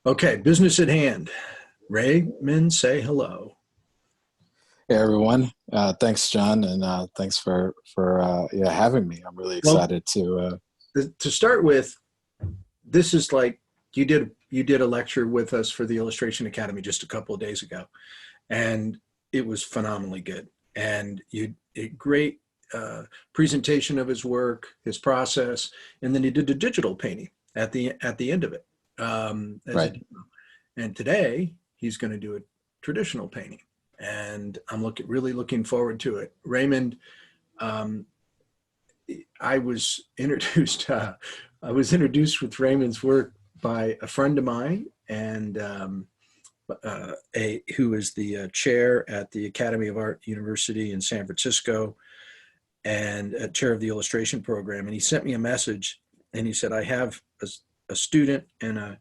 Okay, business at hand. Raymond, say hello. Hey everyone, thanks John, and thanks for yeah, having me. I'm really Well, excited to. to start with, this is like you did a lecture with us for the Illustration Academy just a couple of days ago, and it was phenomenally good. And you a great presentation of his work, his process, and then he did a digital painting at the end of it as a Right. demo. And today he's going to do a traditional painting, and I'm really looking forward to it. Raymond, um, I was introduced. I was introduced with Raymond's work by a friend of mine, and a who is the chair at the Academy of Art University in San Francisco, and chair of the illustration program. And he sent me a message, and he said, "I have a student and a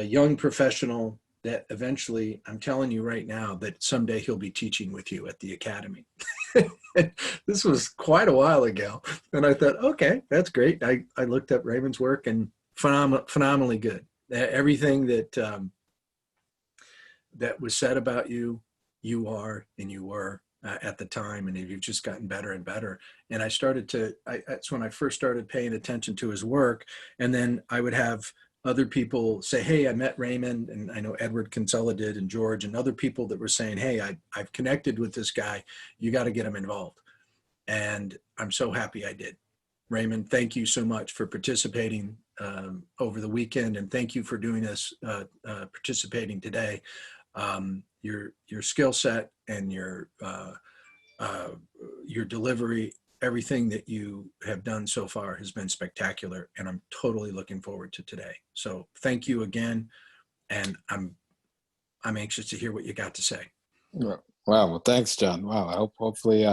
young professional that eventually, I'm telling you right now, that someday he'll be teaching with you at the academy." This was quite a while ago. And I thought, okay, that's great. I looked up Raymond's work, and phenomenally good. Everything that was said about you, you are and you were at the time, and you've just gotten better and better. And that's when I first started paying attention to his work. And then I would have other people say, "Hey, I met Raymond," and I know Edward Kinsella did, and George, and other people that were saying, "Hey, I've connected with this guy. You got to get him involved." And I'm so happy I did. Raymond, thank you so much for participating over the weekend, and thank you for doing this, participating today. Your skill set and your delivery, everything that you have done so far has been spectacular, and I'm totally looking forward to today. So thank you again, and I'm anxious to hear what you got to say. Wow. Well, thanks, John. Wow. Hopefully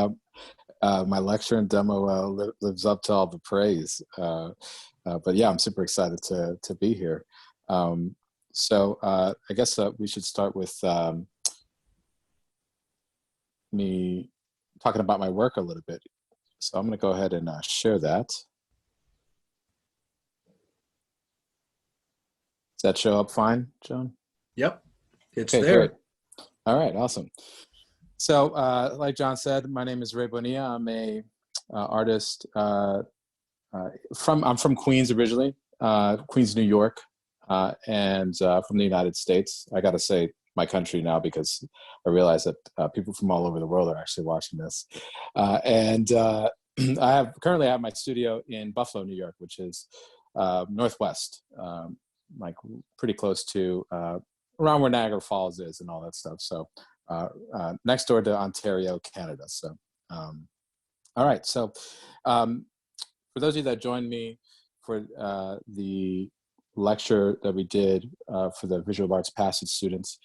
my lecture and demo lives up to all the praise. But yeah, I'm super excited to be here. So I guess we should start with me talking about my work a little bit. So I'm going to go ahead and share that. Does that show up fine, John? Yep, it's Okay, there. great. All right, awesome. So like John said, my name is Ray Bonilla. I'm a artist I'm from Queens originally, Queens, New York, and from the United States. I got to say my country now because I realize that people from all over the world are actually watching this. And currently I have my studio in Buffalo, New York, which is Northwest, like pretty close to around where Niagara Falls is and all that stuff. So next door to Ontario, Canada. So, all right. So for those of you that joined me for the lecture that we did for the Visual Arts Passage students,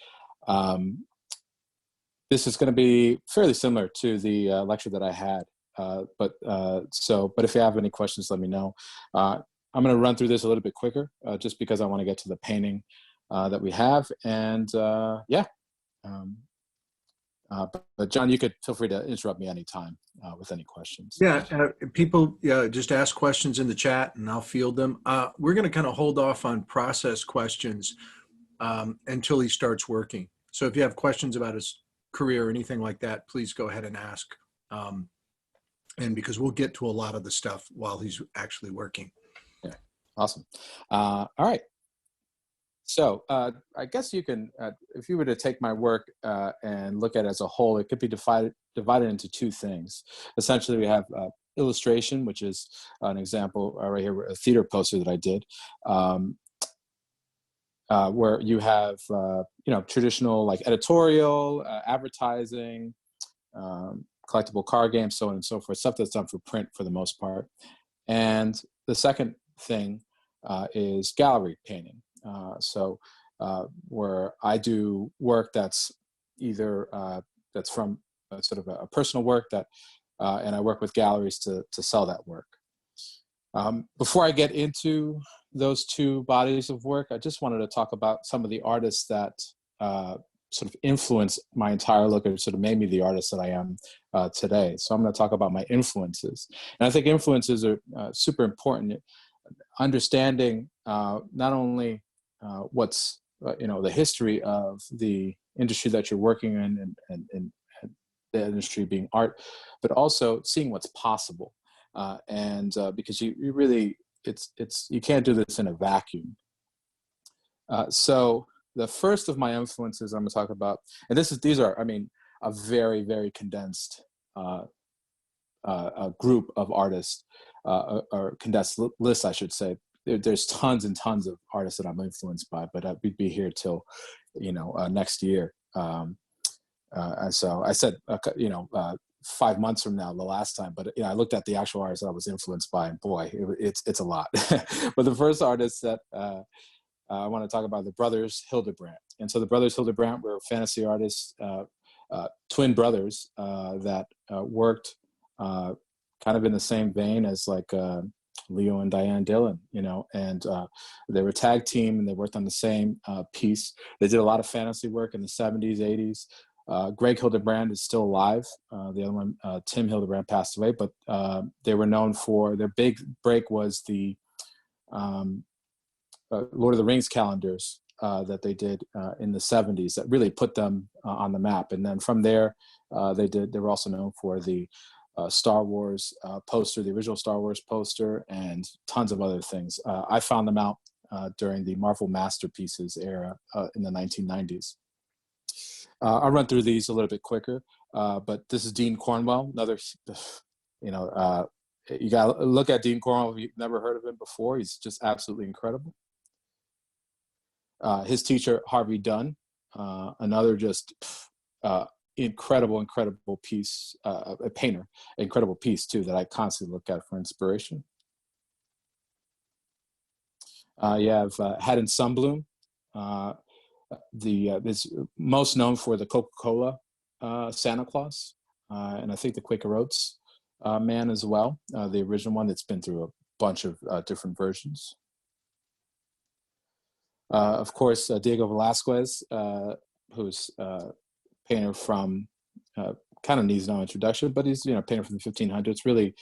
this is going to be fairly similar to the lecture that I had. But if you have any questions, let me know. I'm going to run through this a little bit quicker, just because I want to get to the painting that we have. And yeah. But John, you could feel free to interrupt me anytime with any questions. Yeah, people just ask questions in the chat, and I'll field them. We're going to kind of hold off on process questions until he starts working. So if you have questions about his career or anything like that, please go ahead and ask. And because we'll get to a lot of the stuff while he's actually working. Yeah, awesome. All right. So I guess you can, if you were to take my work and look at it as a whole, it could be divided into two things. Essentially, we have illustration, which is an example right here, a theater poster that I did, where you have traditional like editorial, advertising, collectible card games, so on and so forth, stuff that's done for print for the most part. And the second thing is gallery painting. Where I do work that's either that's from sort of a personal work that, and I work with galleries to sell that work. Before I get into those two bodies of work, I just wanted to talk about some of the artists that sort of influenced my entire look, or sort of made me the artist that I am today. So I'm going to talk about my influences. And I think influences are super important. Understanding not only what's the history of the industry that you're working in, and the industry being art, but also seeing what's possible. Because you really, you can't do this in a vacuum. So the first of my influences I'm going to talk about, and these are, I mean, a very, very condensed a group of artists, or condensed list, I should say. There's tons and tons of artists that I'm influenced by, but we'd be here till, next year. And so I said, 5 months from now, the last time, but I looked at the actual artists that I was influenced by, and boy, it's a lot. But the first artist that I want to talk about, the brothers Hildebrandt. And so the brothers Hildebrandt were fantasy artists, twin brothers that worked kind of in the same vein as like Leo and Diane Dillon, and they were a tag team, and they worked on the same piece. They did a lot of fantasy work in the 70s, 80s. Greg Hildebrandt is still alive. The other one, Tim Hildebrandt, passed away, but they were known for their big break was the Lord of the Rings calendars that they did in the 70s that really put them on the map. And then from there, they were also known for the Star Wars poster, the original Star Wars poster, and tons of other things. I found them out during the Marvel Masterpieces era in the 1990s. I'll run through these a little bit quicker, but this is Dean Cornwell, another, you got to look at Dean Cornwell if you've never heard of him before. He's just absolutely incredible. His teacher, Harvey Dunn, another just incredible piece, a painter, incredible piece too, that I constantly look at for inspiration. You have Haddon Sundblom, is most known for the Coca-Cola Santa Claus, and I think the Quaker Oats man as well, the original one that's been through a bunch of different versions. Of course, Diego Velázquez, who's a painter from, kind of needs no introduction, but he's a painter from the 1500s. Really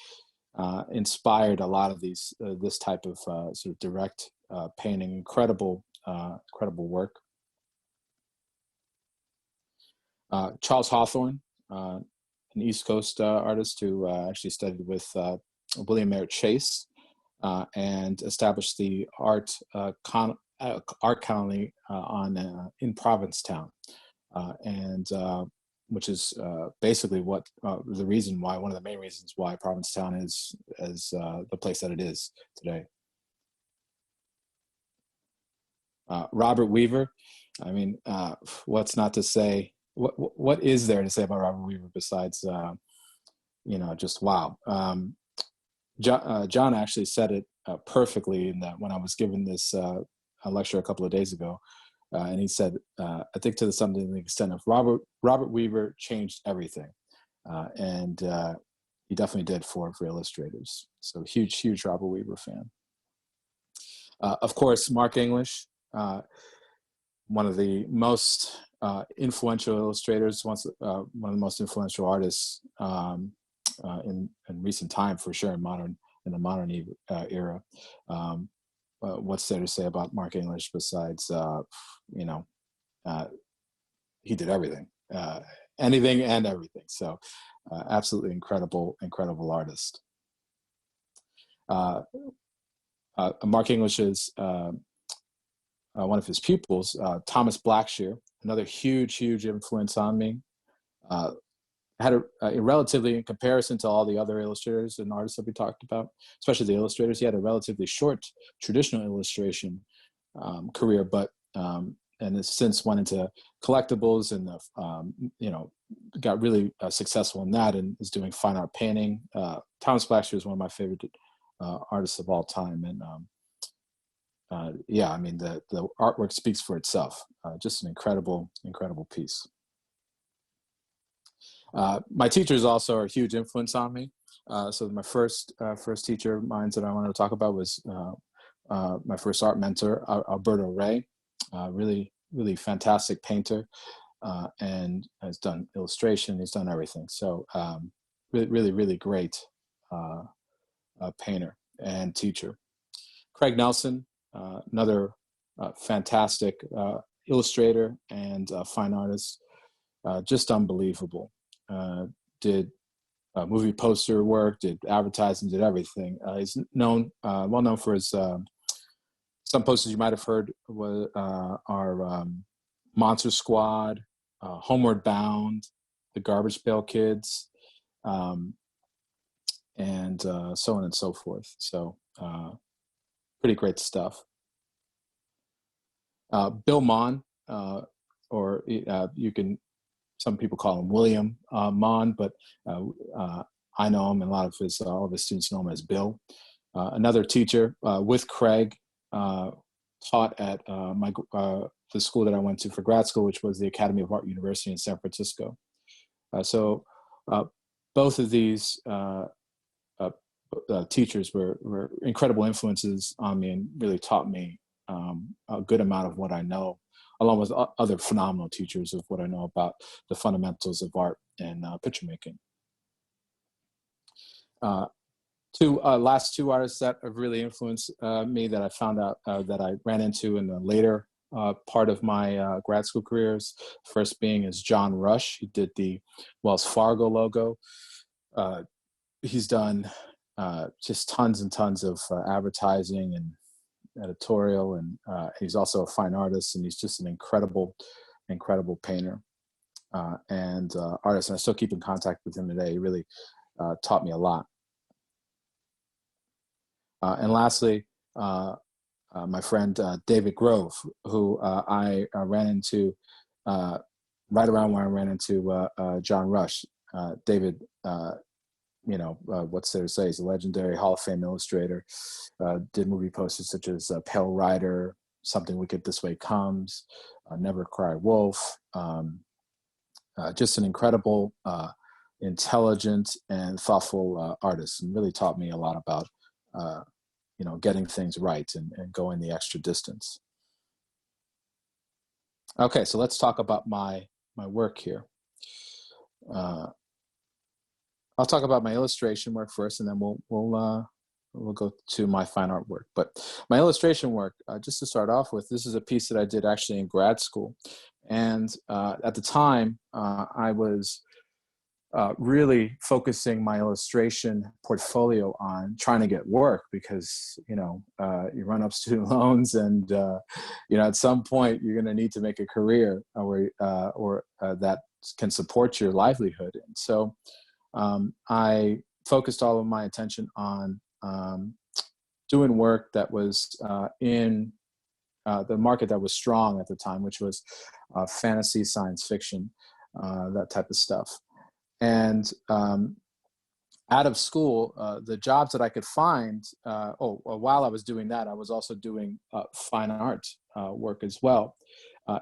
inspired a lot of this type of sort of direct painting. Incredible work. Charles Hawthorne, an East Coast artist who actually studied with William Merritt Chase and established the art colony in Provincetown, and which is basically one of the main reasons why Provincetown is the place that it is today. Robert Weaver, I mean, what's not to say? What is there to say about Robert Weaver besides, just wow. John actually said it perfectly in that when I was given this a lecture a couple of days ago, and he said, I think to something to the extent of Robert Weaver changed everything, and he definitely did for illustrators. So huge Robert Weaver fan. Of course, Mark English, one of the most influential illustrators, one of the most influential artists in recent time, for sure, in the modern era. What's there to say about Mark English besides, he did everything, anything and everything. So absolutely incredible artist. Mark English's, one of his pupils, Thomas Blackshear, another huge influence on me. Had a relatively, in comparison to all the other illustrators and artists that we talked about, especially the illustrators, he had a relatively short traditional illustration career, but and has since went into collectibles and got really successful in that, and is doing fine art painting. Thomas Blackshear is one of my favorite artists of all time, and I mean the artwork speaks for itself. Just an incredible piece. My teachers also are a huge influence on me. So my first teacher of mine that I wanted to talk about was my first art mentor, Alberto Rey, really fantastic painter, and has done illustration. He's done everything. So really great painter and teacher. Craig Nelson, another fantastic illustrator and fine artist, just unbelievable. Did movie poster work, did advertising, did everything. He's well known for his, some posters you might have heard are Monster Squad, Homeward Bound, The Garbage Pail Kids, and so on and so forth. So pretty great stuff. Bill Mon, or you can, some people call him William Mon, but I know him, and all of his students know him as Bill. Another teacher with Craig, taught at the school that I went to for grad school, which was the Academy of Art University in San Francisco. So both of these teachers were incredible influences on me and really taught me a good amount of what I know, along with other phenomenal teachers of what I know about the fundamentals of art and picture making. Last two artists that have really influenced me that I found out that I ran into in the later part of my grad school careers. First being is John Rush. He did the Wells Fargo logo. He's done just tons and tons of advertising and editorial, and he's also a fine artist, and he's just an incredible painter and artist. And I still keep in contact with him today. He really taught me a lot. And lastly, my friend David Grove, who I ran into right around where I ran into John Rush. David, what's there to say? He's a legendary Hall of Fame illustrator. Did movie posters such as Pale Rider, Something Wicked This Way Comes, Never Cry Wolf. Just an incredible, intelligent, and thoughtful artist, and really taught me a lot about getting things right and going the extra distance. Okay, so let's talk about my work here. I'll talk about my illustration work first, and then we'll go to my fine art work. But my illustration work, just to start off with, this is a piece that I did actually in grad school, and at the time I was really focusing my illustration portfolio on trying to get work, because you run up student loans, and at some point you're going to need to make a career or that can support your livelihood. And so I focused all of my attention on doing work that was in the market that was strong at the time, which was fantasy, science fiction, that type of stuff. And out of school, the jobs that I could find, while I was doing that, I was also doing fine art work as well.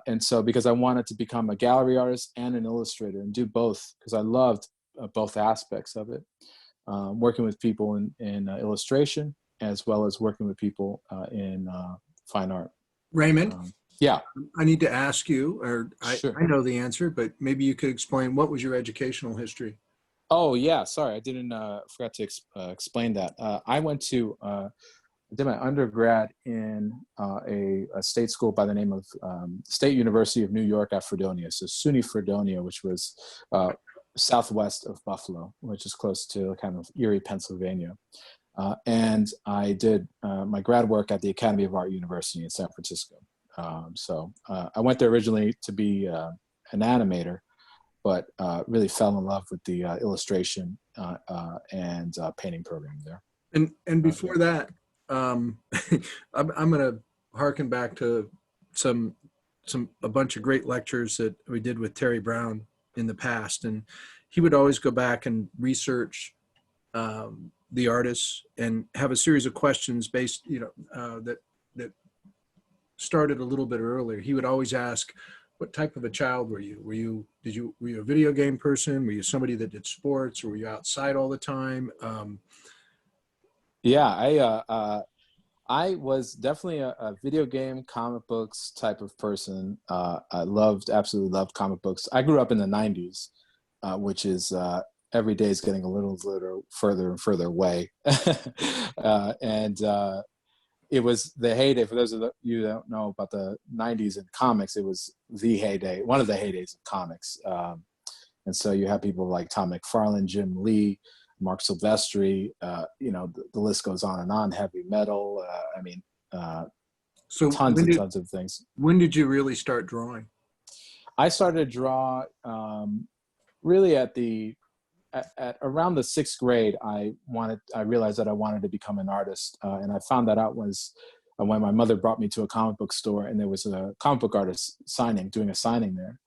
And so because I wanted to become a gallery artist and an illustrator and do both, because I loved both aspects of it, working with people in illustration as well as working with people in fine art. Raymond? Yeah. I need to ask you, or Sure. I know the answer, but maybe you could explain, what was your educational history? Oh, yeah. Sorry, I didn't forgot to explain that. I did my undergrad in a state school by the name of State University of New York at Fredonia, so SUNY Fredonia, which was southwest of Buffalo, which is close to kind of Erie, Pennsylvania. And I did my grad work at the Academy of Art University in San Francisco. So I went there originally to be an animator, but really fell in love with the illustration and painting program there. And before that, I'm going to harken back to a bunch of great lectures that we did with Terry Brown in the past, and he would always go back and research the artists and have a series of questions based, that started a little bit earlier. He would always ask, what type of a child were you? Were you a video game person? Were you somebody that did sports, or were you outside all the time? Yeah, I was definitely a video game, comic books type of person. I absolutely loved comic books. I grew up in the 90s, which is every day is getting a little further and further away. it was the heyday. For those of you that don't know about the 90s in comics, it was the heyday, one of the heydays of comics. And so you have people like Tom McFarlane, Jim Lee, Mark Silvestri, the list goes on, heavy metal. So tons and tons of things. when did you really start drawing? I started to draw really at around the 6th grade. I realized that I wanted to become an artist. And I found that out was when my mother brought me to a comic book store, and there was a comic book artist doing a signing there.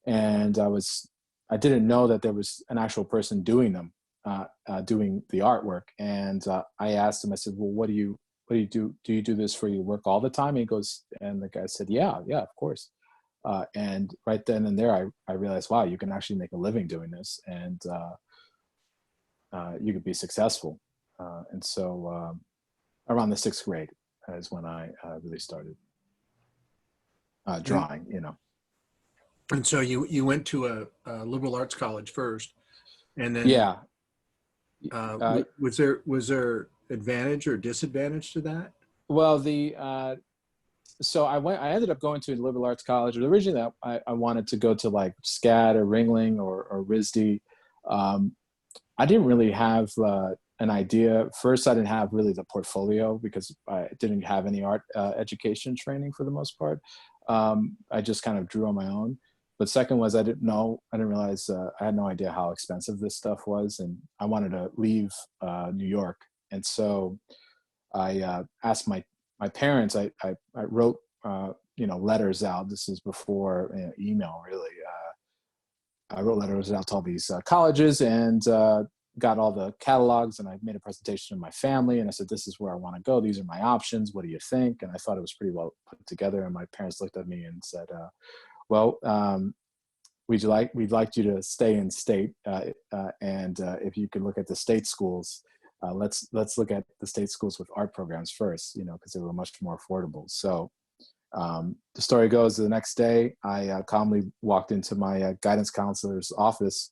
And I didn't know that there was an actual person doing them, doing the artwork. And I asked him, I said, well, what do you do? Do you do this for your work all the time? And he goes, and the guy said, yeah, of course. And right then and there, I realized, wow, you can actually make a living doing this, and you could be successful. And so around the 6th grade is when I really started drawing, And so you went to a liberal arts college first, and then Yeah. was there advantage or disadvantage to that? Well, so I ended up going to a liberal arts college. Originally, I wanted to go to like SCAD or Ringling or RISD. I didn't really have an idea. First, I didn't have really the portfolio because I didn't have any art education training for the most part. I just kind of drew on my own. But second was I didn't realize, I had no idea how expensive this stuff was, and I wanted to leave New York. And so I asked my parents. I wrote letters out. This is before email, really. I wrote letters out to all these colleges and got all the catalogs, and I made a presentation to my family, and I said, this is where I want to go. These are my options. What do you think? And I thought it was pretty well put together. And my parents looked at me and said, well, we'd like you to stay in state, and if you could look at the state schools, let's look at the state schools with art programs first, because they were much more affordable. So the story goes, the next day, I calmly walked into my guidance counselor's office,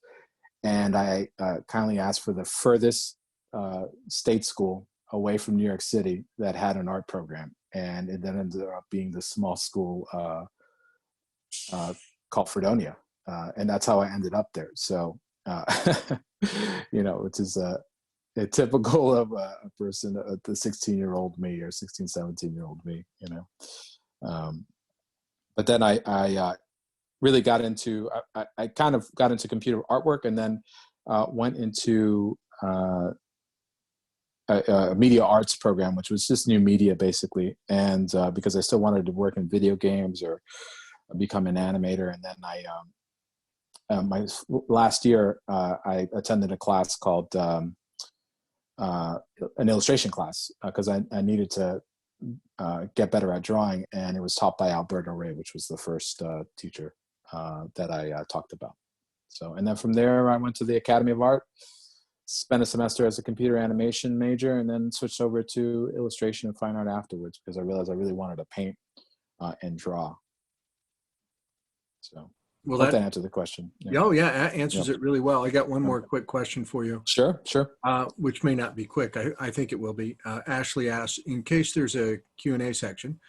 and I kindly asked for the furthest state school away from New York City that had an art program, and it then ended up being this small school called Fredonia, and that's how I ended up there. So, which is a typical of a person, the 16-year-old me or 16, 17-year-old me, But then I really got into, I kind of got into computer artwork, and then went into a media arts program, which was just new media basically. And because I still wanted to work in video games or become an animator. And then my last year, I attended a class called an illustration class because I needed to get better at drawing, and it was taught by Alberto Ray, which was the first teacher that I talked about. So, and then from there, I went to the Academy of Art, spent a semester as a computer animation major, and then switched over to illustration and fine art afterwards because I realized I really wanted to paint and draw. So, well, that answered the question. Yeah. Oh, yeah, that answers it really well. I got one more quick question for you. Sure. Which may not be quick. I think it will be. Ashley asks, in case there's a Q&A section,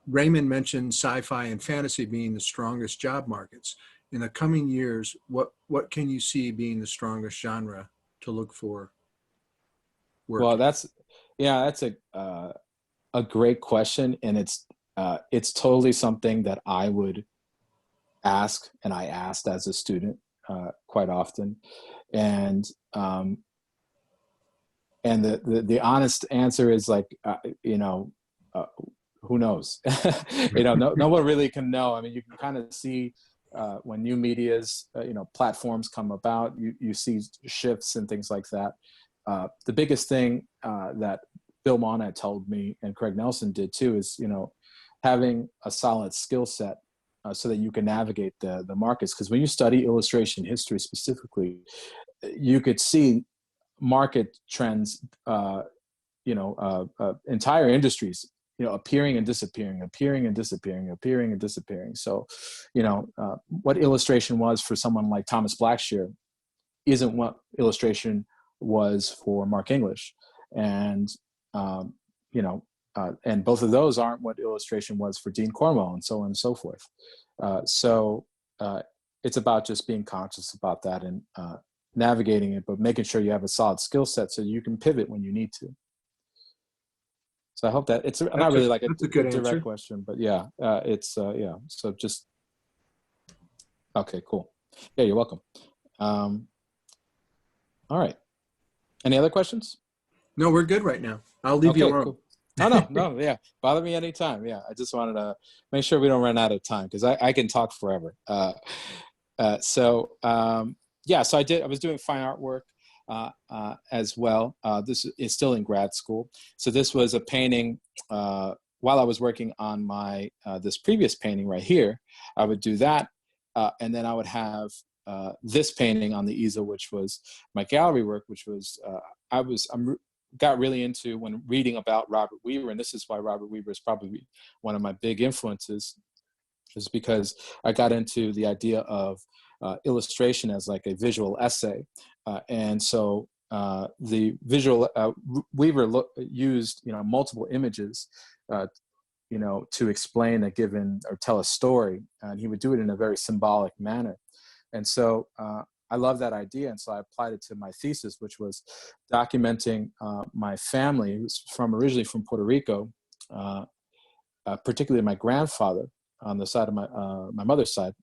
Raymond mentioned sci-fi and fantasy being the strongest job markets. In the coming years, what can you see being the strongest genre to look for work? Well, that's a great question, and it's totally something that I would ask, and I asked as a student quite often, and the honest answer is like who knows? No one really can know. I mean, you can kind of see when new media's platforms come about, you see shifts and things like that. The biggest thing that Bill Monat told me, and Craig Nelson did too, is having a solid skill set so that you can navigate the markets. Because when you study illustration history specifically, you could see market trends, entire industries, appearing and disappearing, appearing and disappearing, appearing and disappearing. So, what illustration was for someone like Thomas Blackshear isn't what illustration was for Mark English. And, and both of those aren't what illustration was for Dean Cornwell, and so on and so forth. So it's about just being conscious about that and navigating it, but making sure you have a solid skill set so you can pivot when you need to. So I hope that it's not really like a good direct answer. question, but yeah, yeah. So just, okay, cool. Yeah, you're welcome. All right. Any other questions? No, we're good right now. I'll leave you alone. Cool. No, yeah. Bother me anytime. Yeah, I just wanted to make sure we don't run out of time because I can talk forever. Yeah, so I was doing fine art work as well. This is still in grad school. So this was a painting while I was working on my this previous painting right here. I would do that, and then I would have this painting on the easel, which was my gallery work, which was got really into when reading about Robert Weaver, and this is why Robert Weaver is probably one of my big influences, is because I got into the idea of illustration as like a visual essay, and so the visual Weaver used multiple images, to explain a given or tell a story, and he would do it in a very symbolic manner, and so. I love that idea, and so I applied it to my thesis, which was documenting my family, who's originally from Puerto Rico, particularly my grandfather on the side of my mother's side,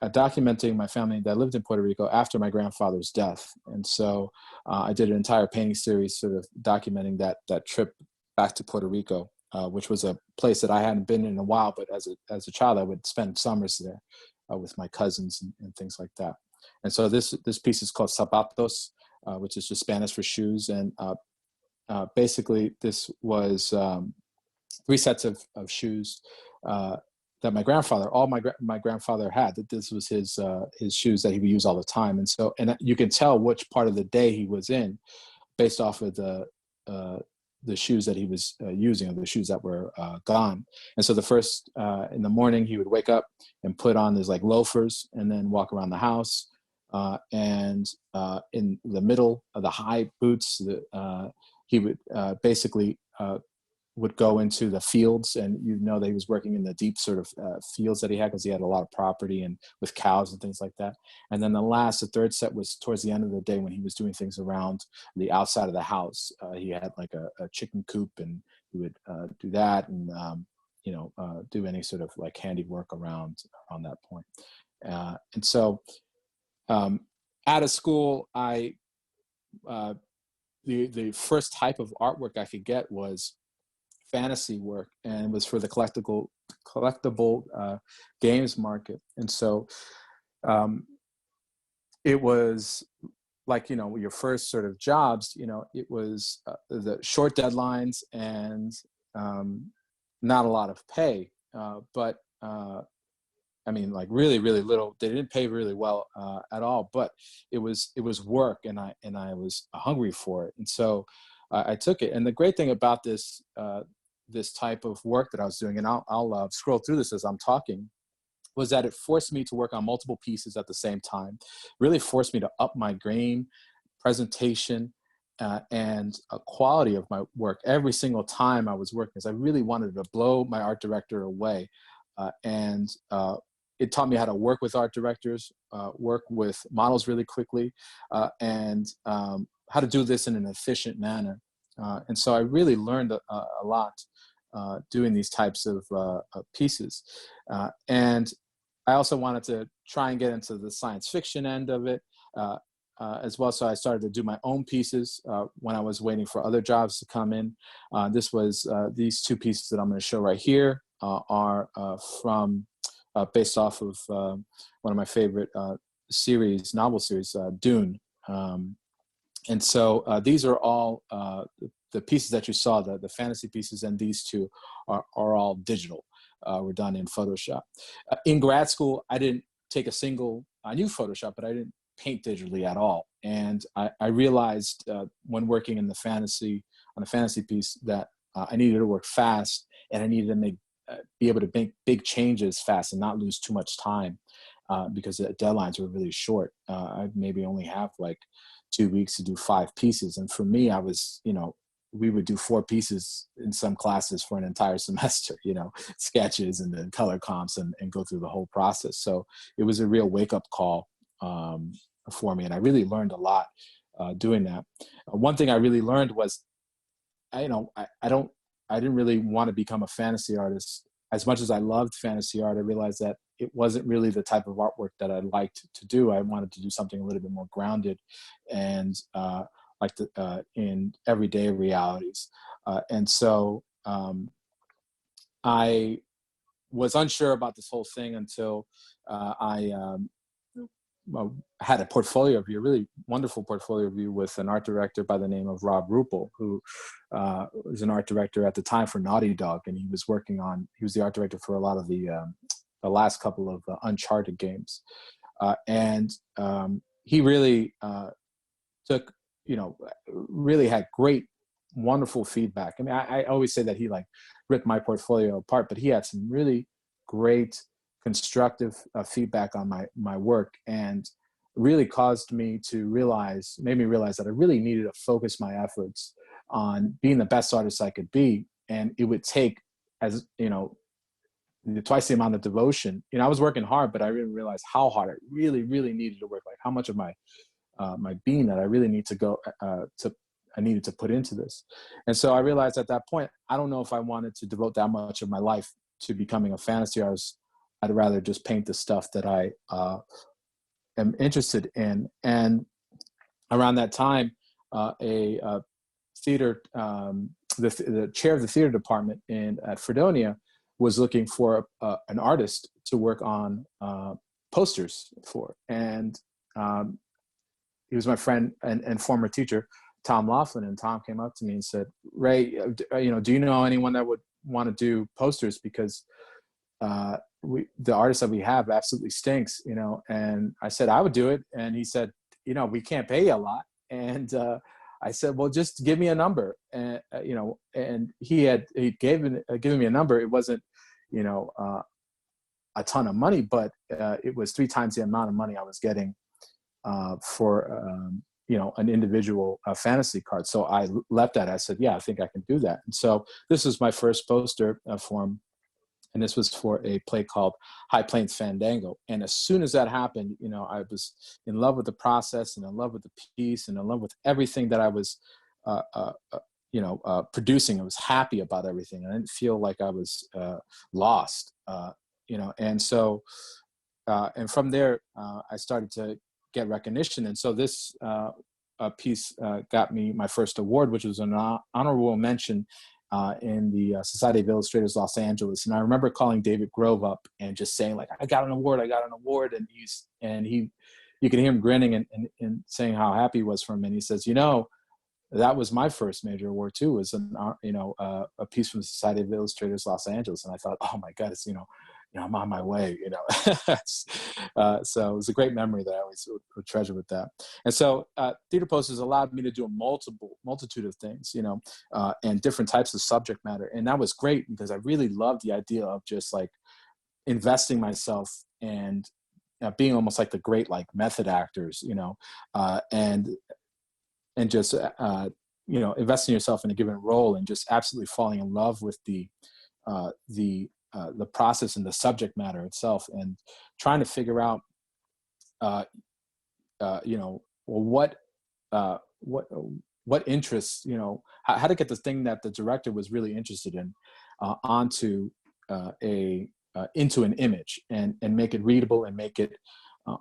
documenting my family that lived in Puerto Rico after my grandfather's death. And so I did an entire painting series sort of documenting that trip back to Puerto Rico, which was a place that I hadn't been in a while, but as a child, I would spend summers there. With my cousins and things like that. And so this piece is called Zapatos, which is just Spanish for shoes. And basically this was 3 sets of shoes that my grandfather, my grandfather had, that this was his shoes that he would use all the time. And so, and you can tell which part of the day he was in based off of the shoes that he was using, or the shoes that were gone. And so the first, in the morning, he would wake up and put on his like loafers and then walk around the house. And in the middle of the high boots, he would basically would go into the fields, and that he was working in the deep sort of fields that he had, because he had a lot of property and with cows and things like that. And then the third set was towards the end of the day when he was doing things around the outside of the house. He had like a chicken coop, and he would do that and do any sort of like handiwork around on that point. And so out of school, the first type of artwork I could get was fantasy work, and it was for the collectible games market. And so it was like, your first sort of jobs, it was the short deadlines and not a lot of pay, but I mean, like really, really little. They didn't pay really well at all, but it was work, and I was hungry for it, and so I took it. And the great thing about this type of work that I was doing, and I'll scroll through this as I'm talking, was that it forced me to work on multiple pieces at the same time. Really forced me to up my game, presentation, and quality of my work every single time I was working, because I really wanted to blow my art director away. And it taught me how to work with art directors, work with models really quickly, and how to do this in an efficient manner. And so I really learned a lot doing these types of pieces. And I also wanted to try and get into the science fiction end of it as well. So I started to do my own pieces when I was waiting for other jobs to come in. This was these 2 pieces that I'm going to show right here are from based off of one of my favorite novel series, Dune. And so these are all the pieces that you saw, the fantasy pieces, and these 2 are all digital. Were done in Photoshop. In grad school, I didn't take I knew Photoshop, but I didn't paint digitally at all. And I realized when working on a fantasy piece that I needed to work fast, and I needed to be able to make big changes fast and not lose too much time because the deadlines were really short. I maybe only have like 2 weeks to do 5 pieces. And for me, I was, we would do 4 pieces in some classes for an entire semester, sketches and then color comps and go through the whole process. So it was a real wake up call for me. And I really learned a lot doing that. One thing I really learned was, I didn't really want to become a fantasy artist. As much as I loved fantasy art, I realized that it wasn't really the type of artwork that I liked to do. I wanted to do something a little bit more grounded and in everyday realities. And so I was unsure about this whole thing until I had a portfolio review, a really wonderful portfolio review with an art director by the name of Rob Ruppel, who was an art director at the time for Naughty Dog. And he was the art director for a lot of the last couple of Uncharted games. And he really took, really had great, wonderful feedback. I mean, I always say that he ripped my portfolio apart, but he had some really great constructive feedback on my work, and really caused me to made me realize that I really needed to focus my efforts on being the best artist I could be. And it would take, as twice the amount of devotion. I was working hard, but I didn't realize how hard I really, really needed to work, how much of my being that I really need to I needed to put into this. And so I realized at that point, I don't know if I wanted to devote that much of my life to becoming a fantasy artist. I'd rather just paint the stuff that I am interested in. And around that time, the chair of the theater department at Fredonia was looking for an artist to work on posters for. And he was my friend and former teacher, Tom Laughlin. And Tom came up to me and said, "Ray, do you know anyone that would want to do posters? Because the artist that we have absolutely stinks, And I said, "I would do it." And he said, "We can't pay you a lot." And I said, "Well, just give me a number." And and he'd given me a number. It wasn't, a ton of money, but it was 3 times the amount of money I was getting for an individual fantasy card. So I left that. I said, "Yeah, I think I can do that." And so this was my first poster form. And this was for a play called High Plains Fandango. And as soon as that happened, I was in love with the process and in love with the piece and in love with everything that I was, producing. I was happy about everything. I didn't feel like I was lost, And so, and from there, I started to get recognition. And so this piece got me my first award, which was an honorable mention in the Society of Illustrators Los Angeles. And I remember calling David Grove up and just saying, I got an award. And you can hear him grinning and saying how happy he was for him. And he says, that was my first major award too, was a piece from the Society of Illustrators Los Angeles. And I thought, oh my God, it's, I'm on my way, So it was a great memory that I always would treasure with that. And so theater posters allowed me to do a multitude of things, and different types of subject matter. And that was great because I really loved the idea of just investing myself and being almost like the great method actors, and just investing yourself in a given role and just absolutely falling in love with the process and the subject matter itself, and trying to figure out, what interests, how to get the thing that the director was really interested in onto into an image and make it readable and make it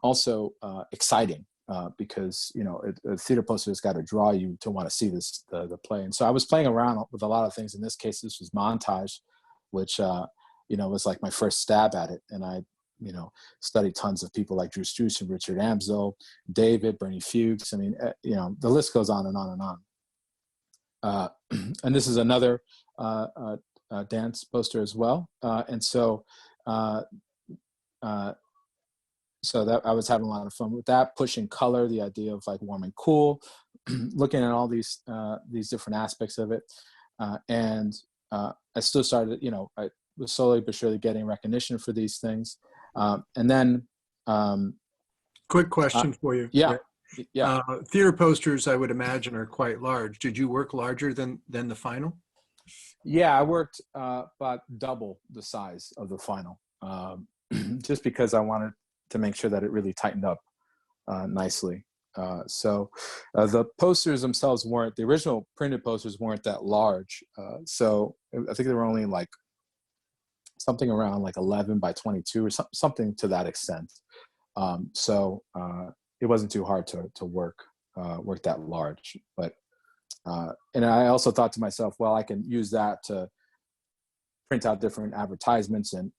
also exciting. Because a theater poster has got to draw you to want to see the play. And so I was playing around with a lot of things. In this case, this was montage, which was like my first stab at it. And I studied tons of people like Drew Struzan, Richard Amsel, David, Bernie Fuchs. I mean, the list goes on and on and on. And this is another dance poster as well. And so that I was having a lot of fun with that, pushing color, the idea of warm and cool, looking at all these different aspects of it. And I still started, I was slowly but surely getting recognition for these things. And then quick question for you. Yeah. Yeah. Theater posters, I would imagine, are quite large. Did you work larger than the final? Yeah, I worked about double the size of the final, just because I wanted to make sure that it really tightened up nicely. So the posters themselves weren't, the original printed posters weren't that large. So I think they were only like something around like 11 by 22 or something to that extent. So it wasn't too hard to work that large. But and I also thought to myself, well, I can use that to print out different advertisements and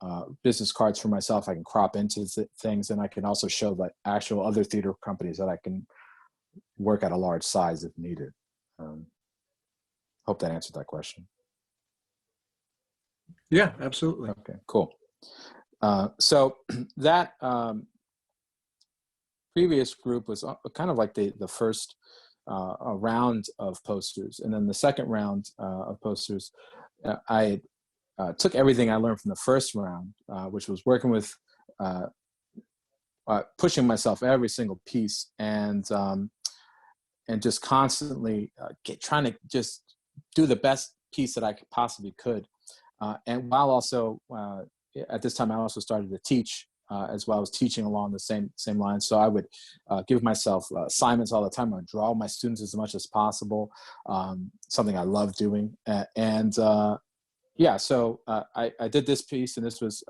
business cards for myself. I can crop into things, and I can also show that actual other theater companies that I can work at a large size if needed. Hope that answered that question. Yeah, absolutely. Okay, cool. So that previous group was kind of like the first round of posters. And then the second round of posters, I took everything I learned from the first round, which was working with pushing myself every single piece and just constantly trying to just do the best piece that I possibly could. And while also, at this time, I also started to teach as well as teaching along the same lines. So I would give myself assignments all the time. I would draw my students as much as possible, something I love doing. So I did this piece, and this was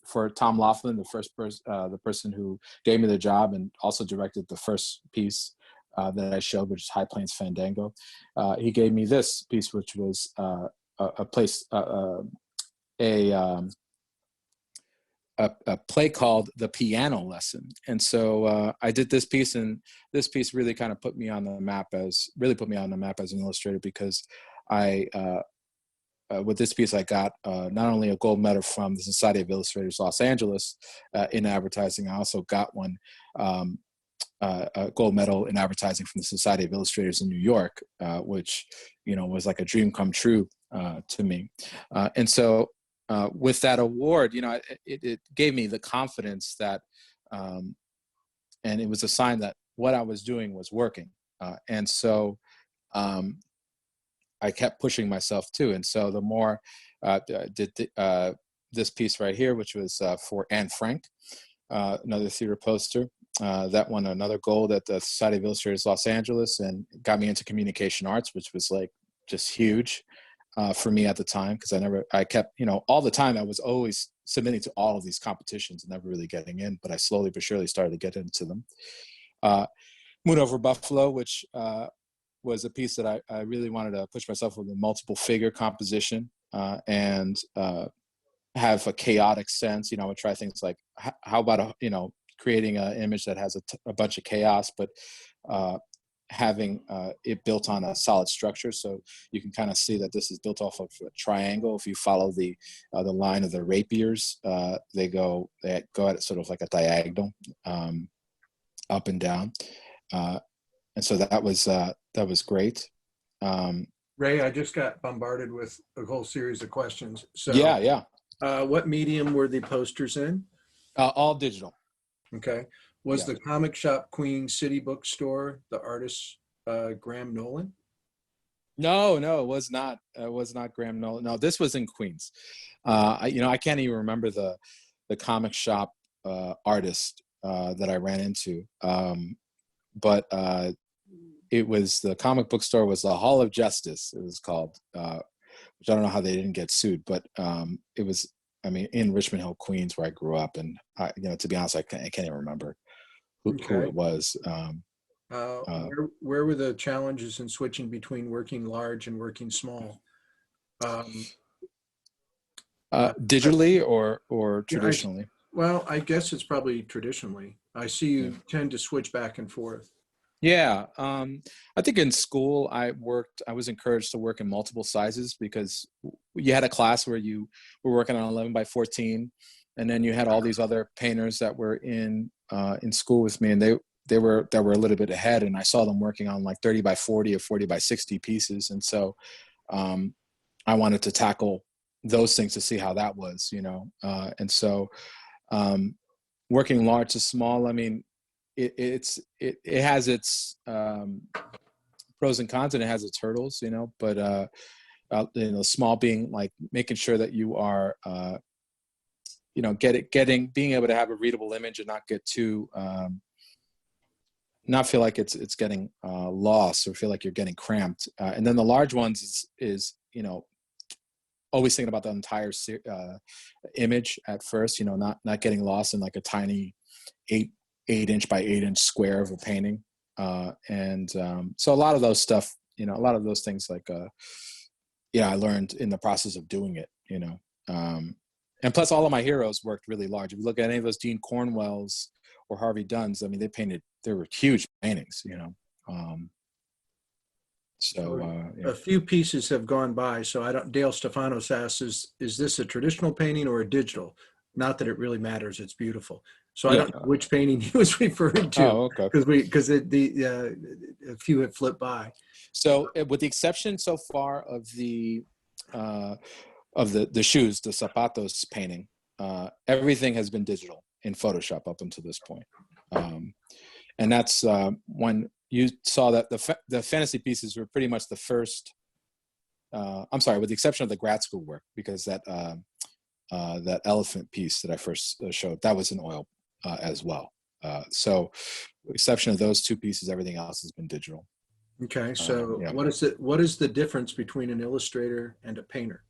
for Tom Laughlin, the person who gave me the job and also directed the first piece that I showed, which is High Plains Fandango. He gave me this piece, which was a play called The Piano Lesson. And so I did this piece, and this piece really kind of put me on the map as an illustrator, because with this piece, I got not only a gold medal from the Society of Illustrators Los Angeles in advertising, I also got one a gold medal in advertising from the Society of Illustrators in New York, which was like a dream come true to me. And so with that award, it gave me the confidence that, and it was a sign that what I was doing was working. And so I kept pushing myself too. And so the more I did this piece right here, which was for Anne Frank, another theater poster, that won another gold at the Society of Illustrators Los Angeles and got me into communication arts, which was like just huge for me at the time, because I kept, all the time I was always submitting to all of these competitions and never really getting in, but I slowly but surely started to get into them. Moon Over Buffalo, which was a piece that I really wanted to push myself with a multiple figure composition and have a chaotic sense. I would try things like, how about, creating an image that has a bunch of chaos, but having it built on a solid structure. So you can kind of see that this is built off of a triangle. If you follow the line of the rapiers, they go at sort of like a diagonal up and down. And so that was great. Ray, I just got bombarded with a whole series of questions. So yeah. What medium were the posters in? All digital. Okay. Was the comic shop Queen City Bookstore the artist Graham Nolan? No, it was not. It was not Graham Nolan. No, this was in Queens. I can't even remember the comic shop artist that I ran into. But it was, the comic book store was the Hall of Justice, it was called, which I don't know how they didn't get sued, but it was, in Richmond Hill, Queens, where I grew up. And, to be honest, I can't even remember who it was. Where were the challenges in switching between working large and working small? Digitally or traditionally? I guess it's probably traditionally. I see you tend to switch back and forth. Yeah, I think in school I was encouraged to work in multiple sizes, because you had a class where you were working on 11 by 14, and then you had all these other painters that were in school with me, and they were a little bit ahead, and I saw them working on like 30 by 40 or 40 by 60 pieces, and so I wanted to tackle those things to see how that was, and so working large to small, it has its pros and cons, and it has its hurdles, but small being like making sure that you are being able to have a readable image and not get too not feel like it's getting lost or feel like you're getting cramped. And then the large ones is always thinking about the entire image at first, not getting lost in like a tiny 8-inch by 8-inch square of a painting. So a lot of those stuff, a lot of those things like, I learned in the process of doing it, and plus all of my heroes worked really large. If you look at any of those Dean Cornwells or Harvey Dunns, I mean, they were huge paintings, A few pieces have gone by. So Dale Stefanos asks, is this a traditional painting or a digital? Not that it really matters. It's beautiful. So I don't know which painting he was referring to. Oh, okay. Because a few had flipped by. So with the exception so far of the shoes, the zapatos painting, everything has been digital in Photoshop up until this point. And that's when you saw that the fantasy pieces were pretty much the first, I'm sorry, with the exception of the grad school work, because that elephant piece that I first showed, that was in oil as well. So with the exception of those two pieces, everything else has been digital. Okay, so what is the difference between an illustrator and a painter?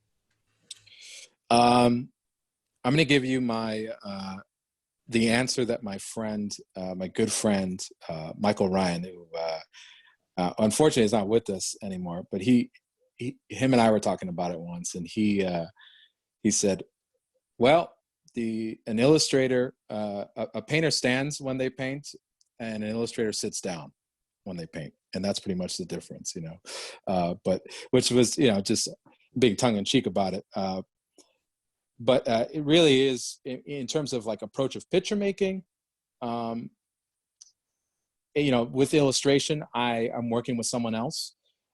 I'm going to give you the answer that my friend, my good friend, Michael Ryan, who unfortunately is not with us anymore, but him and I were talking about it once, and he said, well, an illustrator, a painter stands when they paint, and an illustrator sits down when they paint, and that's pretty much the difference, but which was, just being tongue in cheek about it. But it really is in terms of like approach of picture making. With illustration, I'm working with someone else.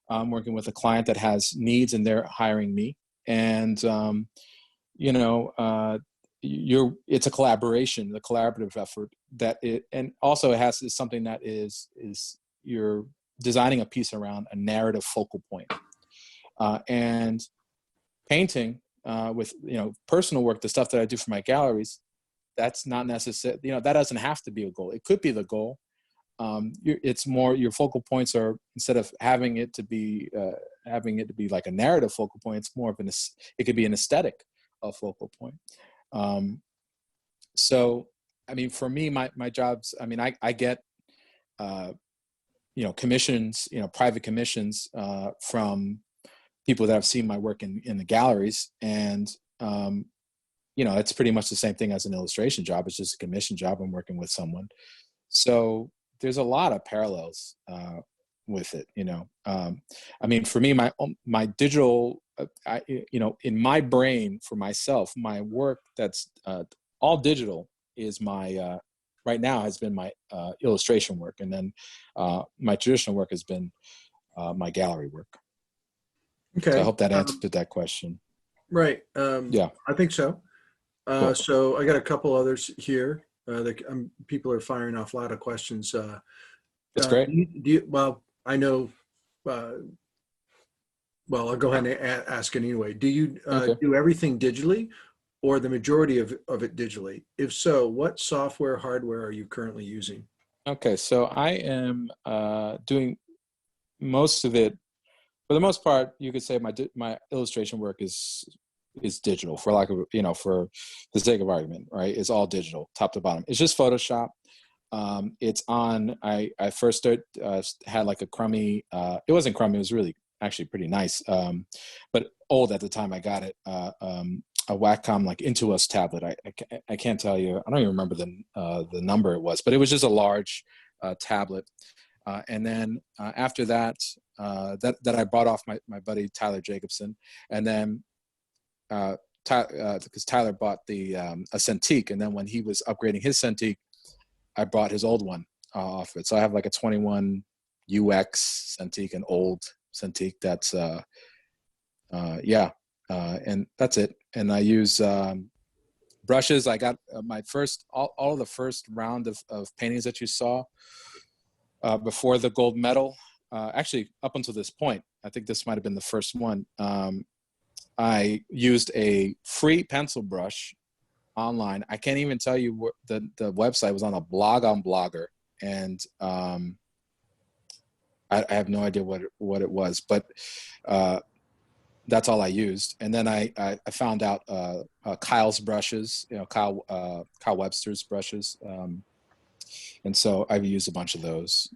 I'm working with a client that has needs, and they're hiring me. And it's a collaboration, the collaborative effort and also is something that is you're designing a piece around a narrative focal point, and painting. With personal work, the stuff that I do for my galleries, that's not necessary. That doesn't have to be a goal. It could be the goal. It's more your focal points are, instead of having it to be like a narrative focal point, it's more of it could be an aesthetic focal point. So I mean, for me, my jobs, I mean, I get commissions, private commissions from people that have seen my work in the galleries, and it's pretty much the same thing as an illustration job. It's just a commission job. I'm working with someone, so there's a lot of parallels with it. I mean, for me, my digital, in my brain, for myself, my work that's all digital is my right now has been my illustration work, and then my traditional work has been my gallery work. Okay. So I hope that answered that question. Right. Yeah. I think so. Cool. So I got a couple others here. People are firing off a lot of questions. That's great. I know. I'll go ahead and ask it anyway. Do you do everything digitally, or the majority of it digitally? If so, what software, hardware are you currently using? Okay, so I am doing most of it. For the most part, you could say my illustration work is digital, for lack of, for the sake of argument, right? It's all digital, top to bottom. It's just Photoshop. It's on. I first had like a crummy. It wasn't crummy. It was really actually pretty nice, but old at the time I got it. A Wacom like Intuos tablet. I can't tell you. I don't even remember the number it was, but it was just a large tablet. And then after that, that I bought off my buddy Tyler Jacobson, and then because Tyler bought a Cintiq, and then when he was upgrading his Cintiq, I bought his old one off it. So I have like a 21 UX Cintiq, an old Cintiq. That's and that's it. And I use Brushes, I got my first, all of the first round of paintings that you saw before the gold medal. Actually, up until this point, I think this might have been the first one. I used a free pencil brush online. I can't even tell you what the website was, on a blog on Blogger, and I have no idea what it was, but that's all I used. And then I found out Kyle's brushes, Kyle Webster's brushes, and so I've used a bunch of those.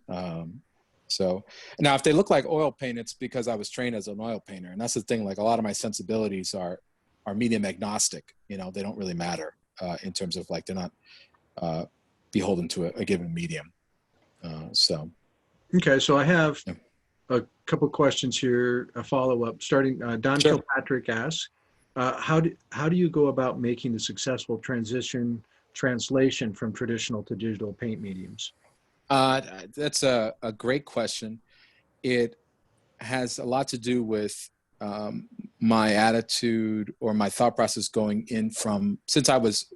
So now, if they look like oil paint, it's because I was trained as an oil painter, and that's the thing. Like, a lot of my sensibilities are medium agnostic. They don't really matter in terms of, like, they're not beholden to a given medium. So. Okay, so I have Yeah. a couple questions here, a follow-up. Starting, Don Sure. Kilpatrick asks, how do you go about making the successful translation from traditional to digital paint mediums? That's a great question. It has a lot to do with my attitude or my thought process going in from, since I was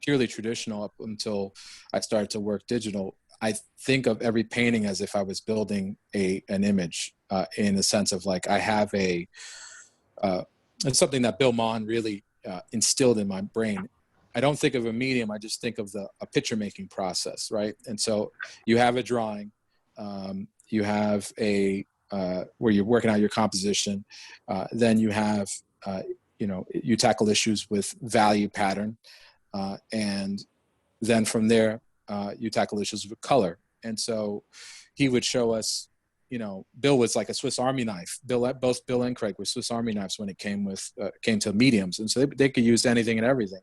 purely traditional up until I started to work digital. I think of every painting as if I was building an image, in the sense of, like, I have it's something that Bill Maughan really instilled in my brain. I don't think of a medium. I just think of a picture making process, right? And so you have a drawing, you have where you're working out your composition, then you have, you tackle issues with value pattern, and then from there, you tackle issues with color. And so he would show us, Bill was like a Swiss Army knife. Both Bill and Craig were Swiss Army knives when it came to mediums. And so they could use anything and everything.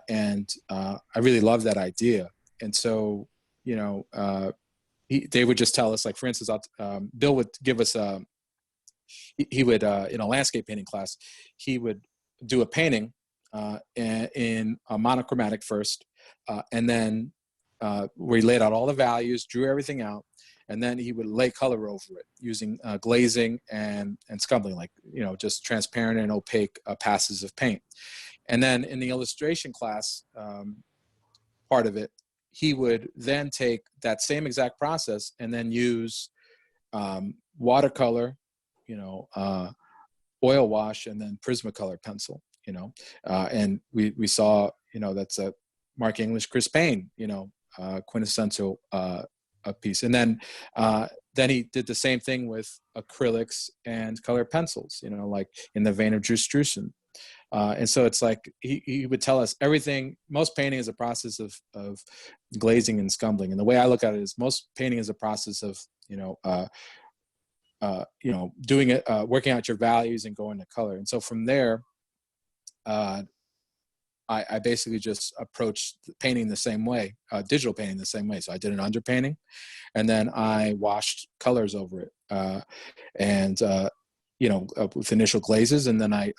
And I really love that idea. And so, they would just tell us, like, for instance, Bill would give us he would, in a landscape painting class, he would do a painting in a monochromatic first, and then where he laid out all the values, drew everything out, and then he would lay color over it using glazing and scumbling, like, just transparent and opaque passes of paint. And then in the illustration class, part of it, he would then take that same exact process and then use watercolor, oil wash, and then Prismacolor pencil, and we saw, that's a Mark English, Chris Payne, quintessential a piece. And then he did the same thing with acrylics and colored pencils, like in the vein of Drew Struzan. And so it's like he would tell us everything. Most painting is a process of glazing and scumbling. And the way I look at it is most painting is a process of, doing it, working out your values and going to color. And so from there, I basically just approached painting the same way, digital painting the same way. So I did an underpainting, and then I washed colors over it, with initial glazes, and then I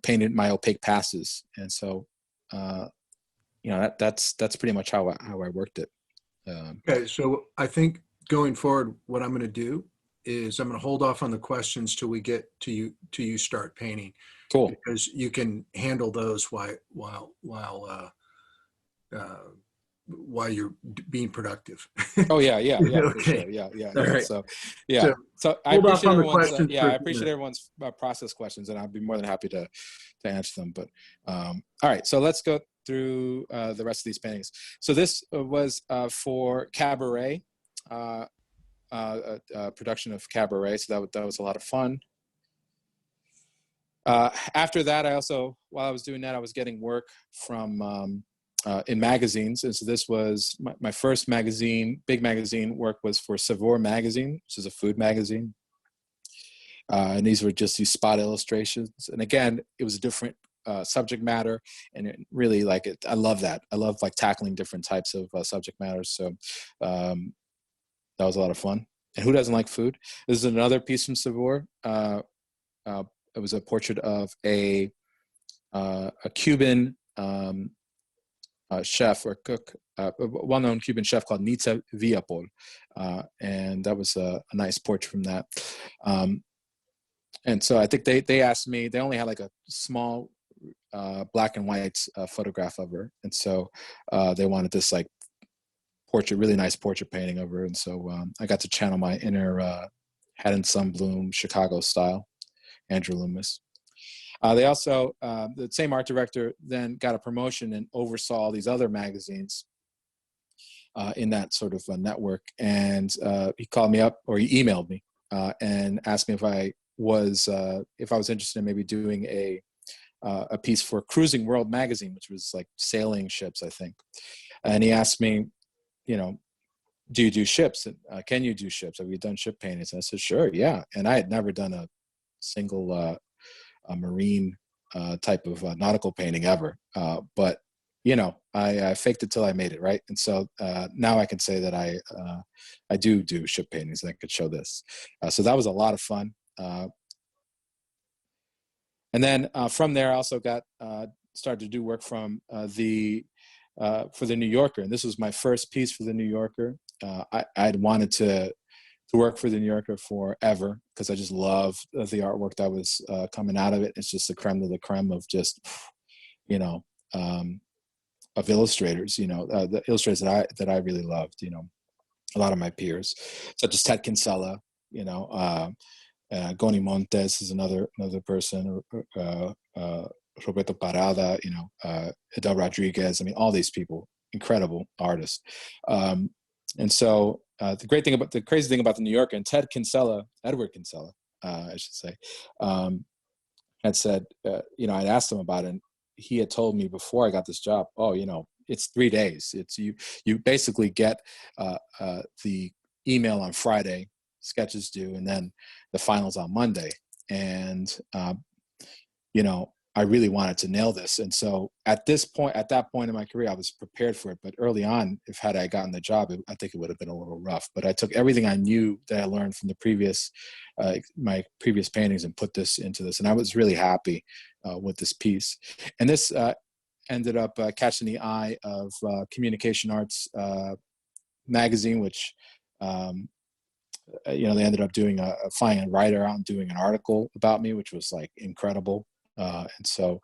painted my opaque passes. And so, that's pretty much how I worked it. Okay, so I think going forward, what I'm going to do is I'm going to hold off on the questions till we get to you start painting. Cool. Because you can handle those while you're being productive. Oh yeah, Okay. for sure, yeah. All right. So I hold off appreciate on the everyone's questions. I appreciate everyone's process questions, and I'd be more than happy to answer them. But all right, so let's go through the rest of these paintings. So this was for Cabaret, production of Cabaret. So that was a lot of fun. After that, while I was doing that, I was getting work from in magazines. And so this was my first big magazine work was for Savoir magazine, which is a food magazine. And these were just these spot illustrations. And again, it was a different subject matter, and it really, like, it. I love that. I love, like, tackling different types of subject matters. So that was a lot of fun. And who doesn't like food? This is another piece from Savoir. It was a portrait of a Cuban chef or cook, a well-known Cuban chef called Nitza Villapol, and that was a nice portrait from that. And so I think they asked me. They only had like a small black and white photograph of her. And so they wanted this like portrait, really nice portrait painting of her. And so I got to channel my inner Head and Sun Bloom Chicago style, Andrew Loomis. They also, the same art director then got a promotion and oversaw all these other magazines in that sort of network. And he called me up, or he emailed me and asked me if I was interested in maybe doing a piece for Cruising World magazine, which was like sailing ships, I think. And he asked me, you know, do you do ships? Can you do ships? Have you done ship paintings? And I said, sure, yeah. And I had never done a single a marine type of nautical painting ever. But, you know, I faked it till I made it, right? And so now I can say that I do ship paintings, and I could show this. So that was a lot of fun. And then from there, I also got started to do work from for the New Yorker. And this was my first piece for the New Yorker. I'd wanted to work for the New Yorker forever because I just love the artwork that was coming out of it. It's just the creme de la creme of just, you know, of illustrators, you know, the illustrators that I really loved, you know, a lot of my peers, such as Ted Kinsella, you know, Goni Montes is another person, Roberto Parada, you know, Edel Rodriguez. I mean, all these people, incredible artists. And so the crazy thing about the New Yorker, and Edward Kinsella, I should say, had said, you know, I'd asked him about it, and he had told me before I got this job, oh, you know, it's 3 days. It's you basically get the email on Friday, sketches due, and then the finals on Monday. And, you know, I really wanted to nail this. And so at that point in my career, I was prepared for it. But early on, had I gotten the job, I think it would have been a little rough. But I took everything I knew that I learned from my previous paintings and put this into this. And I was really happy with this piece. And this ended up catching the eye of Communication Arts magazine, which, you know, they ended up doing flying a writer out and doing an article about me, which was like incredible. And so,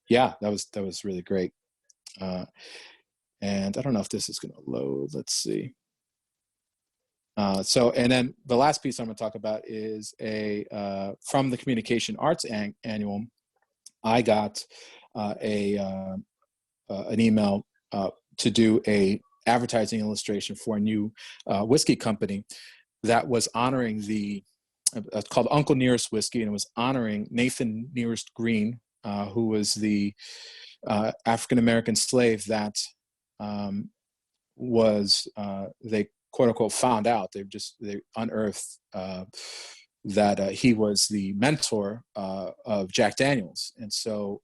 yeah, that was really great. And I don't know if this is going to load. Let's see. So, and then the last piece I'm going to talk about is from the Communication Arts Annual. I got an email to do a advertising illustration for a new whiskey company that was honoring it's called Uncle Nearest Whiskey, and it was honoring Nathan Nearest Green, who was the African-American slave that they quote unquote found out. They unearthed that he was the mentor of Jack Daniels. And so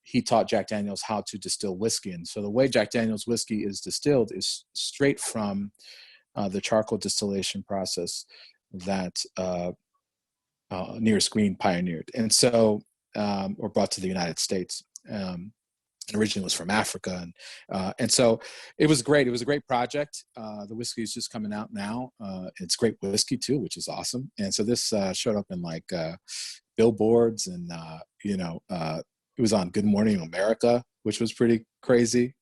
he taught Jack Daniels how to distill whiskey. And so the way Jack Daniels whiskey is distilled is straight from the charcoal distillation process that Nearest Green pioneered. And so, or brought to the United States. And originally was from Africa. And so it was great. It was a great project. The whiskey is just coming out now. It's great whiskey too, which is awesome. And so this showed up in like billboards, and, you know, it was on Good Morning America, which was pretty crazy.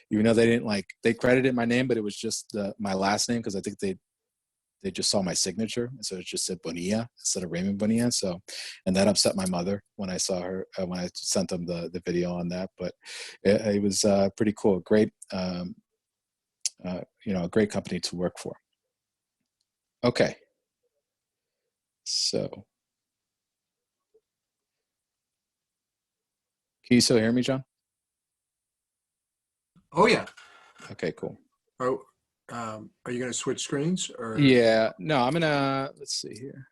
Even though they credited my name, but it was just my last name, because I think they just saw my signature, and so it just said Bonilla instead of Raymond Bonilla. So, and that upset my mother when I saw her, when I sent them the video on that. But it was pretty cool. Great, you know, a great company to work for. Okay. So, can you still hear me, John? Oh yeah. Okay, cool. Are you going to switch screens or? Yeah, no, I'm gonna, let's see here.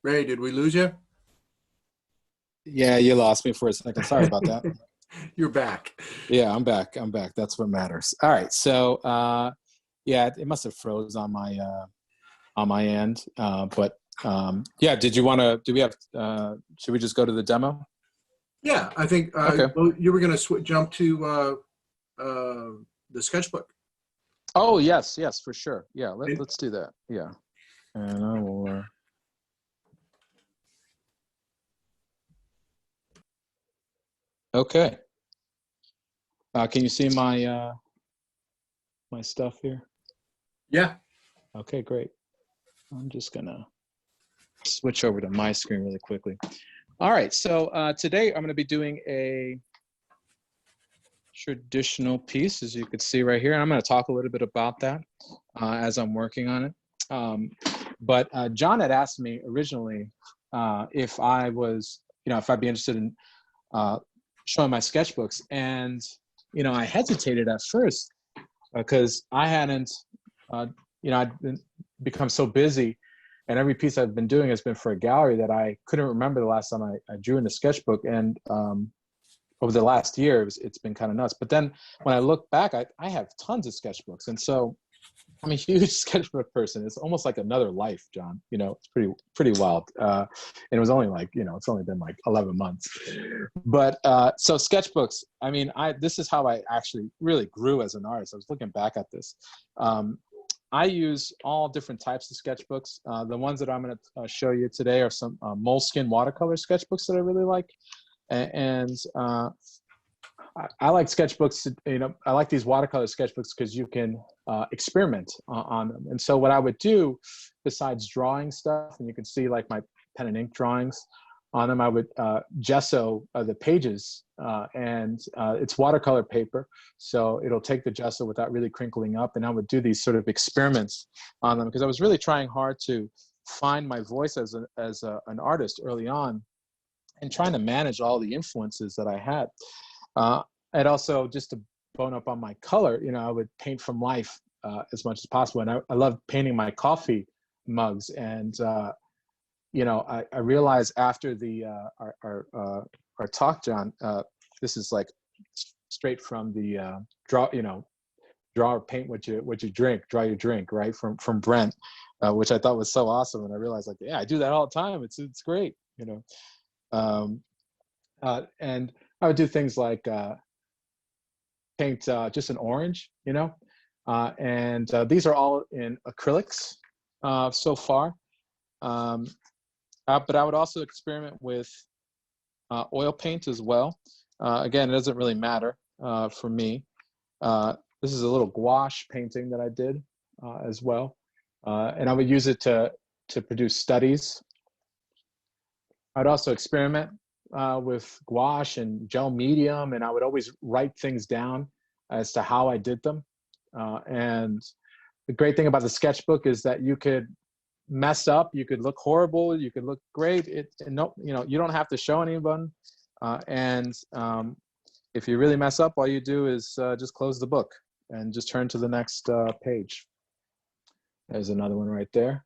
Ray, did we lose you? Yeah, you lost me for a second. Sorry about that. You're back. Yeah, I'm back. I'm back. That's what matters. All right. So, yeah, it must have froze on my end. But yeah, did you want to? Do we have? Should we just go to the demo? Yeah, I think Okay. well, you were going to jump to the sketchbook. Oh yes, yes, for sure. Yeah, And let's do that. Yeah, and I will. Okay. Can you see my stuff here? yeah, Okay, great. I'm just gonna switch over to my screen really quickly. All right, so today I'm going to be doing a traditional piece, as you could see right here. And I'm going to talk a little bit about that as I'm working on it. But John had asked me originally if I was, if I'd be interested in showing my sketchbooks. And, I hesitated at first because I hadn't, I'd become so busy, and every piece I've been doing has been for a gallery that I couldn't remember the last time I drew in a sketchbook. And over the last year, it's been kind of nuts. But then when I look back, I have tons of sketchbooks. And so I'm a huge sketchbook person. It's almost like another life, John. It's pretty wild. And it was only like, it's only been like 11 months. But so sketchbooks, this is how I actually really grew as an artist. I was looking back at this. I use all different types of sketchbooks. The ones that I'm going to show you today are some Moleskine watercolor sketchbooks that I really like. And I like sketchbooks, I like these watercolor sketchbooks because you can experiment on them. And so what I would do, besides drawing stuff, and you can see like my pen and ink drawings on them, I would gesso the pages, and it's watercolor paper, so it'll take the gesso without really crinkling up. And I would do these sort of experiments on them because I was really trying hard to find my voice as an artist early on, and trying to manage all the influences that I had. And also, just to bone up on my color, I would paint from life as much as possible. And I love painting my coffee mugs. And, I realized after our talk, John, this is like straight from the draw or paint what you drink, draw your drink, right? From Brent, which I thought was so awesome. And I realized, like, yeah, I do that all the time. It's great, and I would do things like paint just an orange, and these are all in acrylics so far. But I would also experiment with oil paint as well. Again, it doesn't really matter for me. This is a little gouache painting that I did as well, and I would use it to produce studies. I'd also experiment with gouache and gel medium, and I would always write things down as to how I did them. And the great thing about the sketchbook is that you could mess up, you could look horrible, you could look great. You don't have to show anyone. And if you really mess up, all you do is just close the book and just turn to the next page. There's another one right there.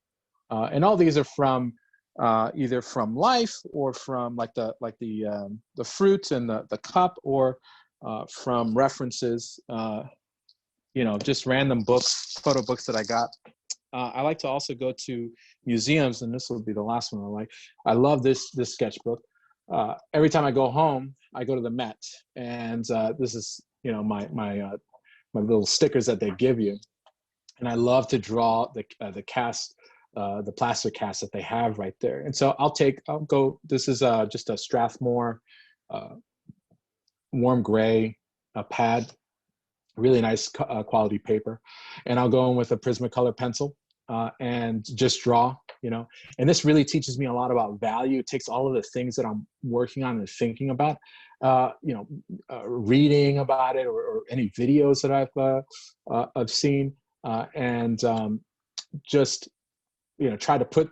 And all these are from either from life or from like the fruit and the cup, or from references, just random books, photo books that I got. I like to also go to museums, and this will be the last one I like. I love this sketchbook. Every time I go home, I go to the Met, and this is my little stickers that they give you, and I love to draw the cast. The plaster cast that they have right there. And so I'll go, this is just a Strathmore warm gray pad, really nice quality paper. And I'll go in with a Prismacolor pencil and just draw, and this really teaches me a lot about value. It takes all of the things that I'm working on and thinking about, reading about it, or any videos that I've seen, and just try to put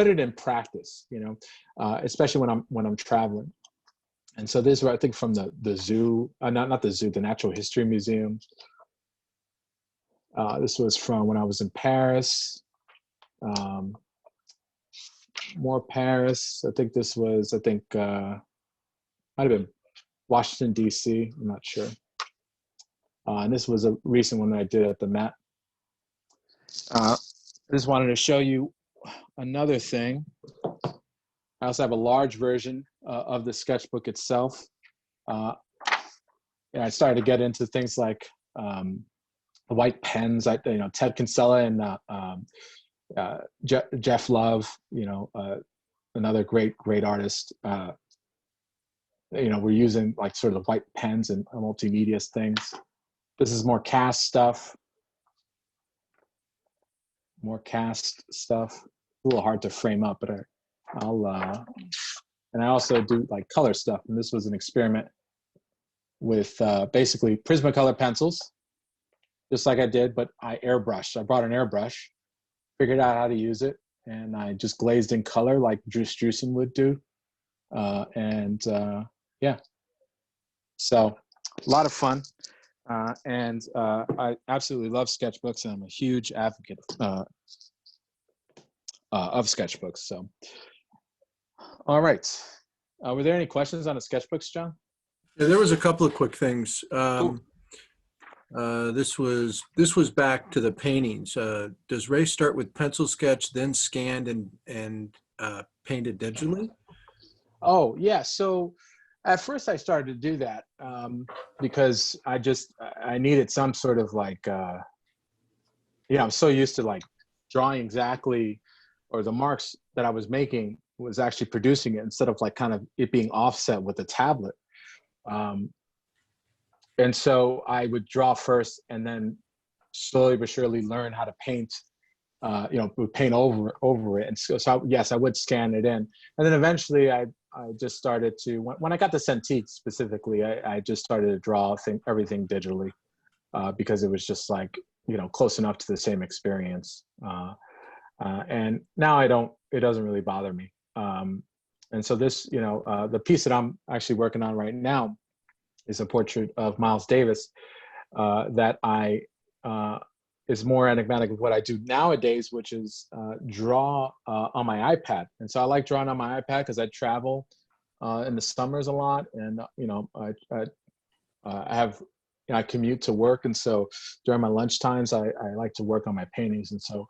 it in practice, especially when I'm traveling. And so this is, I think, from the zoo, not the zoo, the Natural History Museum. This was from when I was in Paris. More Paris. I think this was, might have been Washington, D.C. I'm not sure. And this was a recent one that I did at the Met. I just wanted to show you another thing. I also have a large version of the sketchbook itself. And I started to get into things like the white pens. Ted Kinsella and Jeff Love, another great artist. We're using like sort of white pens and multimedia things. This is more cast stuff. A little hard to frame up, but and I also do like color stuff. And this was an experiment with basically Prismacolor pencils, just like I did, but I airbrushed. I brought an airbrush, figured out how to use it, and I just glazed in color like Drew Struzan would do. Yeah, so a lot of fun. And I absolutely love sketchbooks, and I'm a huge advocate of sketchbooks. So, all right. Were there any questions on the sketchbooks, John? Yeah, there was a couple of quick things. This was back to the paintings. Does Ray start with pencil sketch, then scanned and painted digitally? Oh, yeah. So at first I started to do that because I needed some sort of like, I'm so used to like drawing exactly, or the marks that I was making was actually producing it instead of like kind of it being offset with a tablet. And so I would draw first and then slowly but surely learn how to paint, would paint over it. And so yes, I would scan it in. And then eventually I just started to, when I got to Cintiq specifically, I just started to draw everything digitally because it was just like, close enough to the same experience. And now it doesn't really bother me. And so this, the piece that I'm actually working on right now is a portrait of Miles Davis that is more enigmatic of what I do nowadays, which is draw on my iPad. And so I like drawing on my iPad because I travel in the summers a lot, and I commute to work, and so during my lunch times, I like to work on my paintings, and so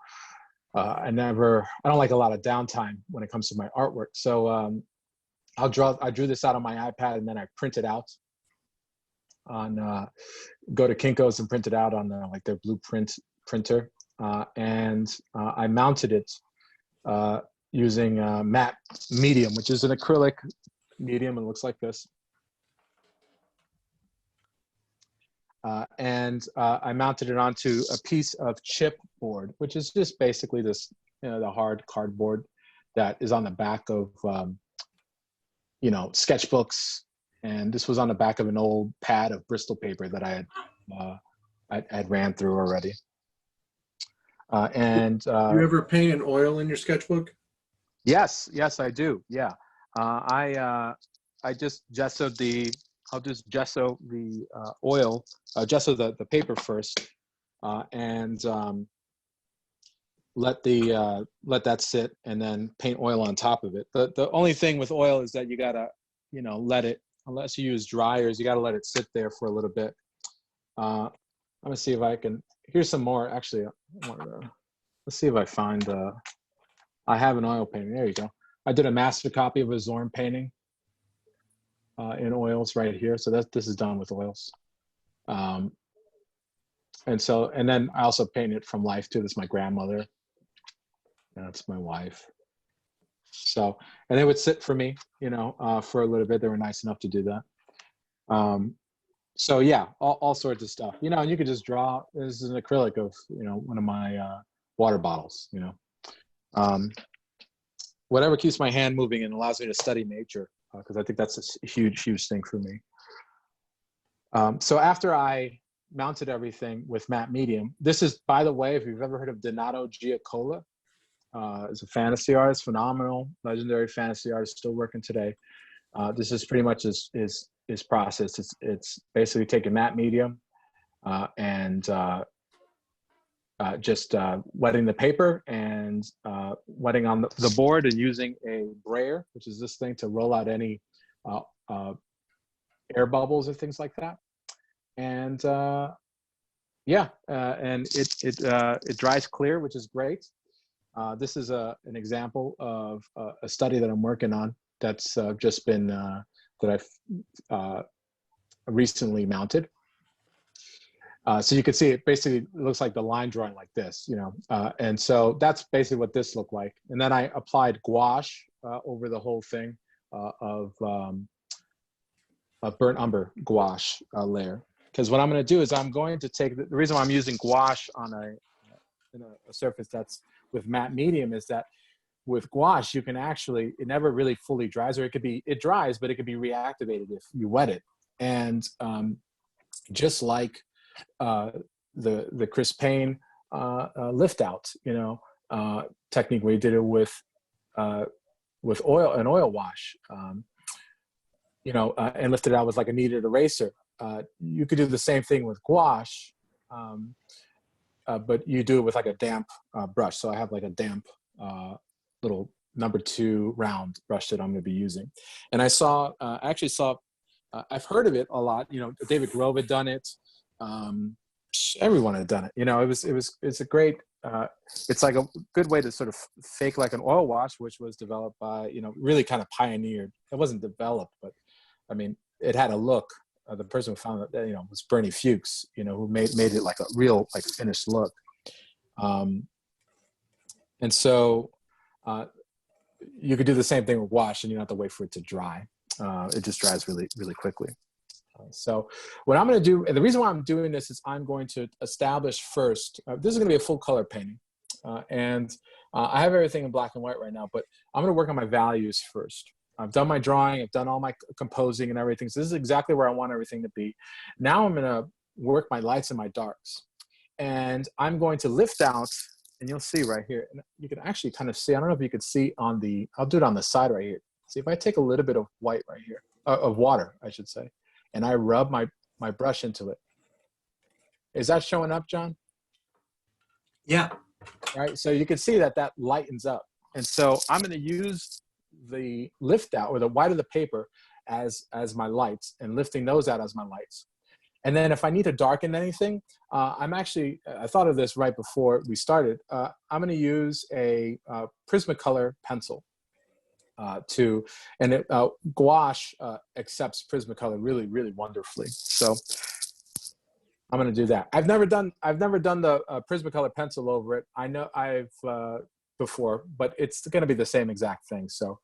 I don't like a lot of downtime when it comes to my artwork. So I drew this out on my iPad, and then I print it out on go to Kinko's and print it out on like their blueprint printer, and I mounted it using matte medium, which is an acrylic medium. It looks like this. And I mounted it onto a piece of chipboard, which is just basically this, the hard cardboard that is on the back of, sketchbooks. And this was on the back of an old pad of Bristol paper that I had ran through already. Do you ever paint in oil in your sketchbook? Yes, I do. Yeah, I just gessoed I'll just gesso the oil, gesso the paper first, and let that sit, and then paint oil on top of it. The only thing with oil is that you gotta, let it, unless you use dryers, you gotta let it sit there for a little bit. I'm gonna see if I can. Here's some more. Actually, let's see if I find. I have an oil painting. There you go. I did a master copy of a Zorn painting in oils right here. So this is done with oils. And then I also painted from life too. This is my grandmother. That's my wife. So, and they would sit for me, for a little bit. They were nice enough to do that. So yeah, all sorts of stuff, and you could just draw. This is an acrylic of, one of my water bottles, whatever keeps my hand moving and allows me to study nature, because I think that's a huge thing for me. So after I mounted everything with matte medium, this is, by the way, if you've ever heard of Donato Giacola, is a fantasy artist, phenomenal, legendary fantasy artist, still working today. This is pretty much his process. It's basically taking matte medium and just wetting the paper and wetting on the board, and using a brayer, which is this thing to roll out any air bubbles or things like that. And yeah, and it dries clear, which is great. This is an example of a study that I'm working on that's just been that I've recently mounted. So you can see it basically looks like the line drawing like this, you know, and so that's basically what this looked like. And then I applied gouache over the whole thing of burnt umber gouache layer. Because what I'm going to do is I'm going to take the reason why I'm using gouache on a surface that's with matte medium is that with gouache you can actually, it never really fully dries, or it dries, but it could be reactivated if you wet it. And just like the Chris Payne lift out, you know, technique where you did it with oil, an oil wash, you know, and lifted it out with like a kneaded eraser. You could do the same thing with gouache, but you do it with like a damp brush. So I have like a damp little #2 round brush that I'm going to be using. And I actually saw, I've heard of it a lot. You know, David Grove had done it. Everyone had done it. You know, it's a great, it's like a good way to sort of fake like an oil wash, which was developed by, you know, really kind of pioneered. It wasn't developed, but I mean, it had a look. The person who found it, you know, was Bernie Fuchs, you know, who made it like a real, like finished look. And so you could do the same thing with wash, and you don't have to wait for it to dry. It just dries really, really quickly. So what I'm going to do, and the reason why I'm doing this is I'm going to establish first, this is going to be a full color painting. And I have everything in black and white right now, but I'm going to work on my values first. I've done my drawing, I've done all my composing and everything. So this is exactly where I want everything to be. Now I'm going to work my lights and my darks. And I'm going to lift out, and you'll see right here, and you can actually kind of see, I don't know if you could see on the, I'll do it on the side right here. See if I take a little bit of white right here, of water, I should say, and I rub my brush into it. Is that showing up, John? Yeah. Right, so you can see that lightens up. And so I'm going to use the lift out, or the white of the paper, as my lights, and lifting those out as my lights. And then if I need to darken anything, I thought of this right before we started. I'm going to use a Prismacolor pencil gouache accepts Prismacolor really, really wonderfully. So I'm going to do that. I've never done the Prismacolor pencil over it. I know I've before, but it's going to be the same exact thing. So,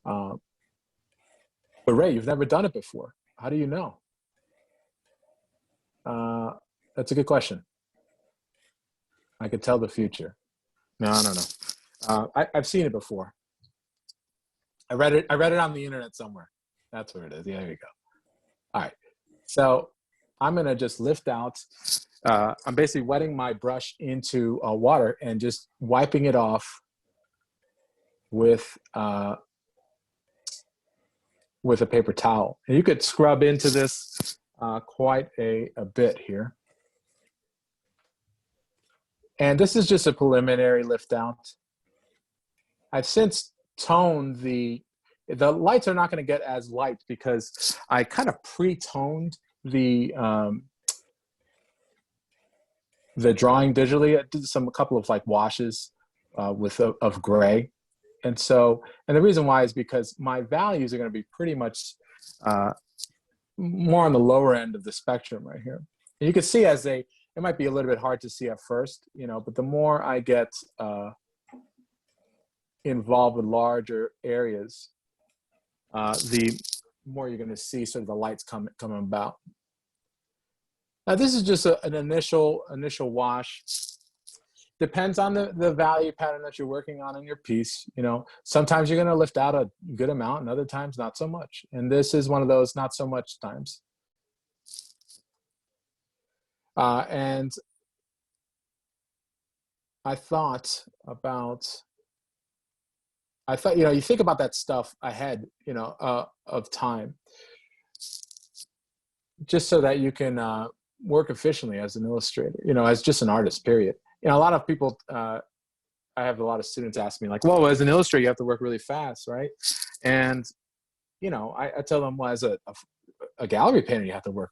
but Ray, you've never done it before. How do you know? That's a good question. I could tell the future. No, I don't know. I've seen it before. I read it on the internet somewhere. That's where it is. Yeah, there you go. All right. So I'm going to just lift out. I'm basically wetting my brush into water and just wiping it off with a paper towel. And you could scrub into this quite a bit here. And this is just a preliminary lift out. I've since toned the lights are not going to get as light because I kind of pre-toned the drawing digitally. I did a couple of like washes of gray, and the reason why is because my values are going to be pretty much more on the lower end of the spectrum right here. And you can see it might be a little bit hard to see at first, you know, but the more I get involved with larger areas, the more you're going to see sort of the lights coming about. Now this is just an initial wash. Depends on the value pattern that you're working on in your piece. You know, sometimes you're going to lift out a good amount, and other times not so much. And this is one of those not so much times. And I thought, you know, you think about that stuff ahead, you know, of time, just so that you can work efficiently as an illustrator, you know, as just an artist, period. You know, a lot of people, I have a lot of students ask me like, well, as an illustrator, you have to work really fast, right? And, you know, I tell them, well, a gallery painter, you have to work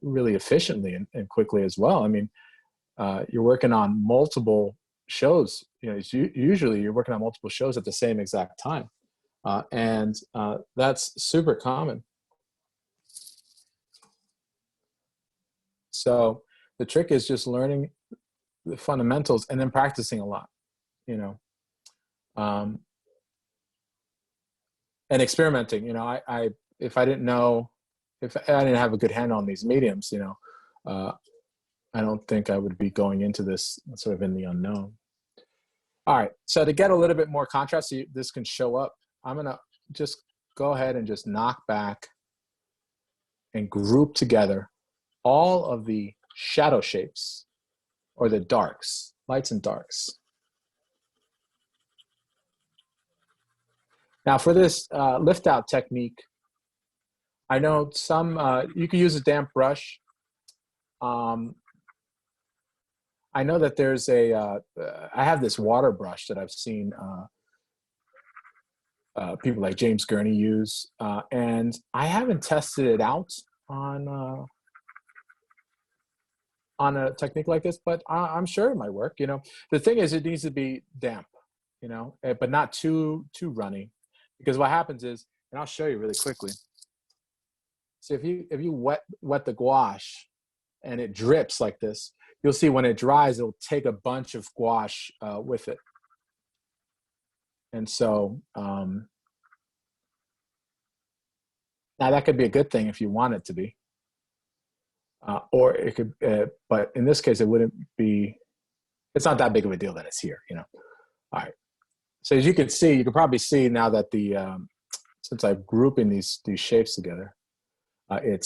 really efficiently and quickly as well. I mean, you're working on multiple shows. You know, usually you're working on multiple shows at the same exact time, and that's super common. So the trick is just learning the fundamentals and then practicing a lot, you know, and experimenting. You know, if I didn't know, if I didn't have a good handle on these mediums, you know, I don't think I would be going into this sort of in the unknown. All right, so to get a little bit more contrast, so this can show up, I'm gonna just go ahead and just knock back and group together all of the shadow shapes, or the darks, lights and darks. Now for this lift out technique, I know some, you can use a damp brush. I know that there's I have this water brush that I've seen people like James Gurney use, and I haven't tested it out on a technique like this, but I'm sure it might work. You know, the thing is, it needs to be damp, you know, but not too runny, because what happens is, and I'll show you really quickly. So if you wet the gouache and it drips like this, you'll see when it dries, it'll take a bunch of gouache with it. And so now that could be a good thing if you want it to be. Or it could, but in this case, it wouldn't be, it's not that big of a deal that it's here, you know. All right. So as you can see, you can probably see now that since I'm grouping these shapes together, you're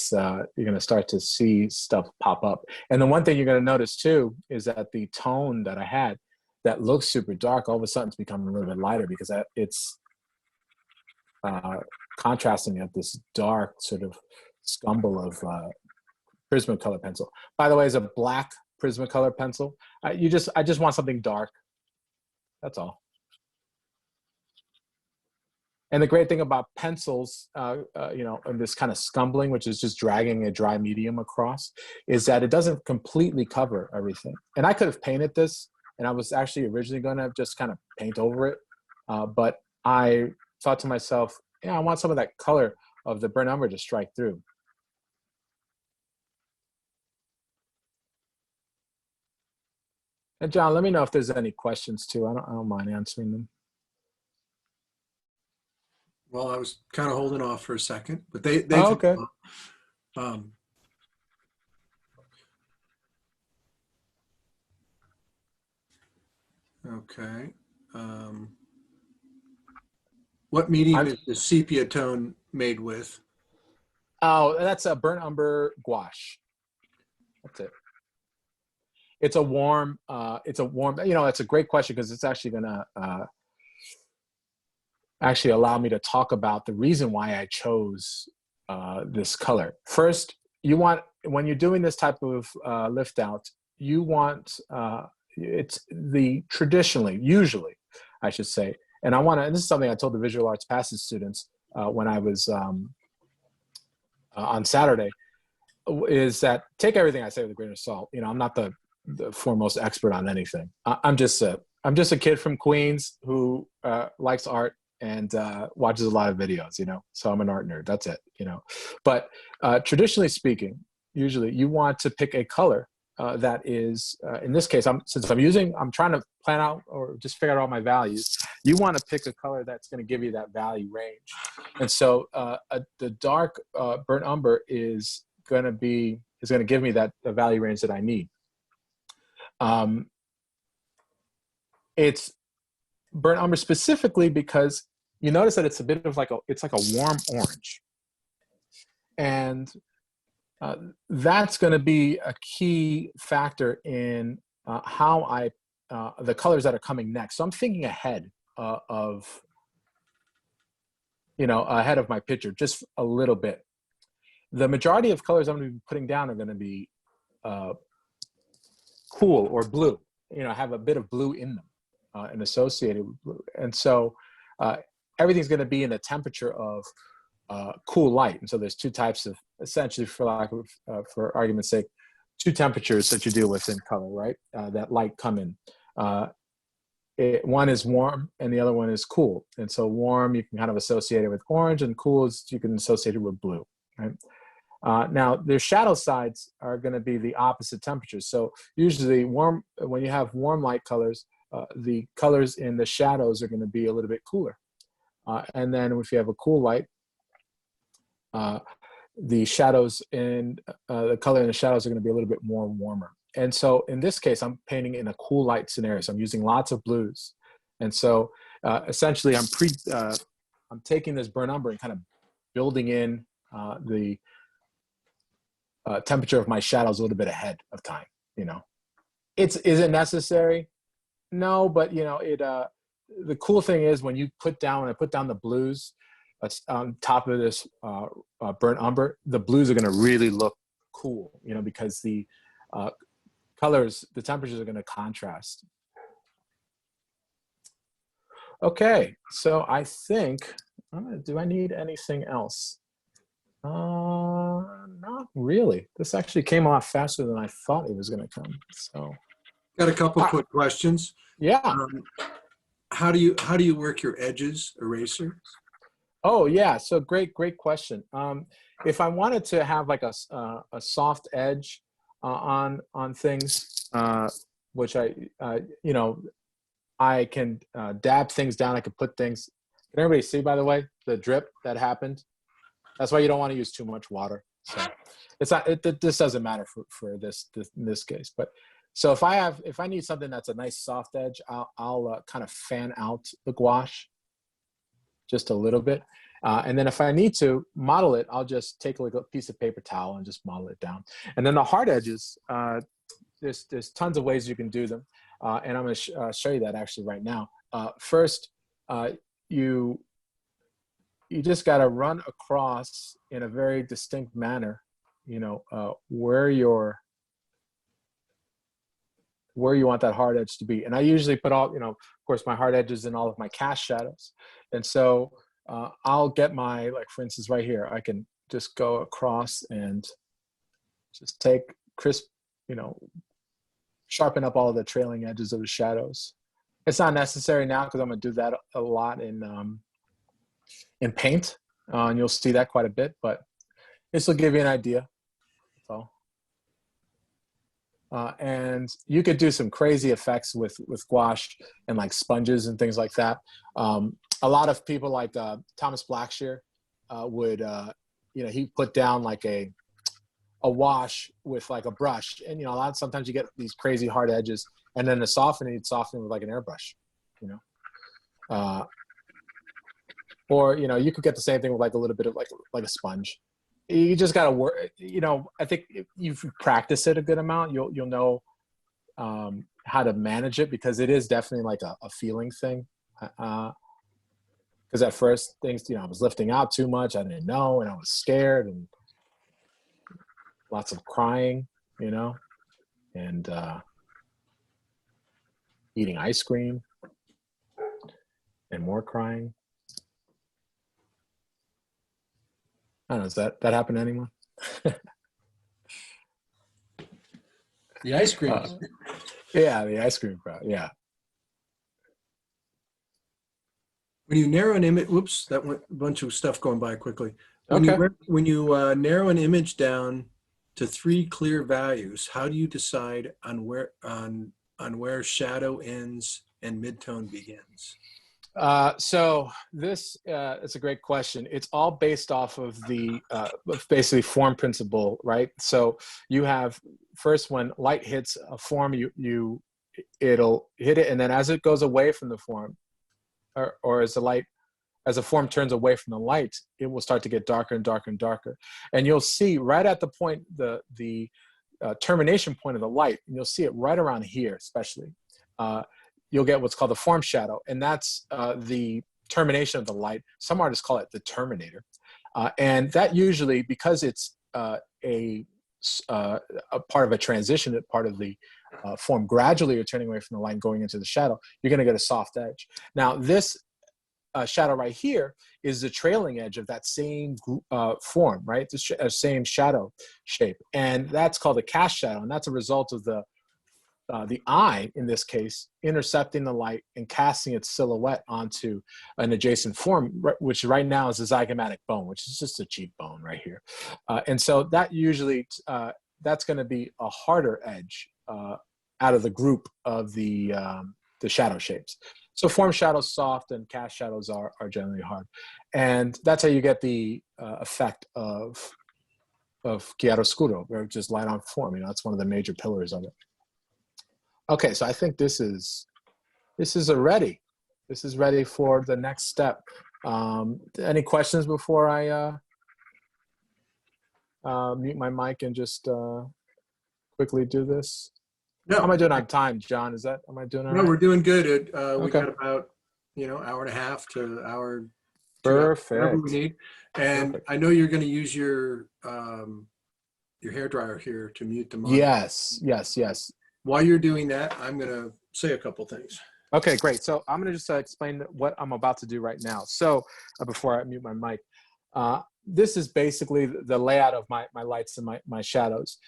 going to start to see stuff pop up. And the one thing you're going to notice too is that the tone that I had that looks super dark, all of a sudden it's becoming a little bit lighter, because it's contrasting at this dark sort of scumble of Prismacolor pencil. By the way, it's a black Prismacolor pencil. I just want something dark. That's all. And the great thing about pencils, you know, and this kind of scumbling, which is just dragging a dry medium across, is that it doesn't completely cover everything. And I could have painted this, and I was actually originally going to just kind of paint over it. But I thought to myself, yeah, I want some of that color of the burnt umber to strike through. And John, let me know if there's any questions too. I don't mind answering them. Well, I was kind of holding off for a second, but they oh, okay. Okay. What medium is the sepia tone made with? Oh, that's a burnt umber gouache. That's it. It's a warm, you know, it's a great question, because it's actually gonna actually allow me to talk about the reason why I chose this color. First, you want, when you're doing this type of lift out, you want, it's the traditionally, usually, I should say, and I want to, and this is something I told the visual arts passage students when I was on Saturday, is that take everything I say with a grain of salt. You know, I'm not the foremost expert on anything. I'm just a kid from Queens who likes art and watches a lot of videos, you know, so I'm an art nerd, that's it, you know. But traditionally speaking, usually you want to pick a color that is, in this case, since I'm trying to plan out or just figure out all my values, you want to pick a color that's going to give you that value range. And so the dark burnt umber is going to give me that the value range that I need. It's burnt umber specifically because you notice that it's a bit of it's like a warm orange. And that's going to be a key factor in how the colors that are coming next. So I'm thinking ahead of my picture just a little bit. The majority of colors I'm going to be putting down are going to be cool or blue, you know, have a bit of blue in them and associated with blue. And so everything's going to be in a temperature of cool light. And so there's two types of, essentially, for lack of, for argument's sake, two temperatures that you deal with in color, right? That light come in. One is warm and the other one is cool. And so warm, you can kind of associate it with orange, and cool is you can associate it with blue, right? Now, their shadow sides are going to be the opposite temperatures. So usually warm, when you have warm light colors, the colors in the shadows are going to be a little bit cooler. And then if you have a cool light, the shadows in the color in the shadows are going to be a little bit more warmer. And so in this case, I'm painting in a cool light scenario. So I'm using lots of blues. And so essentially I'm taking this burnt umber and kind of building in the temperature of my shadows a little bit ahead of time. Is it necessary? No, but the cool thing is when I put down the blues on top of this burnt umber, the blues are going to really look cool, because the colors, the temperatures are going to contrast. Okay, so I think, do I need anything else? Not really. This actually came off faster than I thought it was going to come. So, got a couple quick questions. Yeah. How do you work your edges, eraser? Oh yeah, so great question. If I wanted to have like a soft edge on things, which I can dab things down. I could put things. Can everybody see, by the way, the drip that happened? That's why you don't want to use too much water. So it's not. This doesn't matter for this in this case. But so if I need something that's a nice soft edge, I'll kind of fan out the gouache just a little bit. And then if I need to model it, I'll just take a piece of paper towel and just model it down. And then the hard edges, there's tons of ways you can do them. And I'm going to show you that actually right now. First, you just got to run across in a very distinct manner, where you want that hard edge to be. And I usually put all, of course, my hard edges in all of my cast shadows. And so I'll get for instance, right here, I can just go across and just take crisp, sharpen up all of the trailing edges of the shadows. It's not necessary now because I'm going to do that a lot in paint, and you'll see that quite a bit, but this will give you an idea. So, and you could do some crazy effects with gouache and like sponges and things like that. A lot of people like Thomas Blackshear would, he put down like a wash with like a brush, and sometimes you get these crazy hard edges, and then to soften it, you'd soften it with like an airbrush, or you could get the same thing with like a little bit of like a sponge. You just got to work. I think if you've practiced it a good amount, you'll know how to manage it, because it is definitely like a feeling thing. Because at first things, I was lifting out too much. I didn't know, and I was scared, and lots of crying, and eating ice cream and more crying. I don't know, does that happen to anyone? The ice cream. Yeah, the ice cream crowd, yeah. When you narrow an image, whoops, that went a bunch of stuff going by quickly. When you narrow an image down to 3 clear values, how do you decide on where shadow ends and midtone begins? So this it's a great question. It's all based off of the basically form principle, right? So you have first, when light hits a form, it'll hit it, and then as it goes away from the form, or as the form turns away from the light, it will start to get darker and darker and darker. And you'll see right at the point, the termination point of the light, and you'll see it right around here, especially. You'll get what's called the form shadow, and that's the termination of the light. Some artists call it the terminator. And that usually, because it's a part of a transition, part of the form, gradually you're turning away from the light and going into the shadow, you're going to get a soft edge. Now, this shadow right here is the trailing edge of that same form, right? The same shadow shape. And that's called a cast shadow. And that's a result of the eye, in this case, intercepting the light and casting its silhouette onto an adjacent form, which right now is a zygomatic bone, which is just a cheekbone right here. And so that usually, that's going to be a harder edge out of the group of the shadow shapes. So form shadows soft and cast shadows are generally hard. And that's how you get the effect of chiaroscuro, where it's just light on form. You know, that's one of the major pillars of it. Okay, so I think this is ready. This is ready for the next step. Any questions before I mute my mic and just quickly do this? No. How am I doing on time, John? Am I doing all right? No, we're doing good. We Okay. got about, hour and a half to hour. Perfect. Whatever we need. And perfect. I know you're going to use your hair dryer here to mute the mic. Yes. While you're doing that, I'm going to say a couple things. Okay, great. So I'm going to just explain what I'm about to do right now. So before I mute my mic, this is basically the layout of my lights and my shadows.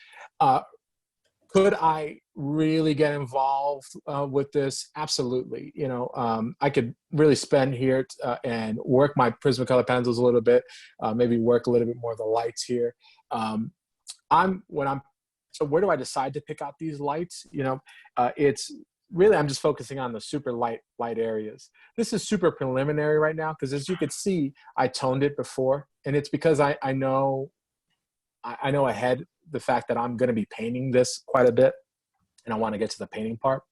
Could I really get involved with this? Absolutely. I could really spend here and work my Prismacolor pencils a little bit, maybe work a little bit more of the lights here. So where do I decide to pick out these lights? It's really, I'm just focusing on the super light areas. This is super preliminary right now, because as you could see, I toned it before, and it's because I know ahead the fact that I'm going to be painting this quite a bit, and I want to get to the painting part.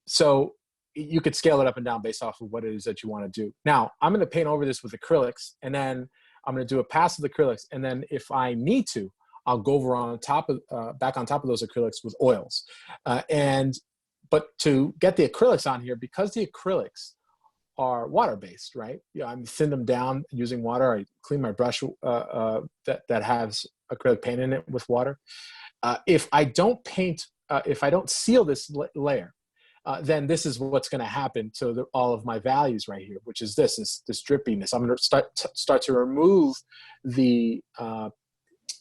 So you could scale it up and down based off of what it is that you want to do. Now, I'm going to paint over this with acrylics, and then I'm going to do a pass of acrylics, and then if I need to, I'll go over on top of back on top of those acrylics with oils. But to get the acrylics on here, because the acrylics are water-based, right? I'm thin them down using water. I clean my brush that has acrylic paint in it with water. If I don't seal this layer, then this is what's going to happen to all of my values right here, which is this drippiness. I'm going to start to remove the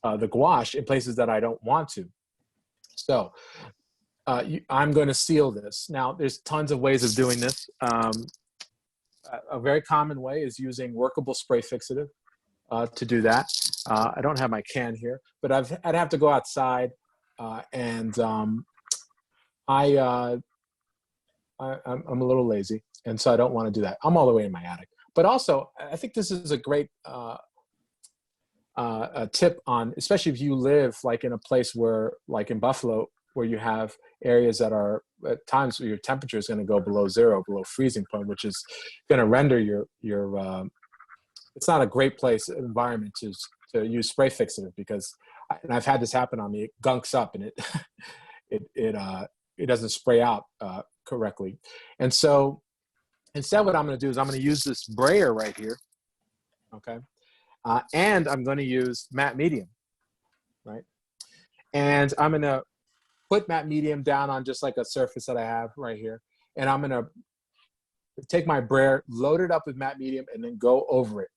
gouache in places that I don't want to. So I'm going to seal this. Now, there's tons of ways of doing this. A very common way is using workable spray fixative to do that. I don't have my can here, but I'd have to go outside, and I'm a little lazy, and so I don't want to do that. I'm all the way in my attic. But also, I think this is a great a tip on, especially if you live like in a place where, like in Buffalo, where you have areas that are at times where your temperature is going to go below zero, below freezing point, which is going to render your it's not a great environment to use spray fixative, because, and I've had this happen on me, it gunks up and it doesn't spray out correctly. And so instead what I'm going to do is I'm going to use this brayer right here, okay? And I'm going to use matte medium, right? And I'm going to put matte medium down on just like a surface that I have right here. And I'm going to take my brayer, load it up with matte medium, and then go over it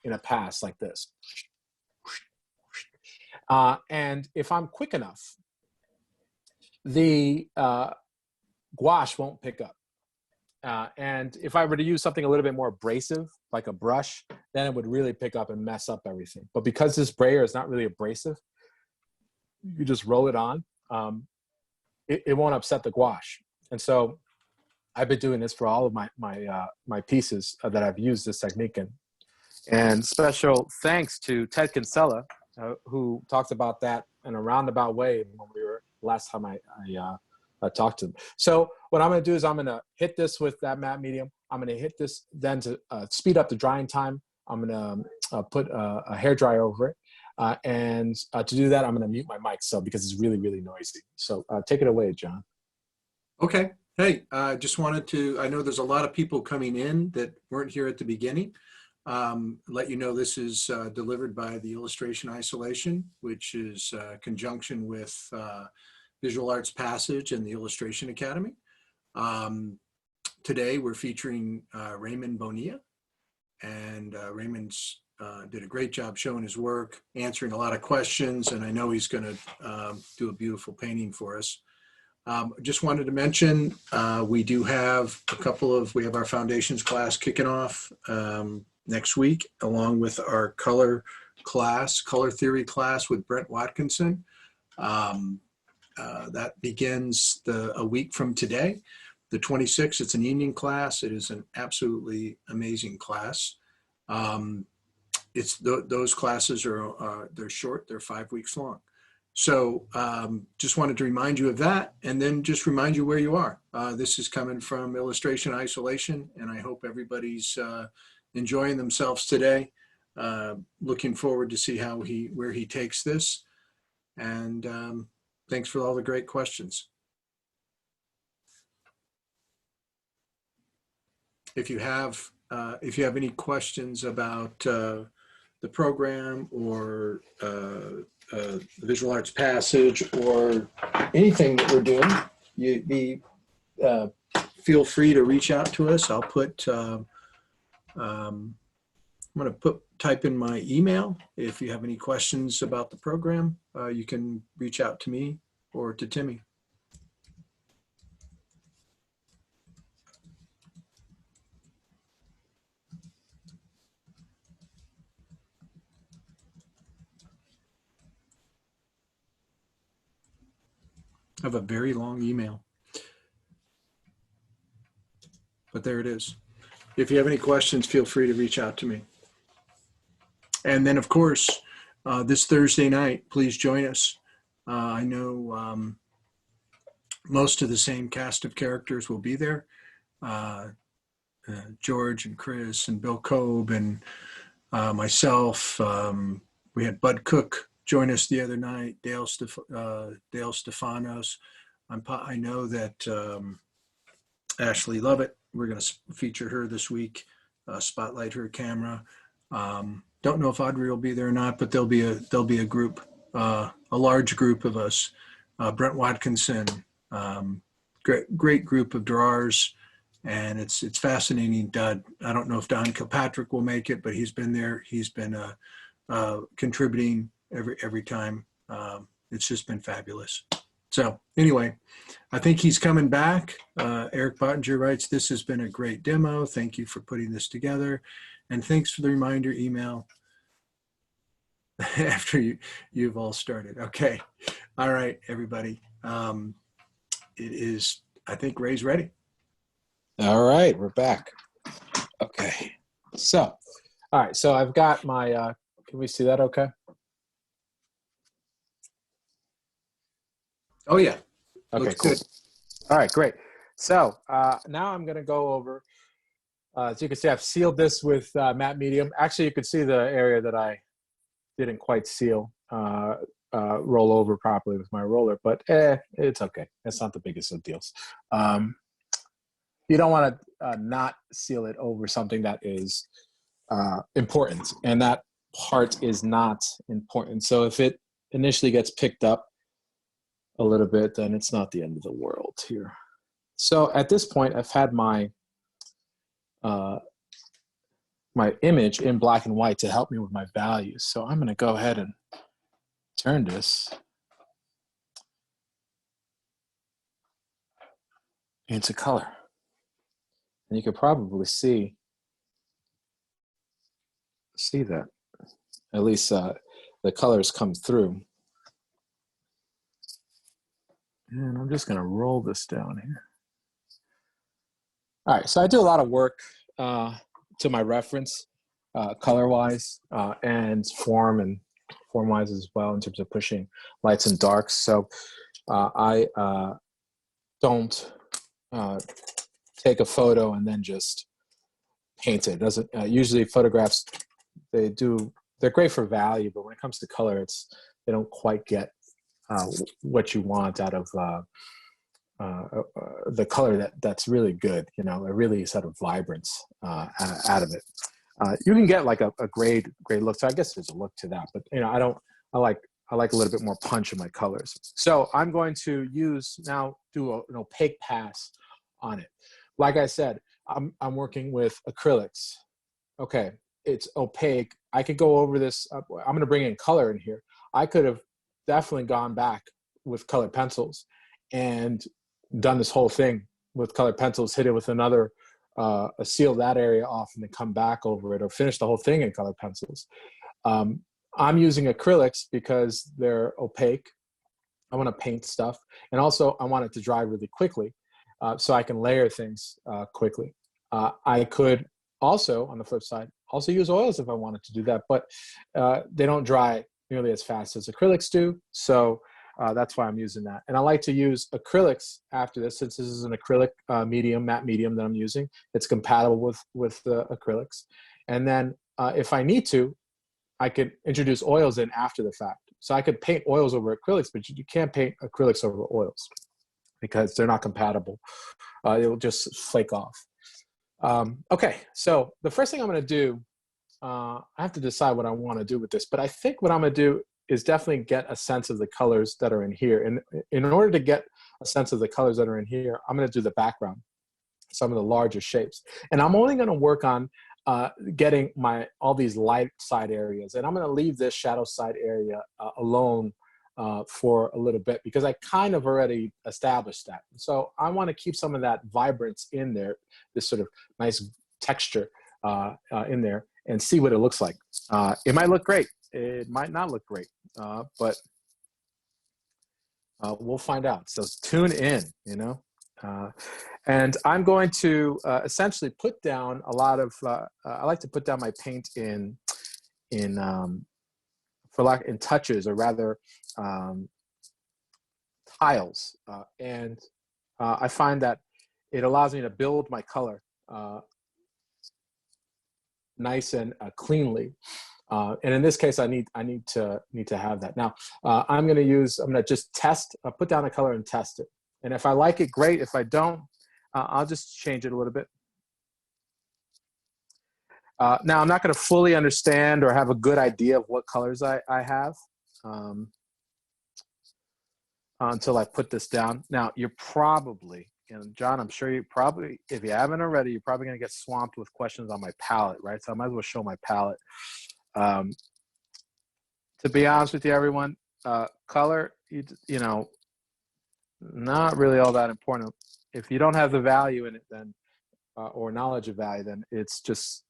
in a pass like this. And if I'm quick enough, the gouache won't pick up. And if I were to use something a little bit more abrasive, like a brush, then it would really pick up and mess up everything. But because this brayer is not really abrasive, you just roll it on. It won't upset the gouache. And so I've been doing this for all of my pieces that I've used this technique in. And special thanks to Ted Kinsella, who talked about that in a roundabout way when we were last time I talked to him. So what I'm going to do is I'm going to hit this with that matte medium. I'm going to hit this then to speed up the drying time. I'm going to put a hair dryer over it. And to do that, I'm going to mute my mic because it's really, really noisy. So take it away, John. Okay. Hey, just wanted to, I know there's a lot of people coming in that weren't here at the beginning. Let you know this is delivered by the Illustration Isolation, which is conjunction with Visual Arts Passage and the Illustration Academy. today we're featuring Raymond Bonilla, and Raymond's did a great job showing his work, answering a lot of questions, and I know he's going to do a beautiful painting for us. Just wanted to mention, we do have we have our foundations class kicking off next week, along with our color theory class with Brent Watkinson. That begins a week from today, the 26th. It's an evening class. It is an absolutely amazing class. Those classes are they're short. They're 5 weeks long. So just wanted to remind you of that, and then just remind you where you are. This is coming from Illustration Isolation, and I hope everybody's enjoying themselves today. Looking forward to see where he takes this, and thanks for all the great questions. If you have any questions about the program or the visual arts passage or anything that we're doing, feel free to reach out to us. I'll put I'm going to type in my email. If you have any questions about the program, you can reach out to me or to Timmy. I have a very long email, but there it is. If you have any questions, feel free to reach out to me. And then, of course, this Thursday night, please join us. I know most of the same cast of characters will be there. George and Chris and Bill Cobe and myself. We had Bud Cook join us the other night, Dale Stefanos. I know that Ashley Lovett, we're going to feature her this week, spotlight her camera. Don't know if Audrey will be there or not, but there'll be a group, a large group of us. Brent Watkinson, great group of drawers, and it's fascinating. I don't know if Don Kilpatrick will make it, but he's been there. He's been contributing every time. It's just been fabulous. So anyway, I think he's coming back. Eric Pottinger writes, "This has been a great demo. Thank you for putting this together. And thanks for the reminder email after you've all started." Okay. All right, everybody. It is, I think Ray's ready. All right, we're back. Okay. So, all right. So I've got my, can we see that okay? Oh, yeah. Okay, Looks cool. good. All right, great. So now I'm going to go over, as you can see, I've sealed this with matte medium. Actually, you can see the area that I didn't quite seal, roll over properly with my roller, but it's okay. It's not the biggest of deals. You don't want to not seal it over something that is important, and that part is not important. So if it initially gets picked up a little bit, then it's not the end of the world here. So at this point, I've had my my image in black and white to help me with my values. So I'm going to go ahead and turn this into color. And you could probably see that. At least the colors come through. And I'm just going to roll this down here. All right, so I do a lot of work to my reference, color-wise, and form-wise as well, in terms of pushing lights and darks. So I don't take a photo and then just paint it. It doesn't usually photographs, they're great for value, but when it comes to color, they don't quite get what you want out of the color that's really good, a really sort of vibrance out of it. You can get like a gray look. So I guess there's a look to that, but I like a little bit more punch in my colors. So I'm going to do an opaque pass on it. like I said, I'm working with acrylics. Okay, it's opaque. I could go over this. I'm going to bring in color in here. I could have definitely gone back with colored pencils and done this whole thing with colored pencils, hit it with another, seal that area off and then come back over it, or finish the whole thing in colored pencils. I'm using acrylics because they're opaque. I want to paint stuff. And also I want it to dry really quickly, so I can layer things quickly. I could also, on the flip side, also use oils if I wanted to do that, but they don't dry nearly as fast as acrylics do. So that's why I'm using that. And I like to use acrylics after this, since this is an acrylic medium, matte medium that I'm using. It's compatible with acrylics. And then if I need to, I could introduce oils in after the fact. So I could paint oils over acrylics, but you can't paint acrylics over oils because they're not compatible. It will just flake off. Okay, so the first thing I'm going to do, I have to decide what I want to do with this, but I think what I'm going to do is definitely get a sense of the colors that are in here. And in order to get a sense of the colors that are in here, I'm going to do the background, some of the larger shapes. And I'm only going to work on getting all these light side areas. And I'm going to leave this shadow side area alone for a little bit, because I kind of already established that. So I want to keep some of that vibrance in there, this sort of nice texture in there, and see what it looks like. It might look great. It might not look great, but we'll find out. So tune in, you know. And I'm going to essentially put down a lot of, I like to put down my paint in touches, or rather tiles. And I find that it allows me to build my color nice and cleanly. And in this case, I need to have that. Now, I'm going to just test, put down a color and test it. And if I like it, great. If I don't, I'll just change it a little bit. Now, I'm not going to fully understand or have a good idea of what colors I have until I put this down. Now, you're probably, and John, I'm sure you probably, if you haven't already, you're probably going to get swamped with questions on my palette, right? So I might as well show my palette. To be honest with you, everyone, color, you know, not really all that important. If you don't have the value in it, then or knowledge of value, then it's just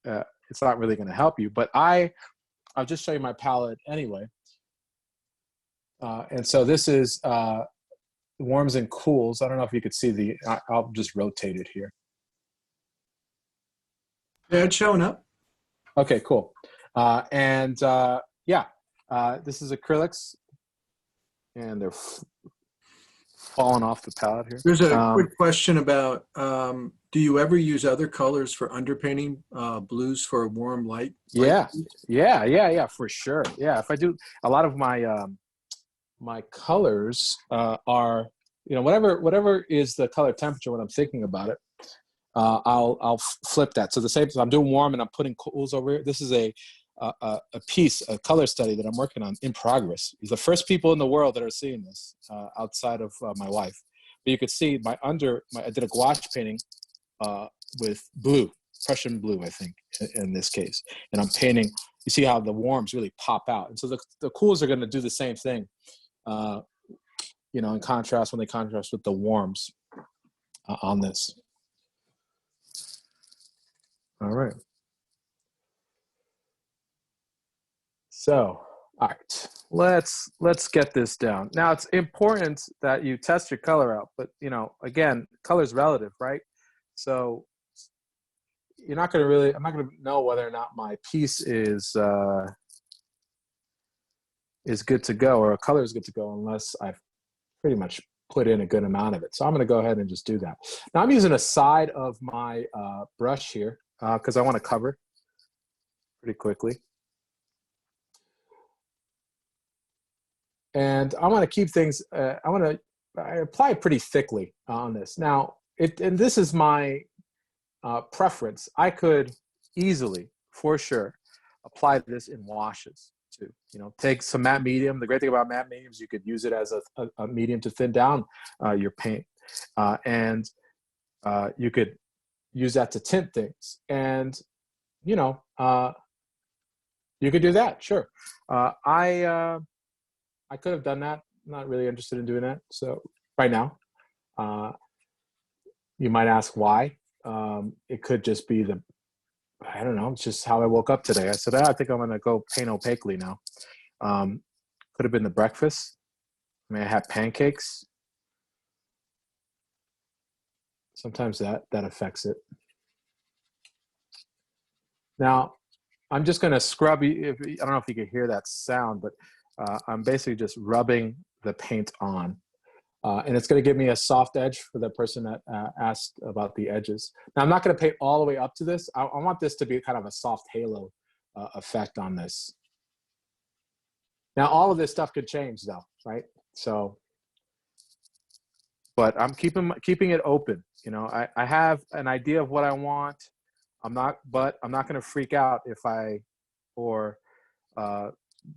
it's not really going to help you. But I'll just show you my palette anyway. And so this is warms and cools. I don't know if you could see I'll just rotate it here. Yeah, it's showing up. Okay, cool. Yeah, this is acrylics, and they're falling off the palette here. There's a quick question about, do you ever use other colors for underpainting, blues for a warm light? Yeah, for sure. Yeah, if I do, a lot of my my colors are, you know, whatever is the color temperature when I'm thinking about it, I'll flip that. So the same, so I'm doing warm and I'm putting cools over here. This is a color study that I'm working on in progress. It's the first people in the world that are seeing this outside of my wife. But you could see I did a gouache painting with blue, Prussian blue, I think, in this case. And I'm painting, you see how the warms really pop out. And so the cools are going to do the same thing, you know, in contrast, when they contrast with the warms on this. All right. So, all right, let's get this down. Now, it's important that you test your color out, but, you know, again, color is relative, right? So I'm not going to know whether or not my piece is good to go, or a color is good to go, unless I've pretty much put in a good amount of it. So I'm going to go ahead and just do that. Now I'm using a side of my brush here because I want to cover pretty quickly. And I want to keep things, I apply pretty thickly on this. Now, and this is my preference. I could easily, for sure, apply this in washes too. You know, take some matte medium. The great thing about matte mediums, you could use it as a medium to thin down your paint. And you could use that to tint things. And, you know, you could do that, sure. I could have done that. I'm not really interested in doing that. So right now, you might ask why. It could just be I don't know, it's just how I woke up today. I said, I think I'm going to go paint opaquely now. Could have been the breakfast. I mean, I had pancakes. Sometimes that affects it. Now, I'm just going to scrub. I don't know if you can hear that sound, but I'm basically just rubbing the paint on. And it's going to give me a soft edge for the person that asked about the edges. Now, I'm not going to paint all the way up to this. I want this to be kind of a soft halo effect on this. Now, all of this stuff could change, though, right? So, but I'm keeping it open. You know, I have an idea of what I want. I'm not going to freak out or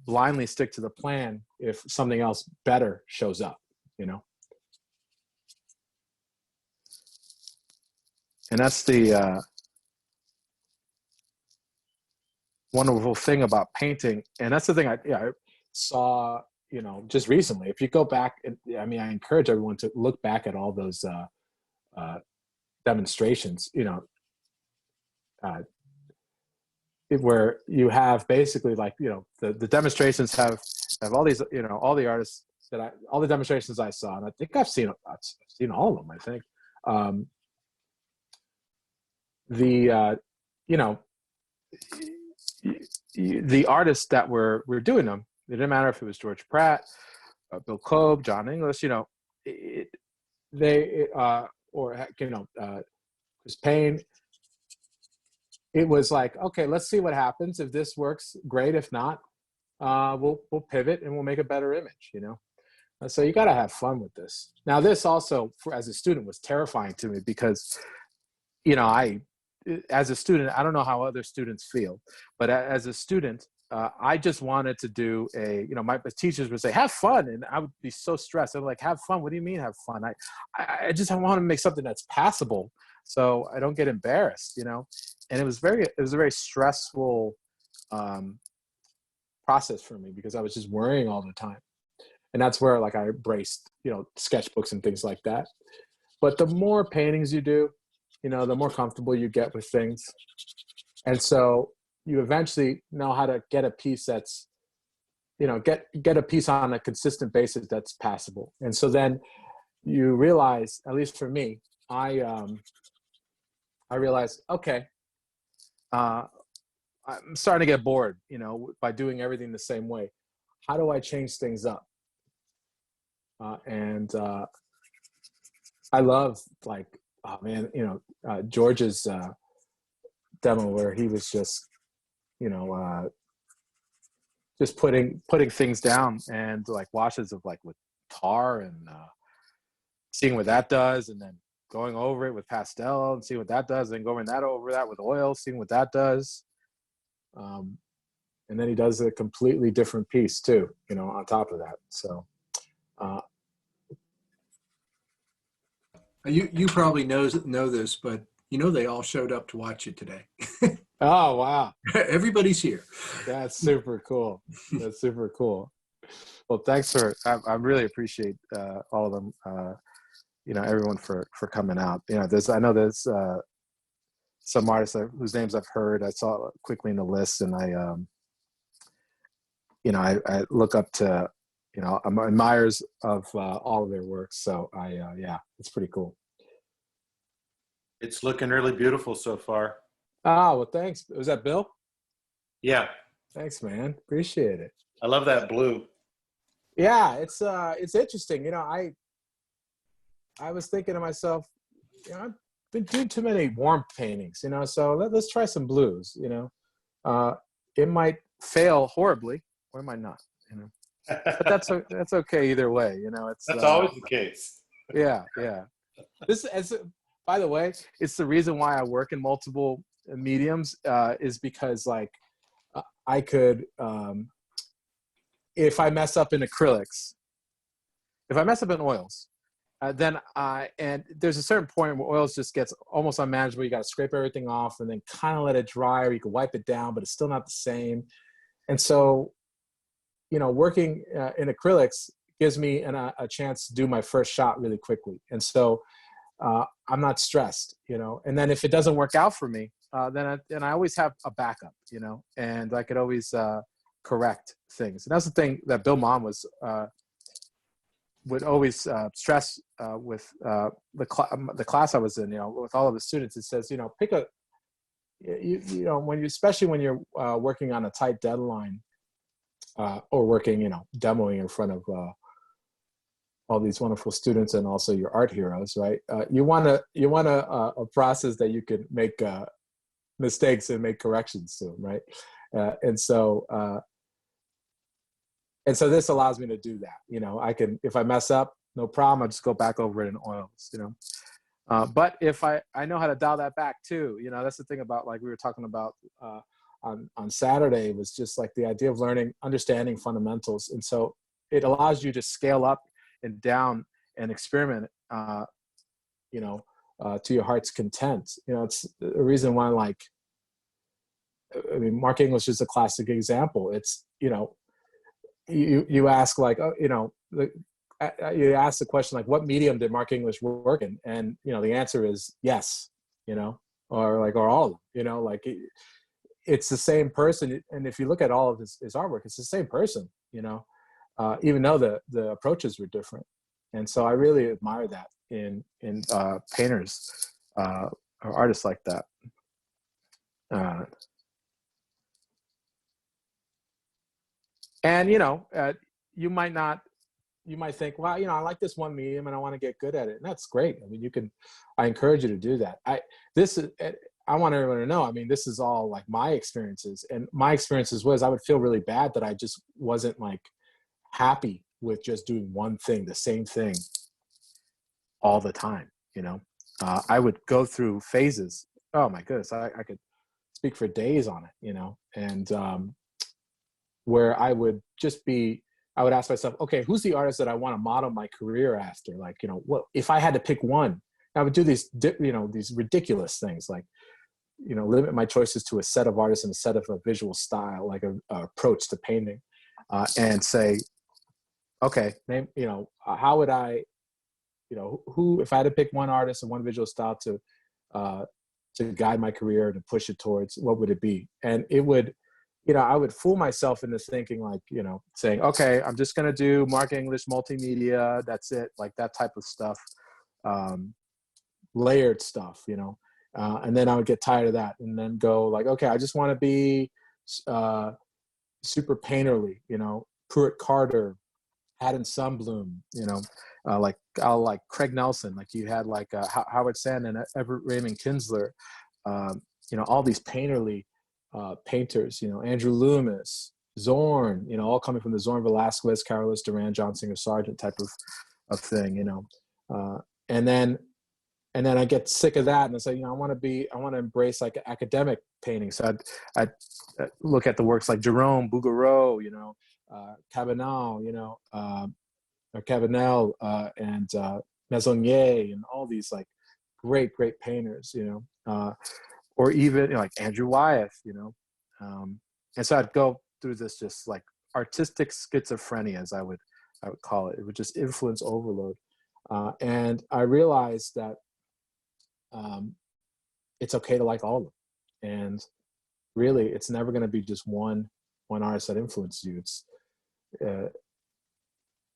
blindly stick to the plan if something else better shows up. You know. And that's the wonderful thing about painting. And that's the thing I saw, you know, just recently. If you go back, I mean, I encourage everyone to look back at all those demonstrations, you know, where you have basically like, you know, the demonstrations have all these, you know, all the artists all the demonstrations I saw, and I think I've seen all of them, I think. You know, the artists that were doing them, it didn't matter if it was George Pratt, Bill Cobb, John English, you know, or you know, Chris Payne. It was like, okay, let's see what happens. If this works, great. If not, we'll pivot and we'll make a better image. You know, so you got to have fun with this. Now, this also, as a student, was terrifying to me because, you know, as a student, I don't know how other students feel, but as a student, I just wanted to do you know, my teachers would say, have fun. And I would be so stressed. I'm like, have fun? What do you mean have fun? I just want to make something that's passable so I don't get embarrassed, you know? And it was a very stressful process for me because I was just worrying all the time. And that's where like I embraced, you know, sketchbooks and things like that. But the more paintings you do, you know, the more comfortable you get with things. And so you eventually know how to get a piece that's, you know, get a piece on a consistent basis that's passable. And so then you realize, at least for me, I realized, okay, I'm starting to get bored, you know, by doing everything the same way. How do I change things up? I love, like, oh man, you know, George's demo where he was just, you know, just putting things down and like washes of like with tar and seeing what that does, and then going over it with pastel and seeing what that does, and going over that with oil, seeing what that does. And then he does a completely different piece too, you know, on top of that. So You probably know this, but you know they all showed up to watch you today. oh wow, Everybody's here. that's super cool. That's super cool. Well, thanks I really appreciate all of them, you know, everyone for coming out. You know, I know there's some artists whose names I've heard. I saw quickly in the list, and you know, I look up to, you know, I'm admirers of all of their work. So yeah, it's pretty cool. It's looking really beautiful so far. Ah, well, thanks. Was that Bill? Yeah. Thanks, man. Appreciate it. I love that blue. Yeah, it's interesting. You know, I was thinking to myself, you know, I've been doing too many warm paintings, you know, so let's try some blues, you know. It might fail horribly or it might not, you know. But that's okay either way, you know. That's always the case. Yeah. By the way, it's the reason why I work in multiple mediums, is because like I could, if I mess up in acrylics, if I mess up in oils, and there's a certain point where oils just gets almost unmanageable. You got to scrape everything off and then kind of let it dry, or you can wipe it down, but it's still not the same. And so, working in acrylics gives me a chance to do my first shot really quickly. And so I'm not stressed, and then if it doesn't work out for me, then I always have a backup, and I could always correct things. And that's the thing that Bill Mom would always stress with the class I was in, with all of the students. It says, pick especially when you're working on a tight deadline, or working, demoing in front of all these wonderful students and also your art heroes, right? You want a process that you can make mistakes and make corrections to them, right? And so this allows me to do that. I can, if I mess up, no problem. I just go back over it in oils, but if I know how to dial that back too, that's the thing about, like we were talking about on Saturday, was just like the idea of understanding fundamentals. And so it allows you to scale up and down and experiment, to your heart's content. It's the reason why, Mark English is a classic example. It's, you ask you ask the question, like, what medium did Mark English work in? And, the answer is yes, or all of them, it's the same person. And if you look at all of his artwork, it's the same person, even though the approaches were different. And so I really admire that in painters, or artists like that. And, you might think, well, I like this one medium and I want to get good at it. And that's great. I encourage you to do that. I want everyone to know, this is all like my experiences, and my experiences was I would feel really bad that I just wasn't happy with just doing one thing, the same thing all the time. I would go through phases. Oh my goodness. I could speak for days on it, and where I would ask myself, okay, who's the artist that I want to model my career after? What if I had to pick one? I would do these ridiculous things, limit my choices to a set of artists and a set of a visual style, like a approach to painting, and say, okay, name, how would I, who, if I had to pick one artist and one visual style to guide my career, to push it towards, what would it be? And it would, I would fool myself into thinking saying, okay, I'm just going to do Mark English multimedia. That's it. Like that type of stuff, layered stuff, and then I would get tired of that and then go okay, I just want to be super painterly, Pruitt Carter, Haddon Sunbloom, like Craig Nelson, like you had Howard Sand and Everett Raymond Kinsler, all these painterly painters, Andrew Loomis, Zorn, all coming from the Zorn Velasquez, Carolus Duran, John Singer Sargent type of thing, and then I get sick of that, and I say, I want to embrace academic painting. So I'd look at the works like Jerome Bouguereau, Cabanel, or Cabanel, and Maisonnier, and all these great painters, or even like Andrew Wyeth, and so I'd go through this just artistic schizophrenia, as I would call it. It would just influence overload, and I realized that it's okay to like all of them, and really, it's never going to be just one artist that influences you. It's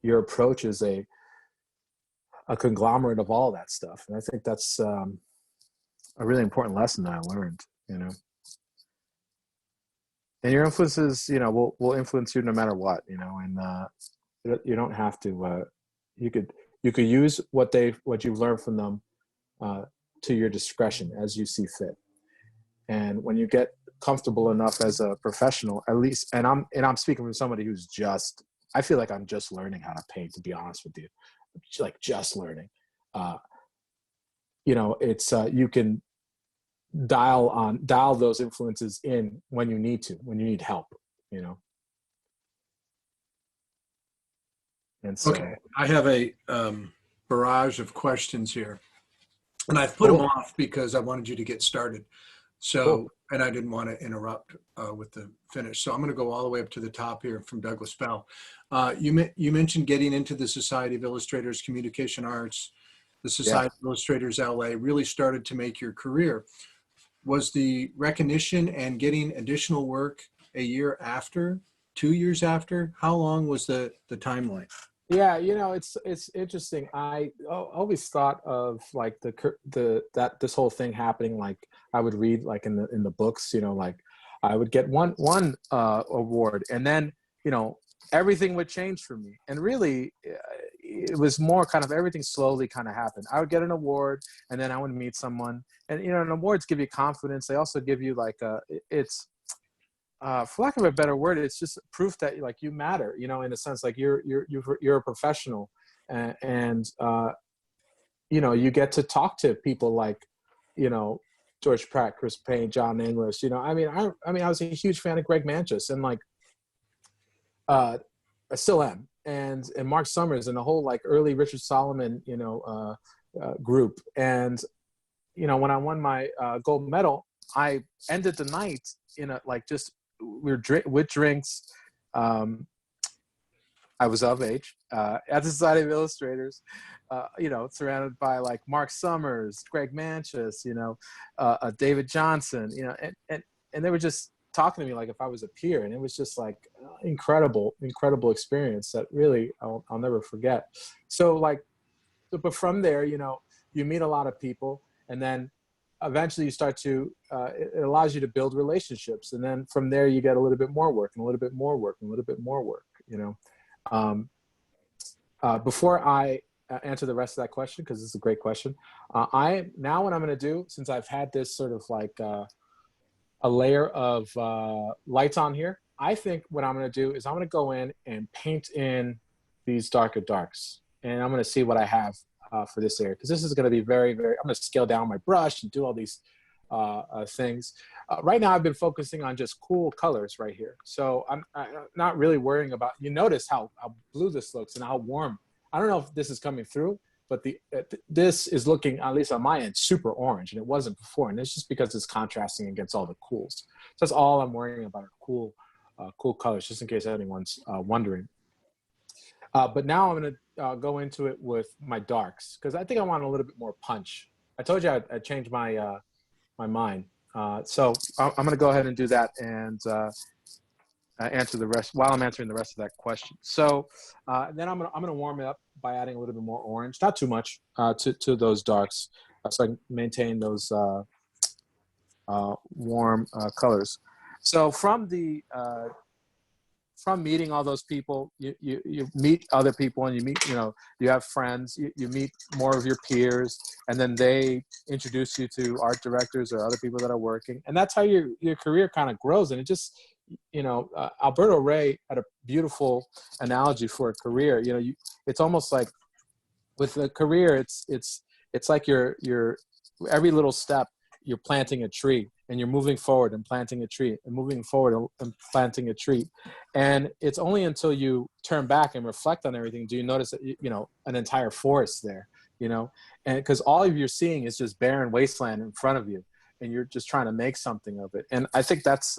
your approach is a conglomerate of all that stuff, and I think that's a really important lesson that I learned. And your influences, will influence you no matter what, and you don't have to. You could use what you've learned from them to your discretion as you see fit. And when you get comfortable enough as a professional, at least, and I'm speaking from somebody who's I feel like I'm just learning how to paint, to be honest with you, just learning. It's you can dial those influences in when you need help, And so, okay, I have barrage of questions here, and I've put them Cool. off because I wanted you to get started. Cool. So, and I didn't want to interrupt with the finish. So I'm going to go all the way up to the top here from Douglas Bell. You mentioned getting into the Society of Illustrators Communication Arts. The Yeah. Society of Illustrators LA really started to make your career. Was the recognition and getting additional work a year after, 2 years after? How long was the timeline? Yeah, it's interesting. I always thought of like that this whole thing happening. Like I would read like in the books, like I would get one award, and then everything would change for me. And really, it was more kind of everything slowly kind of happened. I would get an award, and then I would meet someone, and and awards give you confidence. They also give you like it's for lack of a better word, it's just proof that like you matter, in a sense, like you're a professional, and you get to talk to people like, George Pratt, Chris Payne, John English. I was a huge fan of Greg Manchus, and like, I still am, and Mark Summers and the whole like early Richard Solomon, group. And when I won my gold medal, I ended the night in a like just we were with drinks. I was of age at the Society of Illustrators, surrounded by like Mark Summers, Greg Manchus, David Johnson, and they were just talking to me like if I was a peer, and it was just like incredible experience that really I'll never forget. So like, but from there, you meet a lot of people, and then eventually you start to, it allows you to build relationships. And then from there you get a little bit more work and a little bit more work and a little bit more work, before I answer the rest of that question, because it's a great question. What I'm going to do, since I've had this sort of like a layer of lights on here, I think what I'm going to do is I'm going to go in and paint in these darker darks. And I'm going to see what I have for this area, because this is going to be very, very, I'm going to scale down my brush and do all these things. Right now I've been focusing on just cool colors right here. So I'm not really worrying about, you notice how blue this looks and how warm. I don't know if this is coming through, but this is looking, at least on my end, super orange, and it wasn't before. And it's just because it's contrasting against all the cools. So that's all I'm worrying about, are cool colors, just in case anyone's wondering. But now I'm going to go into it with my darks, because I think I want a little bit more punch. I told you I changed my my mind. So I'm going to go ahead and do that and answer the rest while I'm answering the rest of that question. So then I'm going to warm it up by adding a little bit more orange, not too much, to those darks, so I can maintain those warm colors. So from meeting all those people, you meet other people, and you meet, you have friends, you meet more of your peers, and then they introduce you to art directors or other people that are working. And that's how your career kind of grows. And it just, Alberto Ray had a beautiful analogy for a career. It's almost like with a career, it's like you're every little step, you're planting a tree, and you're moving forward and planting a tree and moving forward and planting a tree. And it's only until you turn back and reflect on everything do you notice that, an entire forest there, and because all you're seeing is just barren wasteland in front of you, and you're just trying to make something of it. And I think that's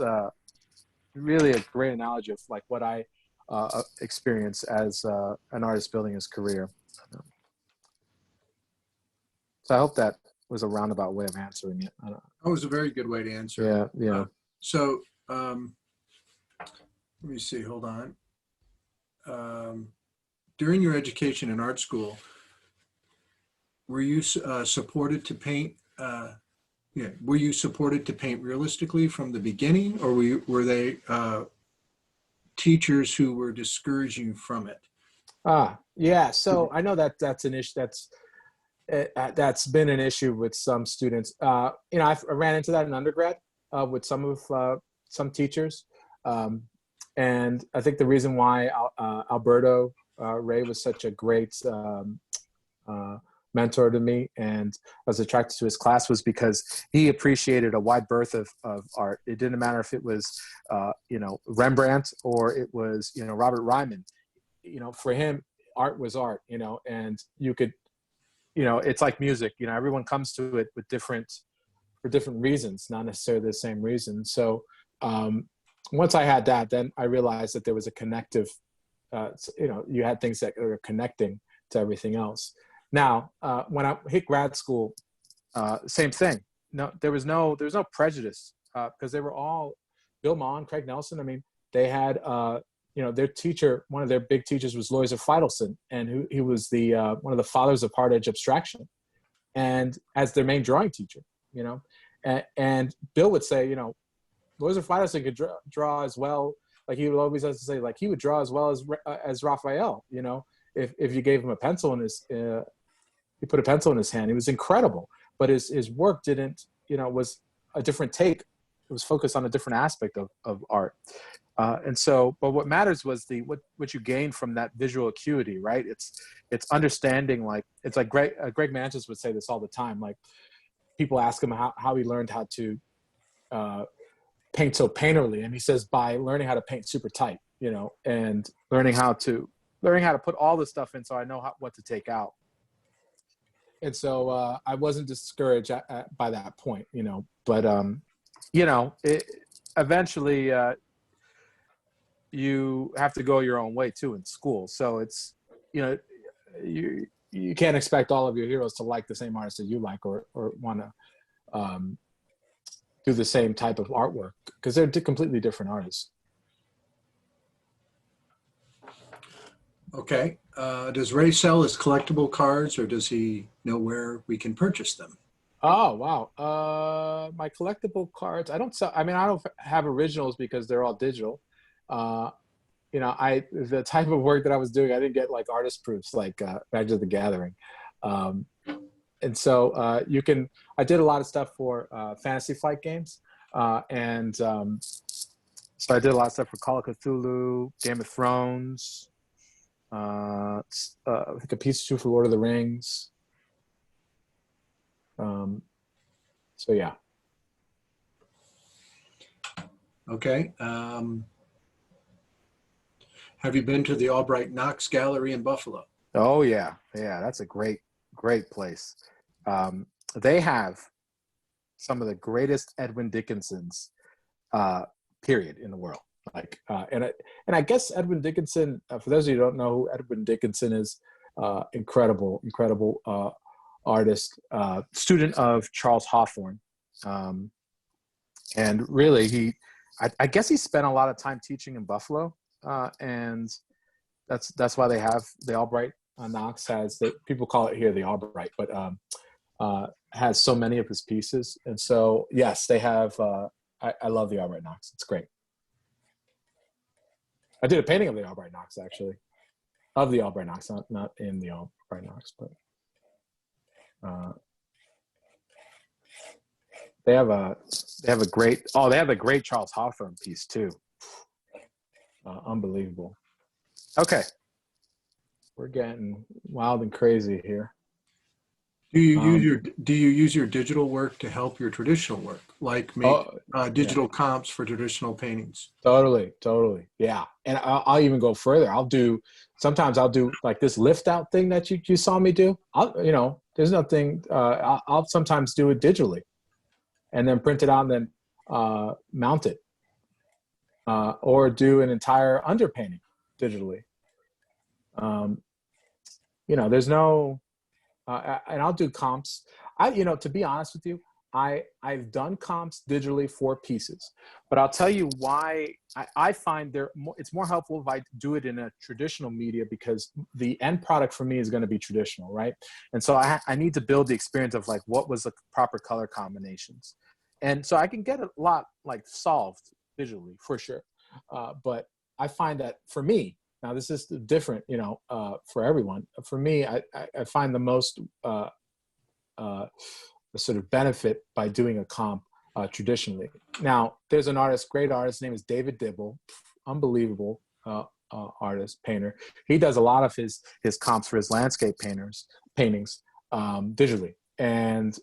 really a great analogy of like what I experience as an artist building his career. So I hope that was a roundabout way of answering it. I don't know. That was a very good way to answer. Yeah. So let me see, hold on. During your education in art school, were you supported to paint? Were you supported to paint realistically from the beginning, or were they teachers who were discouraging you from it? Yeah. So I know that's an issue. That's been an issue with some students. I ran into that in undergrad with some teachers. And I think the reason why Alberto Ray was such a great mentor to me and I was attracted to his class was because he appreciated a wide berth of art. It didn't matter if it was, Rembrandt or it was, Robert Ryman. For him, art was art, and you could it's like music. Everyone comes to it for different reasons, not necessarily the same reason. So once I had that, then I realized that there was a connective. You had things that were connecting to everything else. Now, when I hit grad school, same thing. No, there was no prejudice because they were all Bill Maughan, Craig Nelson. I mean, they had their teacher. One of their big teachers was Loiser Feidelson, and he was the one of the fathers of hard edge abstraction, and as their main drawing teacher. And Bill would say, Loiser Feidelson could draw as well. Like he would always have to say, like he would draw as well as Raphael. If you gave him a pencil in his, you put a pencil in his hand, he was incredible. But his work didn't, was a different take. It was focused on a different aspect of art. But what matters was what you gain from that visual acuity, right? It's understanding, like, it's like Greg Manches would say this all the time. Like people ask him how he learned how to paint so painterly. And he says, by learning how to paint super tight, and learning how to put all this stuff in so I know what to take out. And so I wasn't discouraged by that point, but eventually you have to go your own way too in school. So it's, you can't expect all of your heroes to like the same artists that you like or want to do the same type of artwork because they're completely different artists. Okay. Does Ray sell his collectible cards, or does he know where we can purchase them? Oh, wow. My collectible cards, I don't sell. I mean, I don't have originals because they're all digital. The type of work that I was doing, I didn't get like artist proofs like Magic of the Gathering. And so I did a lot of stuff for Fantasy Flight games. So I did a lot of stuff for Call of Cthulhu, Game of Thrones, I think a piece or two for Lord of the Rings. So yeah. Okay. Have you been to the Albright Knox Gallery in Buffalo? Oh yeah. That's a great place. They have some of the greatest Edwin Dickinsons, period, in the world. Like, and I guess Edwin Dickinson, for those of you who don't know who Edwin Dickinson is, incredible artist, student of Charles Hawthorne. And really I guess he spent a lot of time teaching in Buffalo. And that's why they have the Albright Knox people call it here the Albright, but has so many of his pieces. And so, yes, they have, I love the Albright Knox. It's great. I did a painting of the Albright Knox, actually, of the Albright Knox, not in the Albright Knox, but they have a great Charles Hawthorne piece too. Unbelievable. Okay, we're getting wild and crazy here. Do you use your digital work to help your traditional work, like make digital comps for traditional paintings? Totally, yeah. And I'll even go further. Sometimes I'll do like this lift out thing that you saw me do. There's nothing. I'll sometimes do it digitally, and then print it out and then mount it, or do an entire underpainting digitally. There's no. And I'll do comps. To be honest with you, I've done comps digitally for pieces, but I'll tell you why I find it's more helpful if I do it in a traditional media, because the end product for me is going to be traditional, right? And so I need to build the experience of like, what was the proper color combinations? And so I can get a lot like solved digitally for sure. But I find that for me, now this is different, for everyone. For me, I find the most the sort of benefit by doing a comp traditionally. Now, there's an great artist, his name is David Dibble, unbelievable artist, painter. He does a lot of his comps for his landscape paintings digitally, and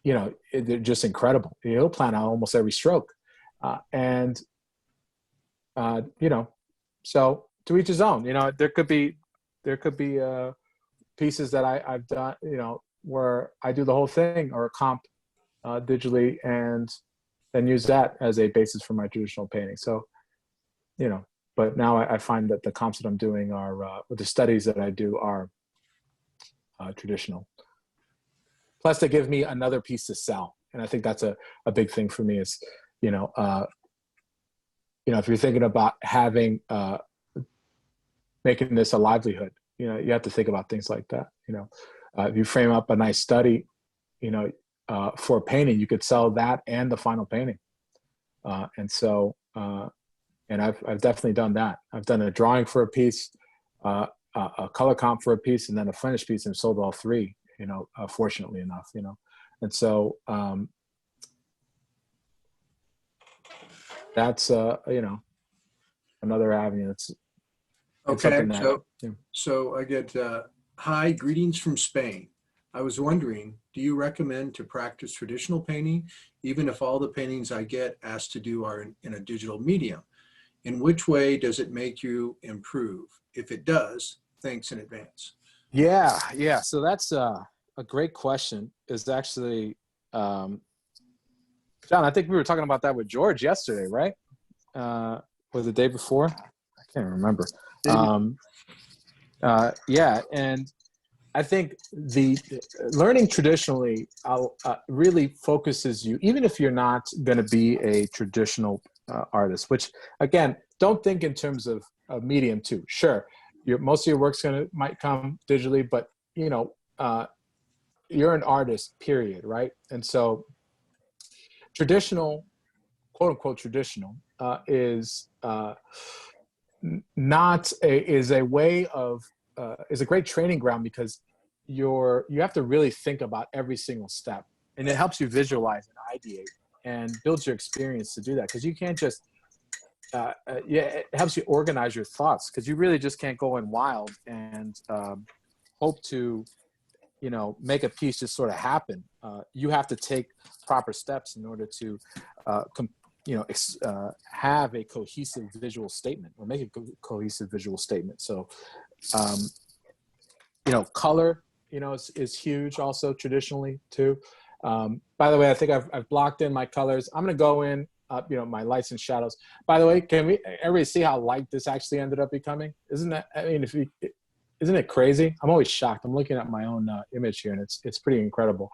they're just incredible. He'll plan out almost every stroke, so to each his own. There could be pieces that I've done, you know, where I do the whole thing or a comp digitally and then use that as a basis for my traditional painting. So, you know, but now I find that the comps that I'm doing are, or the studies that I do are traditional. Plus they give me another piece to sell. And I think that's a big thing for me is, you know, if you're thinking about having, making this a livelihood, you know, you have to think about things like that. You know, if you frame up a nice study, you know, for a painting, you could sell that and the final painting. And so, and I've definitely done that. I've done a drawing for a piece, a color comp for a piece, and then a finished piece, and sold all three, you know, fortunately enough, you know. And so, that's, you know, another avenue. It's Okay, something that, so I get, hi, greetings from Spain. I was wondering, do you recommend to practice traditional painting, even if all the paintings I get asked to do are in a digital medium? In which way does it make you improve? If it does, thanks in advance. Yeah. So that's a great question. Is actually, John, I think we were talking about that with George yesterday, right? Or the day before? I can't remember. Yeah, and I think the learning traditionally really focuses you, even if you're not going to be a traditional artist, which again, don't think in terms of medium too. Sure, most of your work's might come digitally, but you know, you're an artist, period, right? And so traditional, quote unquote traditional, is is a way of is a great training ground because you have to really think about every single step, and it helps you visualize and ideate and builds your experience to do that, because you can't just it helps you organize your thoughts, because you really just can't go in wild and hope to, you know, make a piece just sort of happen. You have to take proper steps in order to have a cohesive visual statement, or make a cohesive visual statement. So, you know, color, you know, is huge also traditionally too. By the way, I think I've blocked in my colors. I'm going to go in, you know, my lights and shadows. By the way, can everybody see how light this actually ended up becoming? Isn't that, I mean, isn't it crazy? I'm always shocked. I'm looking at my own image here, and it's pretty incredible.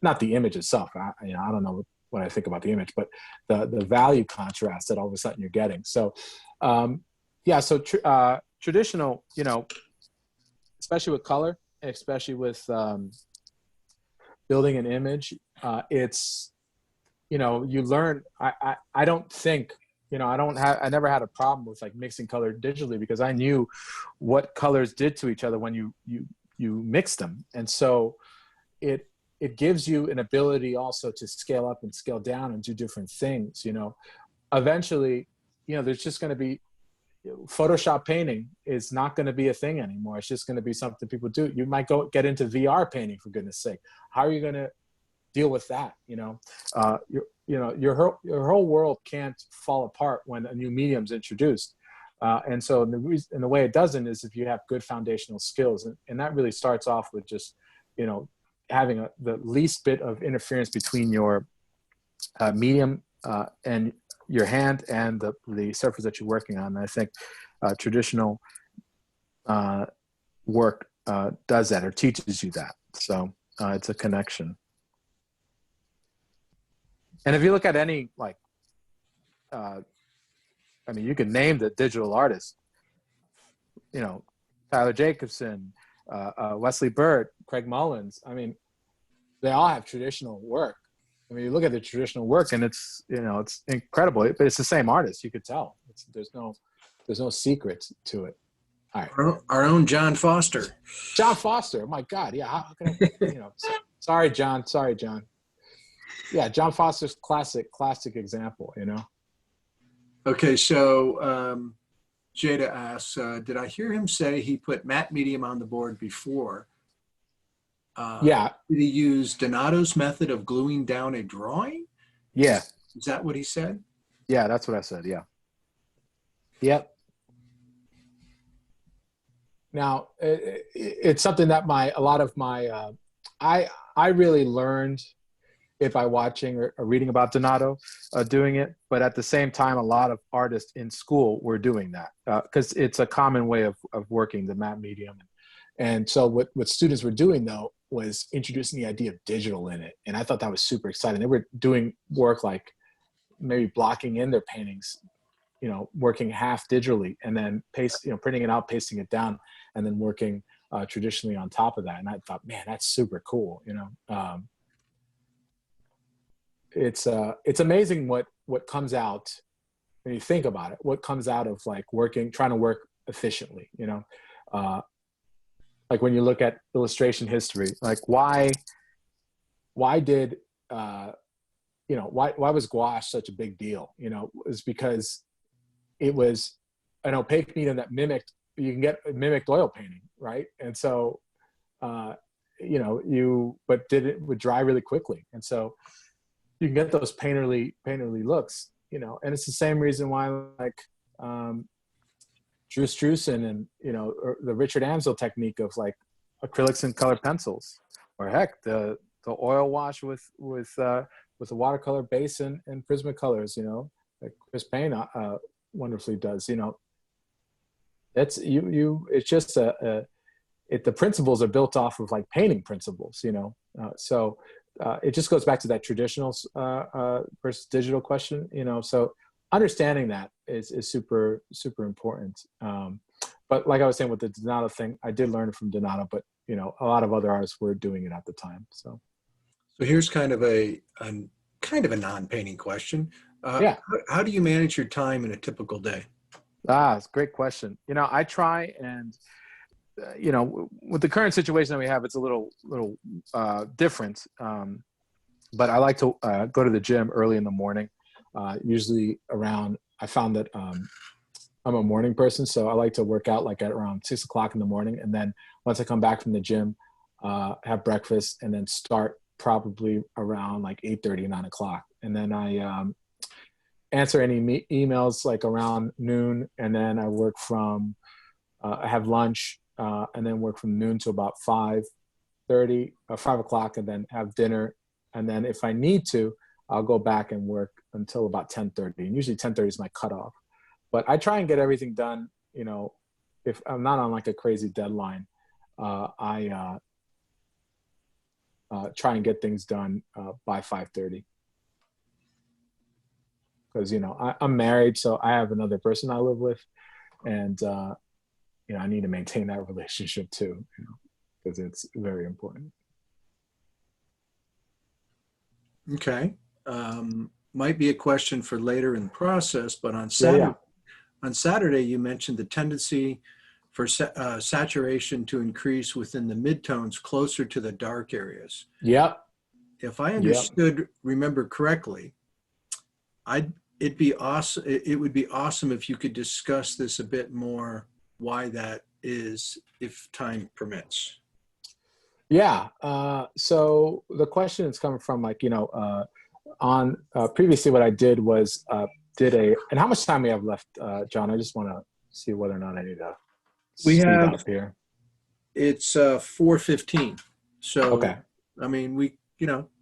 Not the image itself. I don't know what I think about the image, but the value contrast that all of a sudden you're getting. So, yeah. So traditional, you know, especially with color, especially with building an image, it's, you know, you learn. I don't think, you know, I never had a problem with like mixing color digitally, because I knew what colors did to each other when you mix them. And so it gives you an ability also to scale up and scale down and do different things. You know, eventually, you know, there's just going to be, Photoshop painting is not going to be a thing anymore. It's just going to be something people do. You might get into VR painting, for goodness sake. How are you going to deal with that? You know, your whole world can't fall apart when a new medium's introduced. And so the way it doesn't is if you have good foundational skills. And that really starts off with just, you know, having the least bit of interference between your medium and your hand and the surface that you're working on. And I think traditional work does that, or teaches you that. So it's a connection. And if you look at any, like, I mean, you can name the digital artists, you know, Tyler Jacobson, Wesley Burt, Craig Mullins. I mean, they all have traditional work. I mean, you look at the traditional work, and it's, you know, it's incredible. But it's the same artist. You could tell. There's no secret to it. All right. Our own John Foster. John Foster. Oh my God. Yeah. How can I, you know? Sorry, John. Yeah, John Foster's classic example. You know. Okay, so Jada asks, did I hear him say he put matte medium on the board before? Yeah. Did he use Donato's method of gluing down a drawing? Yeah. Is that what he said? Yeah, that's what I said. Yeah. Yep. Now, it's something that a lot of my, I really learned it by watching or reading about Donato doing it. But at the same time, a lot of artists in school were doing that because it's a common way of working the map medium. And so what students were doing, though, was introducing the idea of digital in it. And I thought that was super exciting. They were doing work like maybe blocking in their paintings, working half digitally and then printing it out, pasting it down, and then working traditionally on top of that. And I thought, man, that's super cool. It's amazing what comes out when you think about it, what comes out of like trying to work efficiently, like when you look at illustration history, like why did, why was gouache such a big deal? It's because it was an opaque medium that mimicked oil painting, right? And so, but it would dry really quickly. And so you can get those painterly looks, and it's the same reason why like Drew Struzan and, or the Richard Amsel technique of like acrylics and colored pencils, or heck, the oil wash with a watercolor base and Prismacolors, like Chris Payne wonderfully does, it's just the principles are built off of like painting principles, so it just goes back to that traditional versus digital question, so understanding that is super, super important. But like I was saying with the Donato thing, I did learn it from Donato, but a lot of other artists were doing it at the time. So here's kind of a non-painting question. Yeah. How do you manage your time in a typical day? It's a great question. I try and, with the current situation that we have, it's a little different. But I like to go to the gym early in the morning. Usually I found that I'm a morning person, so I like to work out like at around 6 o'clock in the morning. And then once I come back from the gym, have breakfast, and then start probably around like 8:30, 9 o'clock. And then I answer any emails like around noon. And then I work I have lunch and then work from noon to about 5:30 or 5 o'clock, and then have dinner. And then if I need to, I'll go back and work until about 10:30. And usually 10:30 is my cutoff. But I try and get everything done, if I'm not on like a crazy deadline, I try and get things done by 5:30. Because, I'm married, so I have another person I live with. And, I need to maintain that relationship too, because it's very important. Okay. Might be a question for later in the process, but on Saturday, on Saturday, you mentioned the tendency for saturation to increase within the midtones closer to the dark areas. Yep. If I remember correctly, it'd be awesome. It would be awesome if you could discuss this a bit more, why that is, if time permits. Yeah. So the question is coming from like, on previously what I did was and how much time we have left, John? I just want to see whether or not I need to speed up here. It's 4:15. So, okay. I mean, we,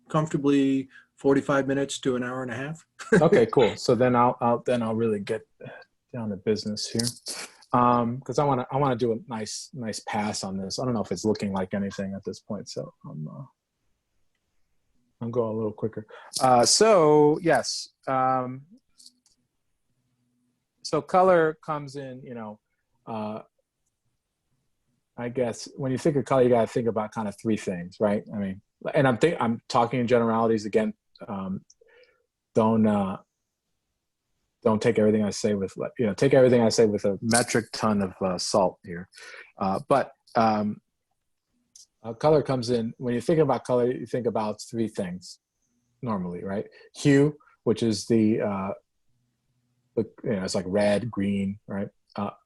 comfortably 45 minutes to an hour and a half. Okay, cool. So then I'll really get down to business here. Because I want to do a nice pass on this. I don't know if it's looking like anything at this point, so I'm going a little quicker. So yes, so color comes in. I guess when you think of color, you got to think about kind of three things, right? I mean, and I'm talking in generalities again. Don't take everything I say with, take everything I say with a metric ton of salt here. But color comes in. When you think about color, you think about three things normally, right? Hue, which is it's like red, green, right?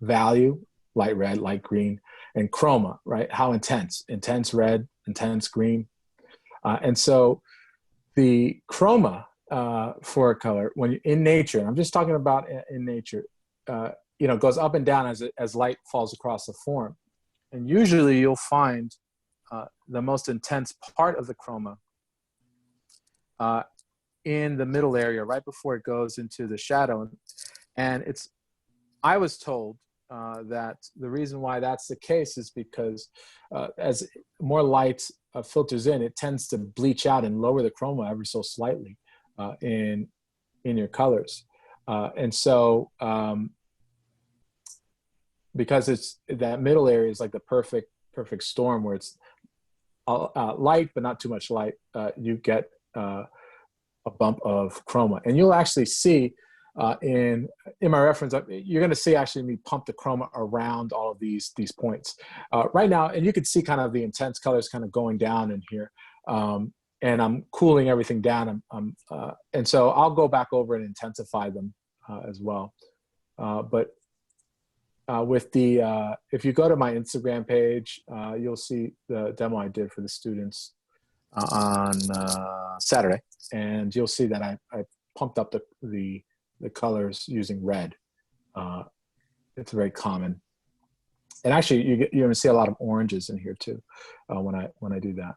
Value, light red, light green, and chroma, right? How intense red, intense green. And so the chroma, for a color, when in nature, I'm just talking about in nature, goes up and down as light falls across the form. And usually you'll find the most intense part of the chroma in the middle area, right before it goes into the shadow. And I was told that the reason why that's the case is because as more light filters in, it tends to bleach out and lower the chroma ever so slightly in your colors. And so because it's that middle area is like the perfect storm where it's light but not too much light, you get a bump of chroma. And you'll actually see in my reference, you're going to see actually me pump the chroma around all of these points right now. And you can see kind of the intense colors kind of going down in here. And I'm cooling everything down. And so I'll go back over and intensify them as well. But with the, if you go to my Instagram page, you'll see the demo I did for the students on Saturday. And you'll see that I pumped up the colors using red. It's very common. And actually you're going to see a lot of oranges in here too when I do that.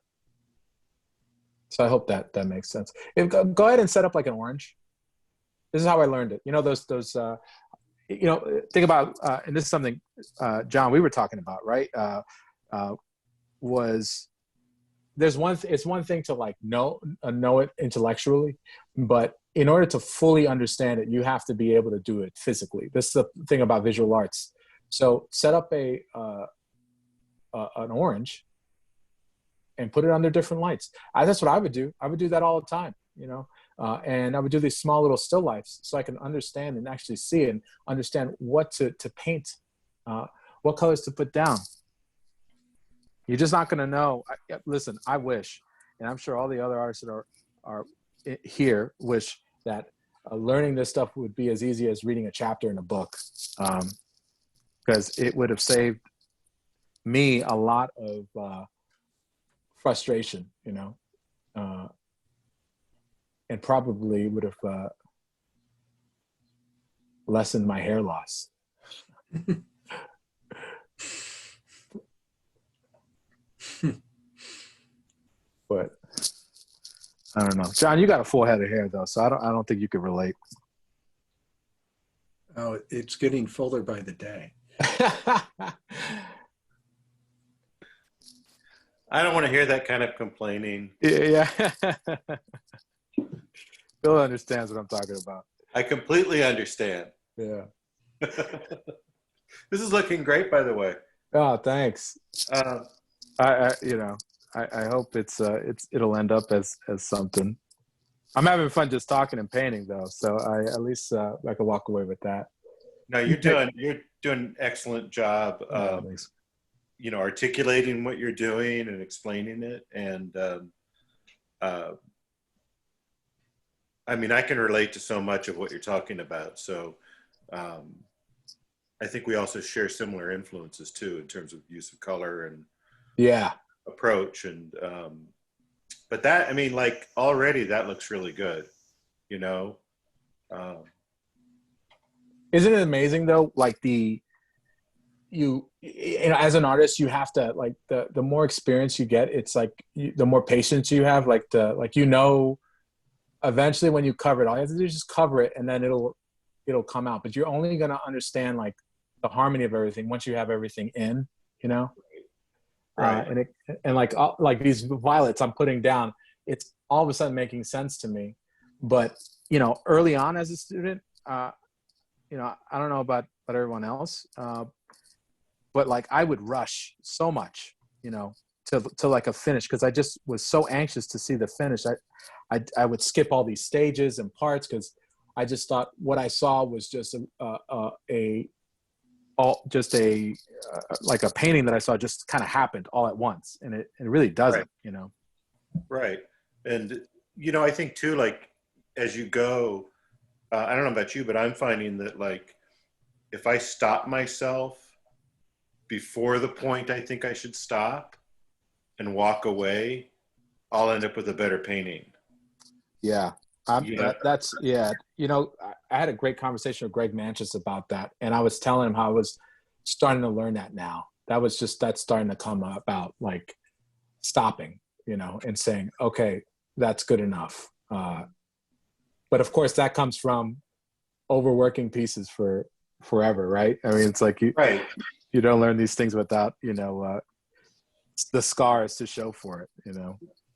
So I hope that makes sense. Go ahead and set up like an orange. This is how I learned it. You know, those think about, and this is something, John, we were talking about, right? It's one thing to like know it intellectually, but in order to fully understand it, you have to be able to do it physically. This is the thing about visual arts. So set up an orange and put it under different lights. That's what I would do. I would do that all the time, you know, and I would do these small little still lifes so I can understand and actually see and understand what to paint, what colors to put down. You're just not going to know. Listen, I wish, and I'm sure all the other artists that are here wish that learning this stuff would be as easy as reading a chapter in a book, because it would have saved me a lot of frustration, you know, and probably would have lessened my hair loss. But I don't know, John. You got a full head of hair though, so I don't think you could relate. Oh, it's getting fuller by the day. I don't want to hear that kind of complaining. Yeah. Bill understands what I'm talking about. I completely understand. Yeah. This is looking great, by the way. Oh, thanks. I hope it'll end up as something. I'm having fun just talking and painting though, so at least I can walk away with that. No, you're doing an excellent job. You know, articulating what you're doing and explaining it, and I mean, I can relate to so much of what you're talking about. So I think we also share similar influences too in terms of use of color and approach. And but that, I mean, like already that looks really good, you know. Isn't it amazing though? Like you know, as an artist, you have to like the more experience you get, it's like the more patience you have. Like you know, eventually when you cover it, all you have to do is just cover it, and then it'll come out. But you're only gonna understand like the harmony of everything once you have everything in, you know. Right. And like these violets I'm putting down, it's all of a sudden making sense to me. But you know, early on as a student, you know, I don't know about everyone else, but like I would rush so much, you know, to like a finish, because I just was so anxious to see the finish. I would skip all these stages and parts because I just thought what I saw was just like a painting that I saw just kind of happened all at once, and it really doesn't, right. You know. Right, and you know, I think too, like as you go, I don't know about you, but I'm finding that like if I stop myself before the point I think I should stop and walk away, I'll end up with a better painting. Yeah. That's you know, I had a great conversation with Greg Manchus about that, and I was telling him how I was starting to learn that now, that's starting to come about, like stopping, and saying, okay, that's good enough. But of course that comes from overworking pieces for forever, right? I mean, it's like Right. you don't learn these things without, the scars to show for it,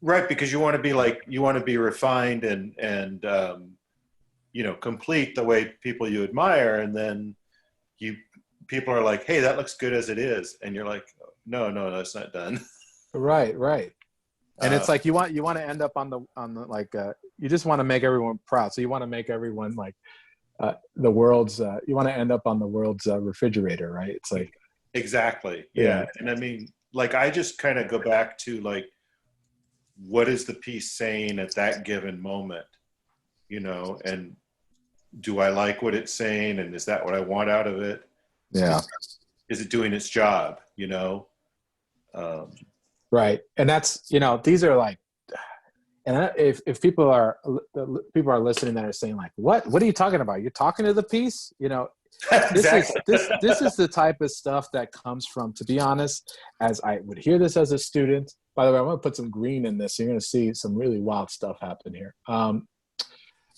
Right, because you want to be refined and complete the way people you admire, and then people are like, hey, that looks good as it is, and you're like, no, that's not done. Right. And it's like you want to end up on the like you just want to make everyone proud, so you want to make everyone like the world's you want to end up on the world's refrigerator, right? It's like exactly, yeah. And I mean, like, I just kind of go back to like, what is the piece saying at that given moment, and do I like what it's saying, and is that what I want out of it? Yeah. Is it doing its job? Right. And that's, these are like, and if people are listening that are saying like, what are you talking about? You're talking to the piece, Exactly. this is the type of stuff that comes from, to be honest, as I would hear this as a student. By the way, I'm going to put some green in this. So you're going to see some really wild stuff happen here.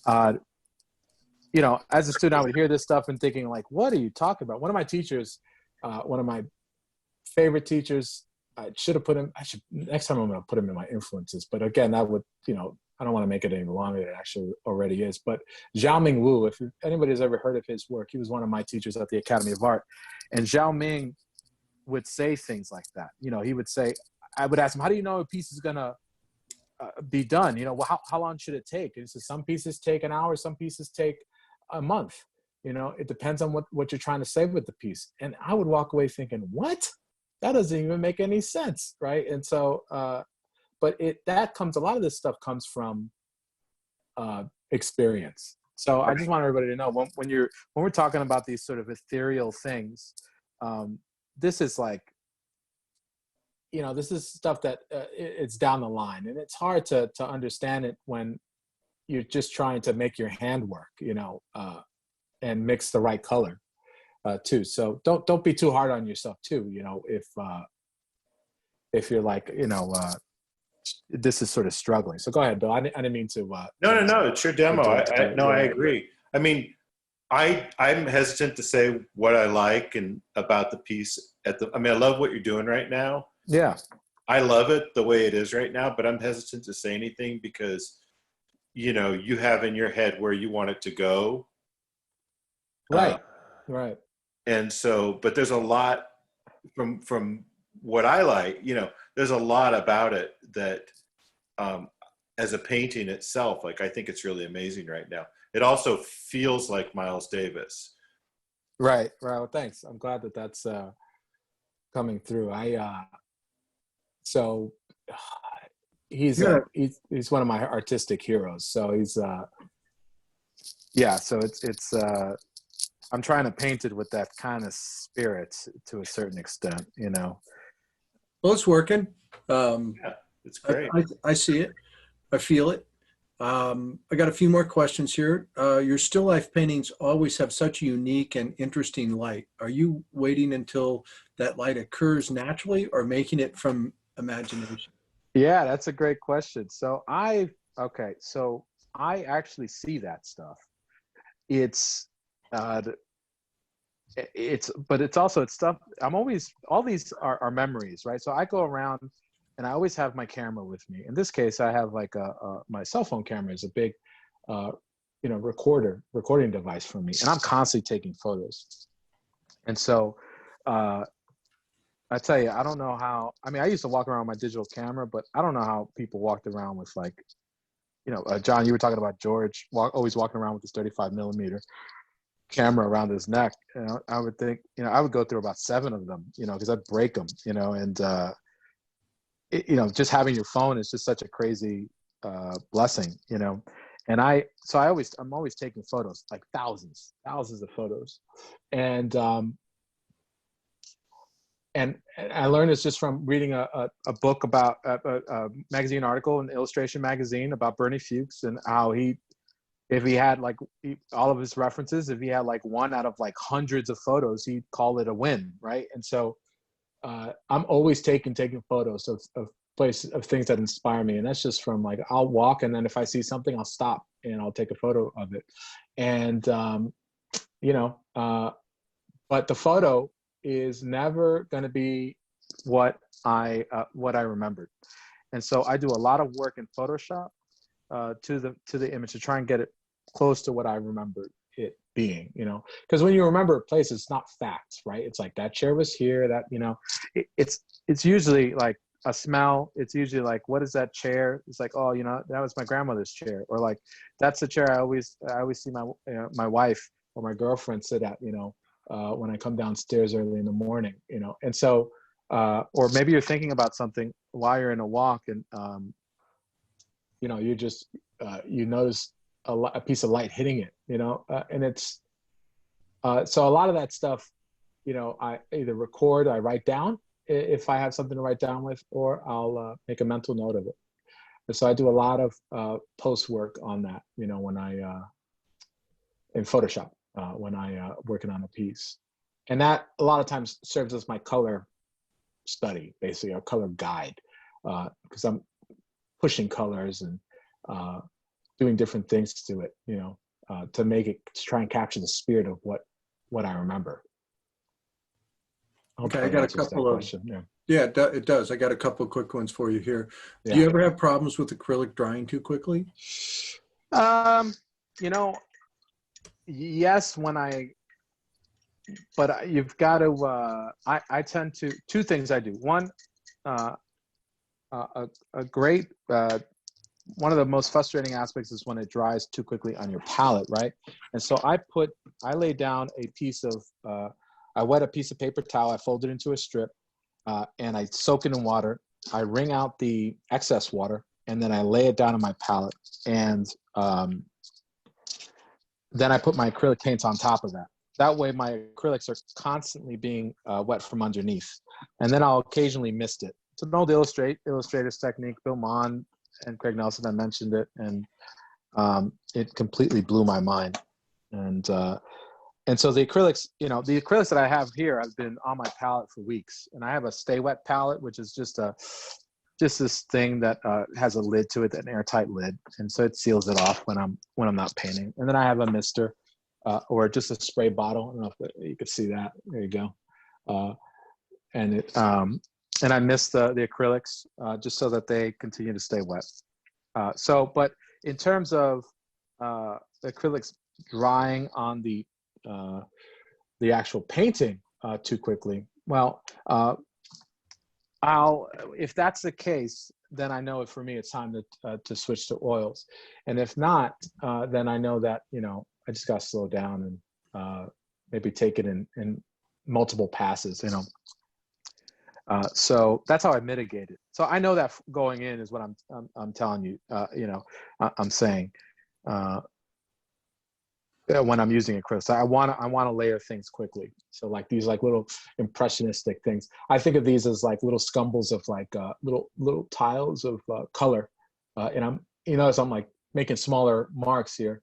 As a student, I would hear this stuff and thinking like, what are you talking about? One of my teachers, one of my favorite teachers, I should have put him, next time I'm going to put him in my influences. But again, that would, I don't want to make it any longer than it actually already is. But Zhao Ming Wu, if anybody has ever heard of his work, he was one of my teachers at the Academy of Art. And Zhao Ming would say things like that. He would say, I would ask him, how do you know a piece is going to be done? How long should it take? And he says, some pieces take an hour, some pieces take a month. It depends on what you're trying to say with the piece. And I would walk away thinking, what? That doesn't even make any sense, right? And so, but a lot of this stuff comes from experience. So I just want everybody to know when we're talking about these sort of ethereal things, this is like, this is stuff that it's down the line, and it's hard to understand it when you're just trying to make your hand work, and mix the right color. Too. So don't be too hard on yourself too. If you're like, this is sort of struggling. So go ahead, Bill. I didn't mean to. No. It's your demo. I agree. I mean, I'm hesitant to say what I like and about the piece I love what you're doing right now. Yeah. I love it the way it is right now, but I'm hesitant to say anything because, you have in your head where you want it to go. Right. Right. And so, but there's a lot from what I like, there's a lot about it that, as a painting itself, like, I think it's really amazing right now. It also feels like Miles Davis. Right. Well, thanks. I'm glad that that's coming through. So he's one of my artistic heroes. So he's, so it's I'm trying to paint it with that kind of spirit to a certain extent, Well, it's working. Yeah, it's great. I see it. I feel it. I got a few more questions here. Your still life paintings always have such a unique and interesting light. Are you waiting until that light occurs naturally or making it from imagination? Yeah, that's a great question. So I actually see that stuff. But it's also stuff. All these are memories, right? So I go around and I always have my camera with me. In this case, I have like my cell phone camera is a big, recording device for me. And I'm constantly taking photos. And so, I tell you, I don't know how, I used to walk around with my digital camera, but I don't know how people walked around with like, John, you were talking about George always walking around with this 35 millimeter camera around his neck. I would think, I would go through about 7 of them, because I'd break them, and, just having your phone is just such a crazy blessing, and I'm always taking photos, like thousands of photos. And I learned this just from reading a book about a magazine article, an illustration magazine about Bernie Fuchs, and how if he had like all of his references, if he had like one out of like hundreds of photos, he'd call it a win, right? And so I'm always taking photos of places, of things that inspire me, and that's just from like, I'll walk, and then if I see something, I'll stop and I'll take a photo of it. And you know, but the photo is never going to be what I remembered. And so I do a lot of work in Photoshop to the image to try and get it close to what I remember it being, you know, because when you remember a place, it's not facts, right? It's like that chair was here, that, you know, it's usually like a smell. It's usually like, what is that chair? It's like, oh, you know, that was my grandmother's chair, or like, that's the chair I always see my my wife or my girlfriend sit at, you know, when I come downstairs early in the morning, you know. And so, or maybe you're thinking about something while you're in a walk, and you know, you just you notice a piece of light hitting it, you know, and it's so a lot of that stuff, you know, I either record, I write down if I have something to write down with, or I'll make a mental note of it. And so I do a lot of post work on that, you know, when I in Photoshop when I working on a piece, and that a lot of times serves as my color study, basically, a color guide, because I'm pushing colors and doing different things to it, you know, to make it, to try and capture the spirit of what I remember. Okay, I got a couple of question. yeah, it does. I got a couple of quick ones for you here. Yeah. Do you ever have problems with acrylic drying too quickly? You know, yes, but you've got to. I tend to, two things I do. One, a great one of the most frustrating aspects is when it dries too quickly on your palette, right? And so I lay down a piece of, I wet a piece of paper towel, I fold it into a strip, and I soak it in water. I wring out the excess water, and then I lay it down on my palette. And then I put my acrylic paints on top of that. That way my acrylics are constantly being wet from underneath. And then I'll occasionally mist it. It's an old illustrator's technique. Bill Mon and Craig Nelson, I mentioned it, and it completely blew my mind. And so the acrylics, you know, the acrylics that I have here have been on my palette for weeks. And I have a Stay Wet palette, which is just this thing that has a lid to it, an airtight lid, and so it seals it off when I'm not painting. And then I have a mister, or just a spray bottle. I don't know if you could see that. There you go. And I mist the acrylics just so that they continue to stay wet. But in terms of the acrylics drying on the actual painting too quickly, well, if that's the case, then I know for me it's time to switch to oils. And if not, then I know that, you know, I just got to slow down and maybe take it in multiple passes, you know. So that's how I mitigate it. So I know that going in is what I'm telling you. You know, I'm saying when I'm using acrylics, I want to layer things quickly. So like these like little impressionistic things. I think of these as like little scumbles of like little tiles of color, and I'm like making smaller marks here.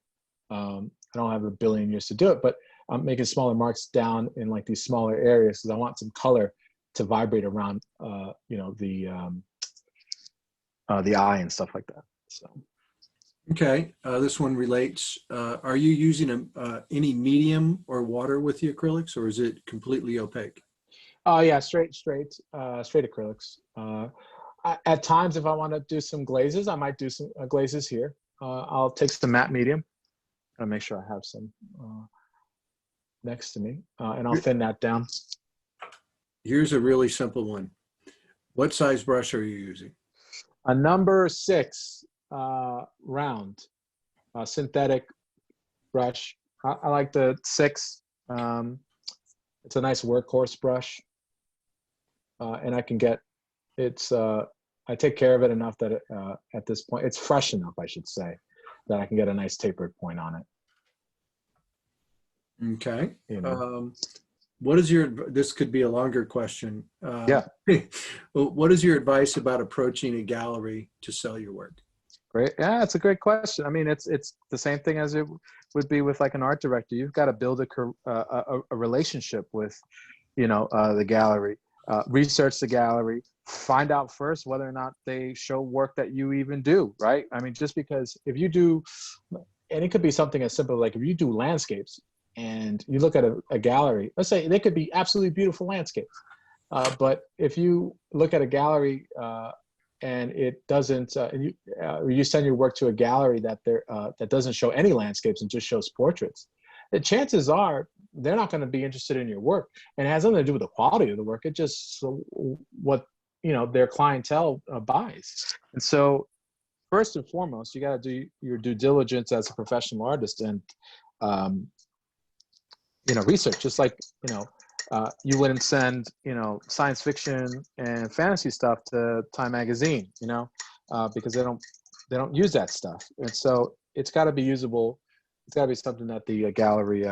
I don't have a billion years to do it, but I'm making smaller marks down in like these smaller areas because I want some color to vibrate around, you know, the eye and stuff like that. So. Okay, this one relates. Are you using any medium or water with the acrylics, or is it completely opaque? Oh yeah, straight acrylics. At times, if I want to do some glazes, I might do some glazes here. I'll take some matte medium. I'll make sure I have some next to me, and I'll thin that down. Here's a really simple one. What size brush are you using? A number 6 round synthetic brush. I like the 6. It's a nice workhorse brush, and I can get it's. I take care of it enough that at this point it's fresh enough, I should say, that I can get a nice tapered point on it. Okay. You know. What is this could be a longer question. Yeah. What is your advice about approaching a gallery to sell your work? Great. Yeah, it's a great question. I mean, it's the same thing as it would be with like an art director. You've got to build a relationship with, you know, the gallery. research the gallery, find out first whether or not they show work that you even do, right? I mean, just because if you do, and it could be something as simple like if you do landscapes and you look at a gallery, let's say they could be absolutely beautiful landscapes. But if you look at a gallery and it doesn't, you send your work to a gallery that doesn't show any landscapes and just shows portraits, the chances are they're not going to be interested in your work. And it has nothing to do with the quality of the work. It just what their clientele buys. And so, first and foremost, you got to do your due diligence as a professional artist and research. Just like you wouldn't send science fiction and fantasy stuff to Time magazine, because they don't use that stuff. And so it's got to be usable. It's got to be something that the gallery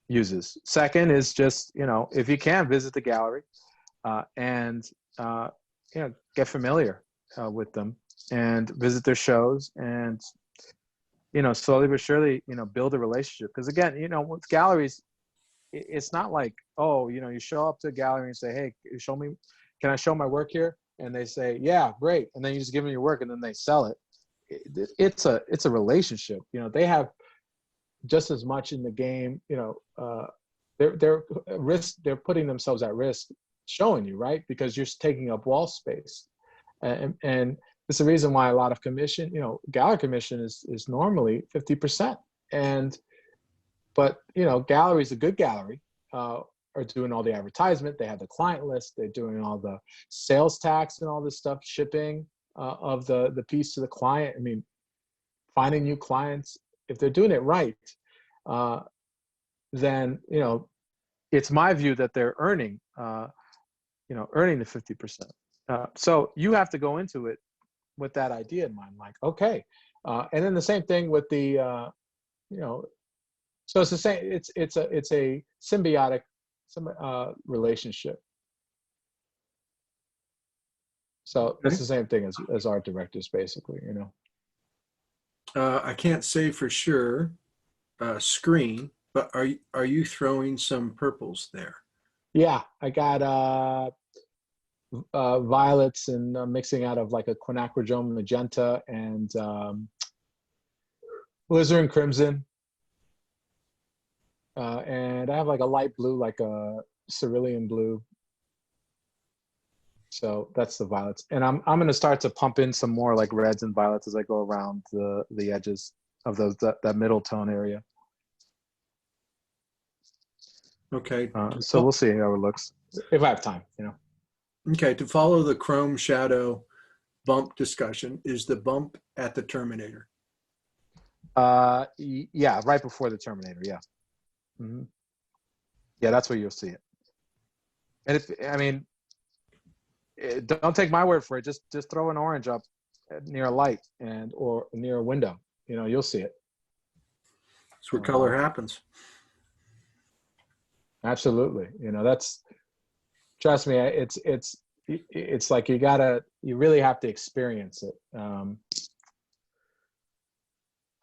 uses. Second is just if you can, visit the gallery and get familiar with them and visit their shows and slowly but surely build a relationship. Because again, with galleries, it's not like, oh, you show up to a gallery and say, hey, can I show my work here? And they say, yeah, great. And then you just give them your work and then they sell it. It's a relationship. They have just as much in the game. They're putting themselves at risk showing you, right? Because you're taking up wall space. And it's the reason why a lot of commission, gallery commission is normally 50%. But galleries, a good gallery, are doing all the advertisement. They have the client list. They're doing all the sales tax and all this stuff, shipping of the piece to the client. I mean, finding new clients. If they're doing it right, then it's my view that they're earning the 50%. So you have to go into it with that idea in mind, like, okay. And then the same thing with the so it's the same. It's a symbiotic relationship. So it's the same thing as art directors, basically. I can't say for sure, screen, but are you throwing some purples there? Yeah, I got violets and mixing out of like a quinacridone magenta and alizarin crimson. And I have like a light blue, like a cerulean blue. So that's the violets. And I'm going to start to pump in some more like reds and violets as I go around the edges of that middle tone area. Okay. So we'll see how it looks if I have time, Okay. To follow the chrome shadow bump discussion, is the bump at the terminator? Yeah, right before the terminator. Yeah. Mm-hmm. Yeah, that's where you'll see it. And don't take my word for it. Just throw an orange up near a light or near a window. You'll see it. That's where color happens. Absolutely. Trust me. It's like you really have to experience it.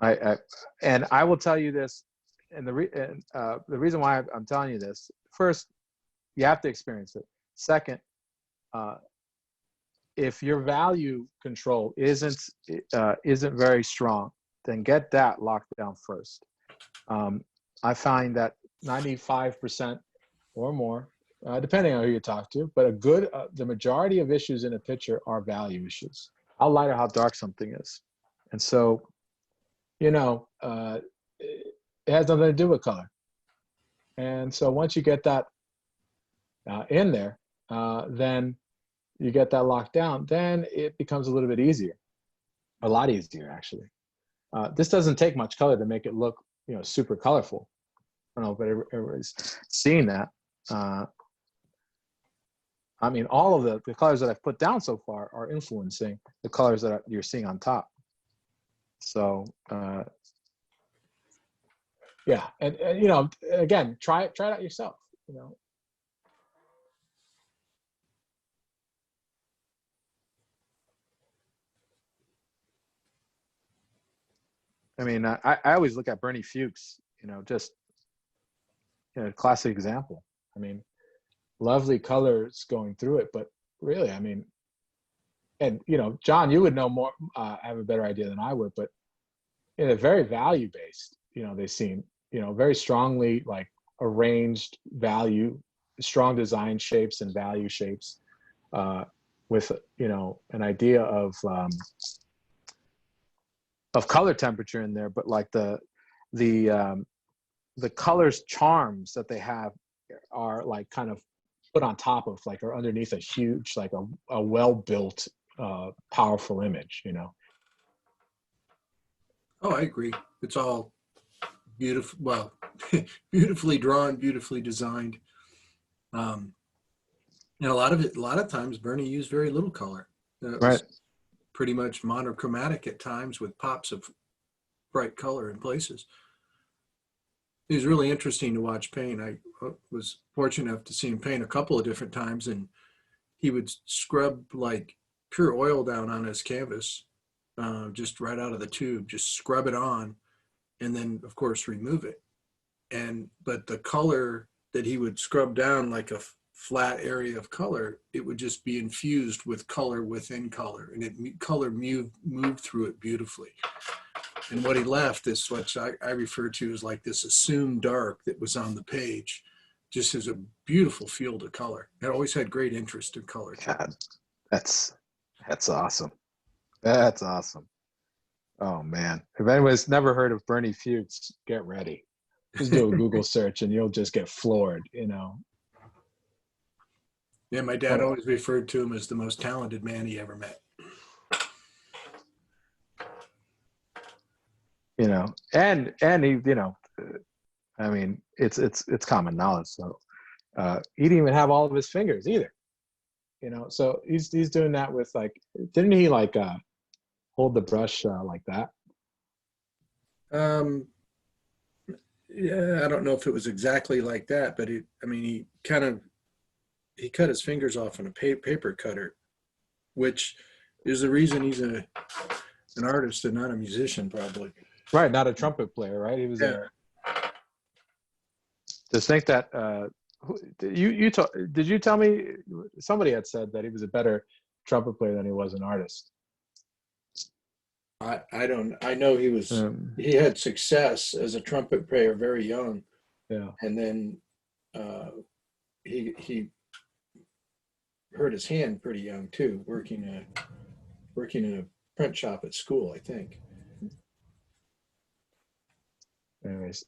I will tell you this. And the reason why I'm telling you this, first, you have to experience it. Second, if your value control isn't very strong, then get that locked down first. I find that 95% or more, depending on who you talk to, but the majority of issues in a picture are value issues. How light or how dark something is, and so, it has nothing to do with color. And so once you get that in there, then you get that locked down, then it becomes a little bit easier, a lot easier actually. This doesn't take much color to make it look, super colorful. I don't know if everybody's seeing that. All of the colors that I've put down so far are influencing the colors that you're seeing on top. So, yeah, and again, try it out yourself. I always look at Bernie Fuchs, just classic example. lovely colors going through it. But really, I mean, and John, you would know more, have a better idea than I would, but they're very value based. They seem, very strongly like arranged value, strong design shapes and value shapes, with an idea of color temperature in there, but like the colors charms that they have are like kind of put on top of, like, or underneath a huge, like a well-built, powerful image. Oh, I agree. It's all beautiful. Well, beautifully drawn, beautifully designed. And a lot of times Bernie used very little color. It Right. was pretty much monochromatic at times with pops of bright color in places. It was really interesting to watch paint. I was fortunate enough to see him paint a couple of different times, and he would scrub like pure oil down on his canvas, just right out of the tube, just scrub it on, and then of course remove it. But the color that he would scrub down, like a flat area of color, it would just be infused with color within color, and color moved through it beautifully. And what he left is what I refer to as like this assumed dark that was on the page, just as a beautiful field of color. I always had great interest in color. God, that's awesome. That's awesome. Oh man, if anyone's never heard of Bernie Fuchs, get ready. Just do a Google search and you'll just get floored. Yeah, my dad always referred to him as the most talented man he ever met. And he, I mean, it's common knowledge. So he didn't even have all of his fingers either. So he's doing that with, like, didn't he like hold the brush like that? Yeah, I don't know if it was exactly like that, but he cut his fingers off on a paper cutter, which is the reason he's an artist and not a musician, probably. Right, not a trumpet player, right? He was Just think that did you tell me somebody had said that he was a better trumpet player than he was an artist? I know he had success as a trumpet player very young. Yeah. And then he hurt his hand pretty young too, working in a print shop at school, I think. Anyways,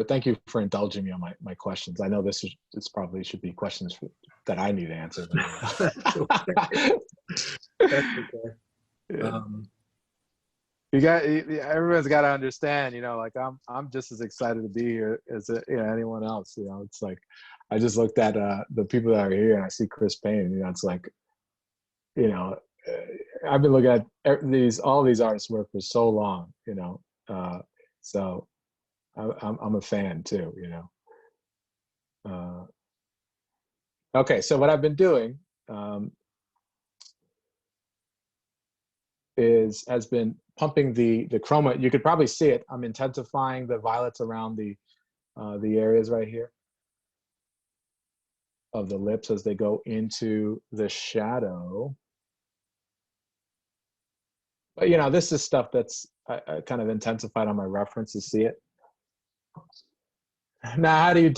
thank you for indulging me on my questions. I know this probably should be questions that I need to answer. That's okay. Yeah. Everyone's got to understand, like I'm just as excited to be here as anyone else. It's like I just looked at the people that are here and I see Chris Payne. It's like, I've been looking at all these artists' work for so long. So I'm a fan too. Okay, so what I've been doing has been pumping the chroma. You could probably see it. I'm intensifying the violets around the areas right here of the lips as they go into the shadow. But this is stuff that's I kind of intensified on my reference to see it. Now, how do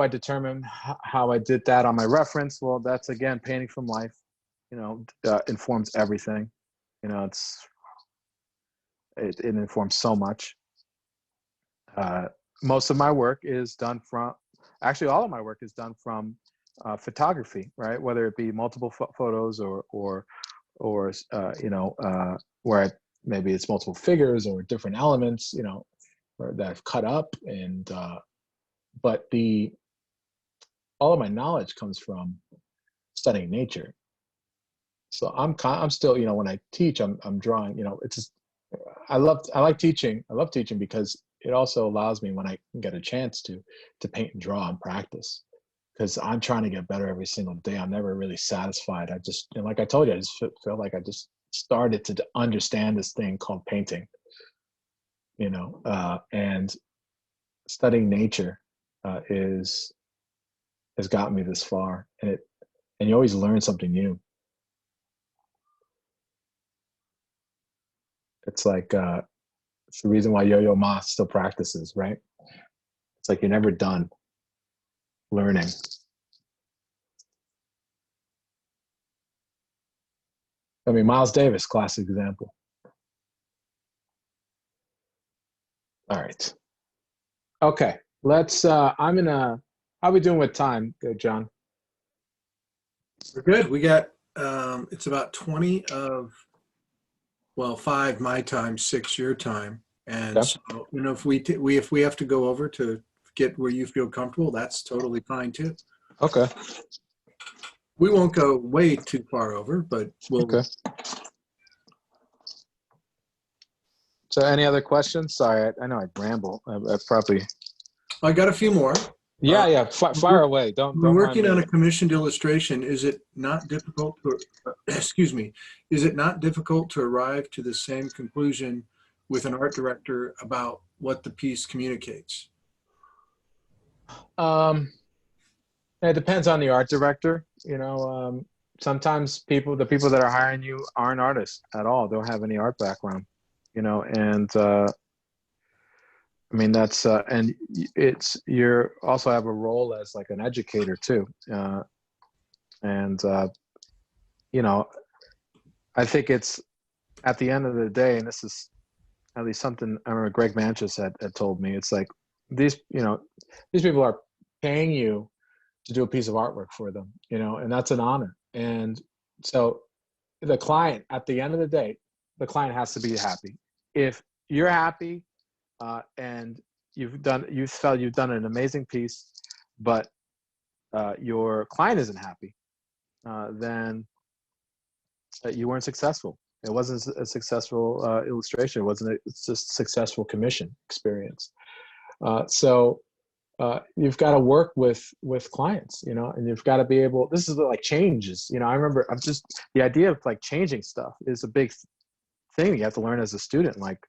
I determine how I did that on my reference? Well, that's again painting from life. Informs everything. It informs so much. Most of my work is done from, actually all of my work is done from photography, right? Whether it be multiple photos or where maybe it's multiple figures or different elements, that I've cut up, and but all of my knowledge comes from studying nature. So I'm still, when I teach, I'm drawing. It's just, I like teaching. I love teaching because it also allows me, when I get a chance to paint and draw and practice, because I'm trying to get better every single day. I'm never really satisfied. I just, like I told you, I just feel like I just started to understand this thing called painting, and studying nature is has gotten me this far, and you always learn something new. It's like it's the reason why Yo-Yo Ma still practices, right? It's like you're never done learning. I mean, Miles Davis, classic example. All right. Okay. Let's how are we doing with time, John? We're good. We got it's about 20 of, well, 5 my time, 6 your time. And Okay. so, if we have to go over to get where you feel comfortable, that's totally fine too. Okay. We won't go way too far over, but we'll. Okay. So any other questions? Sorry, I know I ramble. I probably. I got a few more. Yeah. Fire away. Don't We're mind working me. on a commissioned illustration. Is it not difficult to, excuse me, is it not difficult to arrive to the same conclusion with an art director about what the piece communicates? It depends on the art director. Sometimes the people that are hiring you aren't artists at all. Don't have any art background. And I mean and you're also have a role as like an educator too. And I think it's at the end of the day, and this is at least something I remember Greg Manchus had told me. It's like these people are paying you to do a piece of artwork for them, and that's an honor. And so the client, at the end of the day, the client has to be happy. If you're happy and you felt you've done an amazing piece, but your client isn't happy, then you weren't successful. It wasn't a successful illustration. It's just a successful commission experience. So you've got to work with clients, and you've got to be able. This is like changes. I remember the idea of like changing stuff is a big thing you have to learn as a student, like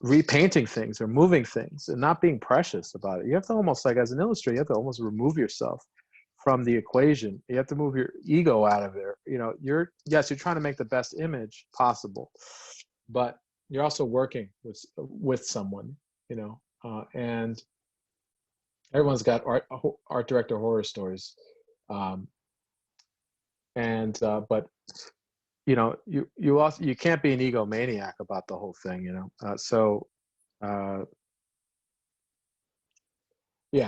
repainting things or moving things and not being precious about it. You have to almost, like, as an illustrator, you have to almost remove yourself from the equation. You have to move your ego out of there. You're trying to make the best image possible, but you're also working with someone, and everyone's got art director horror stories. But you can't be an egomaniac about the whole thing, so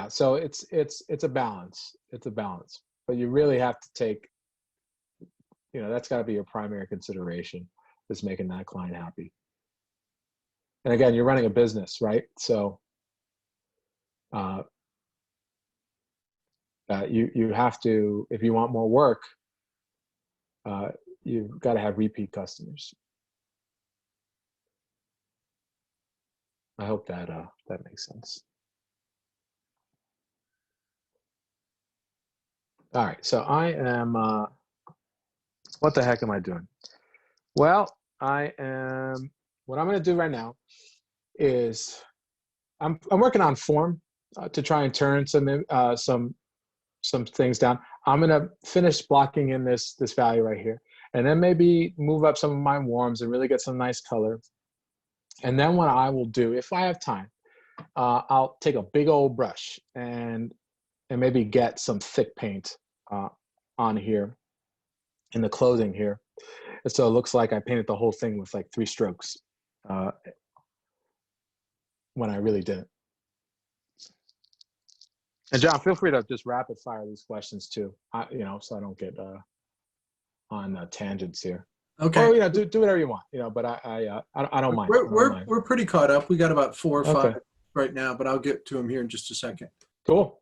so it's a balance. It's a balance, but you really have to take, that's got to be your primary consideration, is making that client happy. And again, you're running a business, right? So you have to, if you want more work, you've got to have repeat customers. I hope that makes sense. All right, so I am, what the heck am I doing? Well, what I'm going to do right now is I'm working on form to try and turn some things down. I'm going to finish blocking in this value right here, and then maybe move up some of my warms and really get some nice color. And then what I will do, if I have time, I'll take a big old brush and maybe get some thick paint on here in the clothing here. And so it looks like I painted the whole thing with like 3 strokes when I really didn't. And John, feel free to just rapid fire these questions too, so I don't get on tangents here. Okay. Or do whatever you want, but I don't mind. We're pretty caught up. We got about 4 or 5 Okay. right now, but I'll get to them here in just a second. Cool.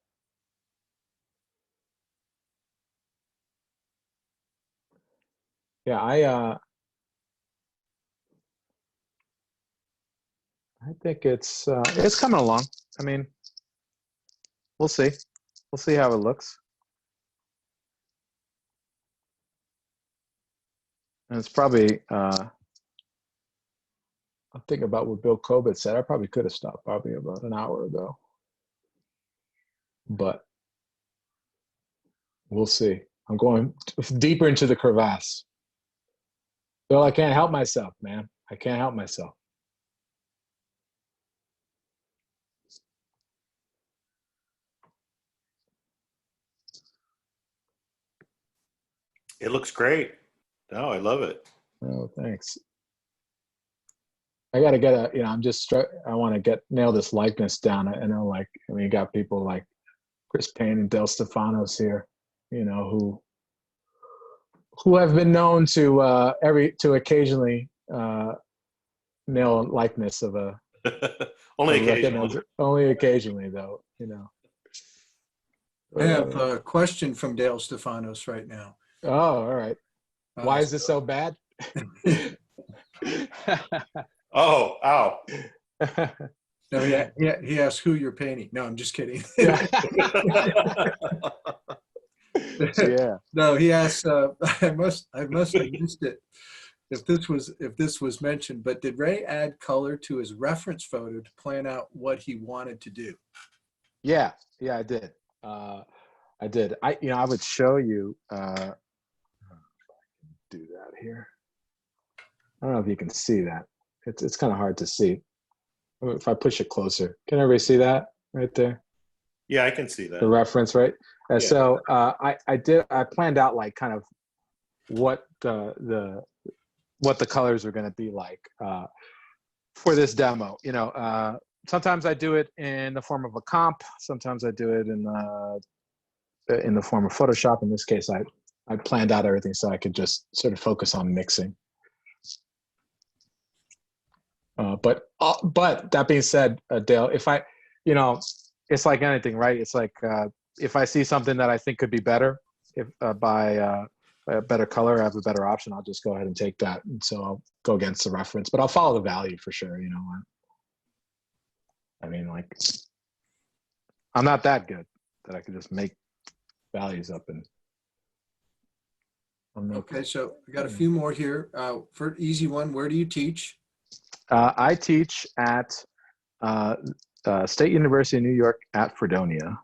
Yeah, I think it's coming along. I mean, we'll see. We'll see how it looks. And it's probably I'm thinking about what Bill Cobbett said. I probably could have stopped probably about an hour ago. But We'll see. I'm going deeper into the crevasse. Bill, I can't help myself, man. I can't help myself. It looks great. No, I love it. Oh, thanks. I got to get I want to nail this likeness down. I know, like, I mean, you got people like Chris Payne and Del Stefanos here, who have been known to occasionally nail likeness of a Only occasionally. Only occasionally, though. I have a question from Dale Stefanos right now. Oh, all right. Why is this so bad? Oh, ow. No, he asked who you're painting. No, I'm just kidding. Yeah. No, he asked. I must have missed it if this was mentioned. But did Ray add color to his reference photo to plan out what he wanted to do? Yeah, I did. I did. I would show you. Do that here. I don't know if you can see that. It's kind of hard to see. If I push it closer, can everybody see that right there? Yeah, I can see that. The reference, right? Yeah. So I planned out like kind of what the colors are going to be like for this demo. Sometimes I do it in the form of a comp. Sometimes I do it in the form of Photoshop. In this case, I planned out everything so I could just sort of focus on mixing. But that being said, Dale, if it's like anything, right? It's like if I see something that I think could be better, if by a better color, I have a better option, I'll just go ahead and take that. And so I'll go against the reference, but I'll follow the value for sure. I mean, like, I'm not that good that I could just make values up and. Okay, so I got a few more here. For easy one, where do you teach? I teach at State University of New York at Fredonia,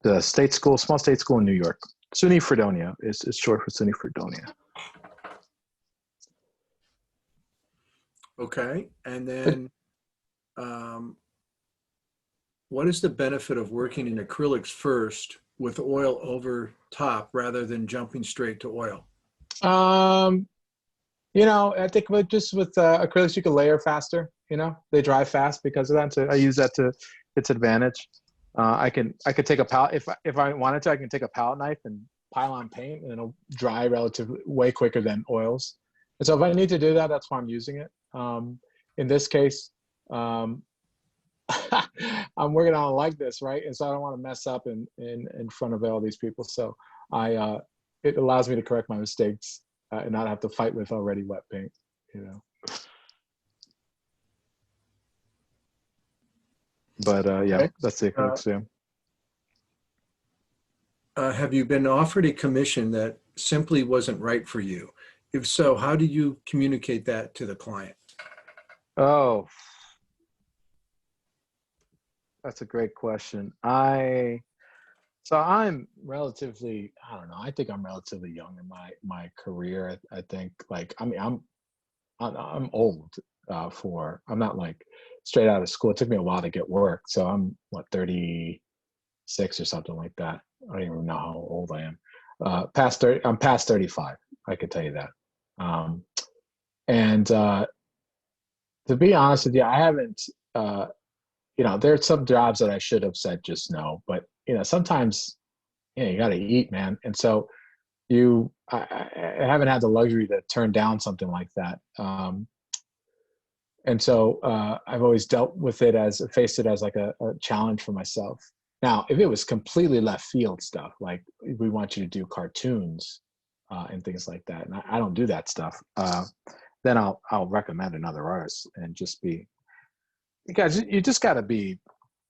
the small state school in New York. SUNY Fredonia is short for SUNY Fredonia. Okay, and then what is the benefit of working in acrylics first with oil over top rather than jumping straight to oil? I think with acrylics, you can layer faster. They dry fast because of that. So I use that to its advantage. I could take a palette if I wanted to. I can take a palette knife and pile on paint, and it'll dry relatively way quicker than oils. And so if I need to do that, that's why I'm using it. In this case, I'm working on like this, right? And so I don't want to mess up in front of all these people. So it allows me to correct my mistakes and not have to fight with already wet paint, But Okay. That's the acrylics. Have you been offered a commission that simply wasn't right for you? If so, how do you communicate that to the client? Oh, that's a great question. I'm relatively, I don't know. I think I'm relatively young in my career. I think, like, I mean, I'm old I'm not like straight out of school. It took me a while to get work. So I'm 36 or something like that. I don't even know how old I am. Past 30, I'm past 35. I could tell you that. And to be honest with you, I haven't, there's some jobs that I should have said just no, but sometimes, you got to eat, man. And so I haven't had the luxury to turn down something like that. And so I've always faced it as like a challenge for myself. Now, if it was completely left field stuff, like we want you to do cartoons and things like that, and I don't do that stuff, then I'll recommend another artist and just be, guys, you just got to be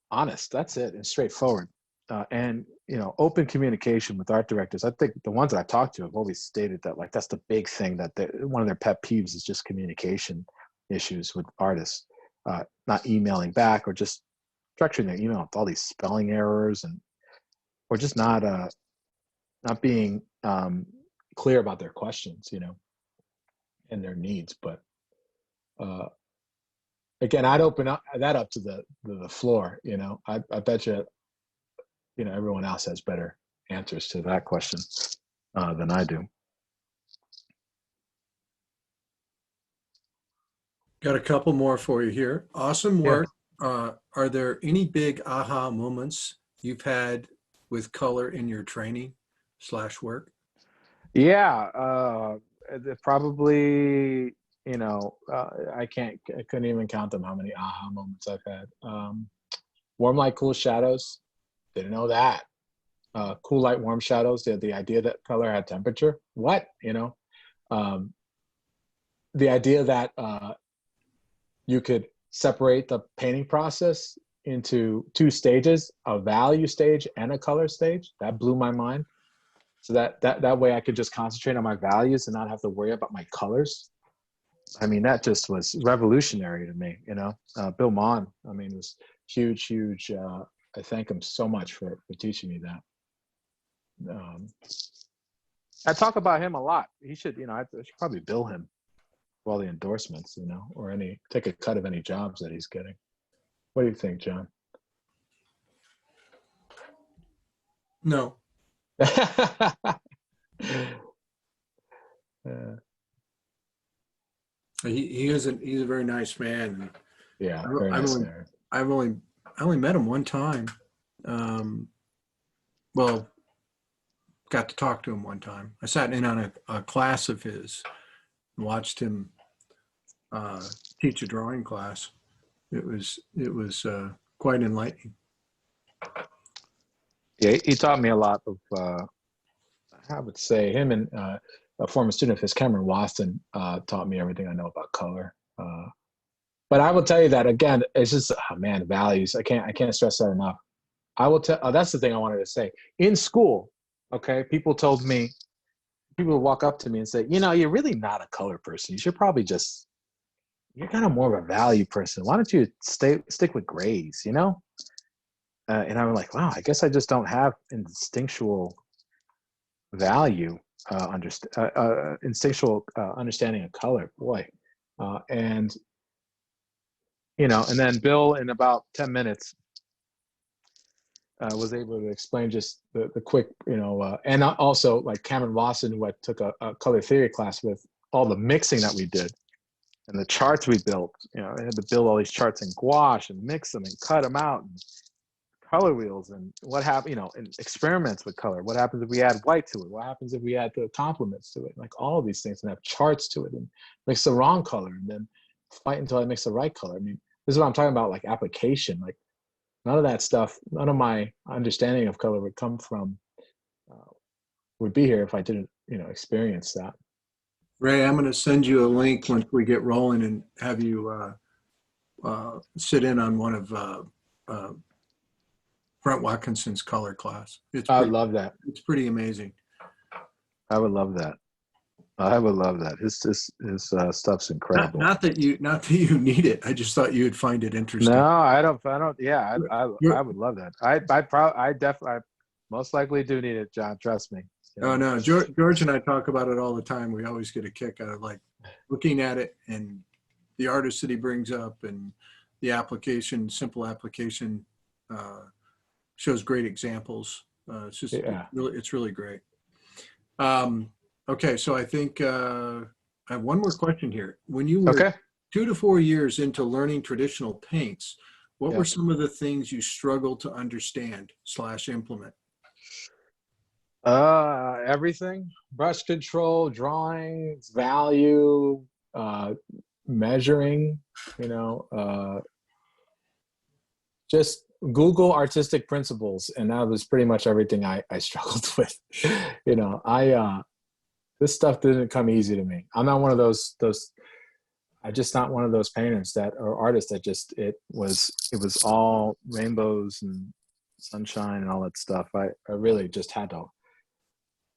honest. That's it, and straightforward. And open communication with art directors. I think the ones that I talked to have always stated that, like, that's the big thing, that one of their pet peeves is just communication issues with artists, not emailing back or just structuring their email with all these spelling errors or just not not being clear about their questions, you know, and their needs. But again, I'd open that up to the floor. You know, I bet you, you know, everyone else has better answers to that question than I do. Got a couple more for you here. Awesome Yeah. work. Are there any big aha moments you've had with color in your training / work? Yeah, probably, you know, I couldn't even count them how many aha moments I've had. Warm light, cool shadows. Didn't know that. Cool light, warm shadows. The idea that color had temperature. What? You know, the idea that you could separate the painting process into two stages, a value stage and a color stage. That blew my mind. So that way I could just concentrate on my values and not have to worry about my colors. I mean, that just was revolutionary to me, you know. Bill Mon, I mean, was huge. I thank him so much for teaching me that. I talk about him a lot. He should, you know, I should probably bill him for all the endorsements, you know, or take a cut of any jobs that he's getting. What do you think, John? No. He's a very nice man. Yeah, very nice man. I only met him one time. Well, got to talk to him one time. I sat in on a class of his and watched him teach a drawing class. It was quite enlightening. Yeah, he taught me a lot of. I would say him and a former student of his, Cameron Watson, taught me everything I know about color. But I will tell you that again, it's just values. I can't stress that enough. I will tell. That's the thing I wanted to say. In school, okay, people would walk up to me and say, you know, you're really not a color person. You should probably you're kind of more of a value person. Why don't you stick with grays, you know? And I'm like, wow, I guess I just don't have instinctual value, instinctual understanding of color. Boy. And, you know, and then Bill, in about 10 minutes, was able to explain just the quick, you know, and also like Cameron Watson, who I took a color theory class with, all the mixing that we did and the charts we built. You know, I had to build all these charts in gouache and mix them and cut them out, and color wheels, and what happened, you know, and experiments with color. What happens if we add white to it? What happens if we add the complements to it? Like all of these things, and have charts to it, and mix the wrong color, and then fight until I mix the right color. I mean, this is what I'm talking about, like application. Like none of that stuff, none of my understanding of color would come from, would be here if I didn't, you know, experience that. Ray, I'm going to send you a link once we get rolling and have you sit in on one of Brent Watkinson's color class. I would love that. It's pretty amazing. I would love that. I would love that. His stuff's incredible. Not that you need it. I just thought you would find it interesting. No, I don't. Yeah, I would love that. I most likely do need it, John. Trust me. You know? Oh no, George and I talk about it all the time. We always get a kick out of like looking at it and the artists that he brings up and the application, simple application, shows great examples. It's just it's really great. Okay, so I think I have one more question here. When you were 2 to 4 years into learning traditional paints, what were some of the things you struggled to understand / implement? Everything. Brush control, drawings, value, measuring, you know, just Google artistic principles, and that was pretty much everything I struggled with. You know, this stuff didn't come easy to me. I'm not one of those I'm just not one of those painters or artists that just it was all rainbows and sunshine and all that stuff. I really just had to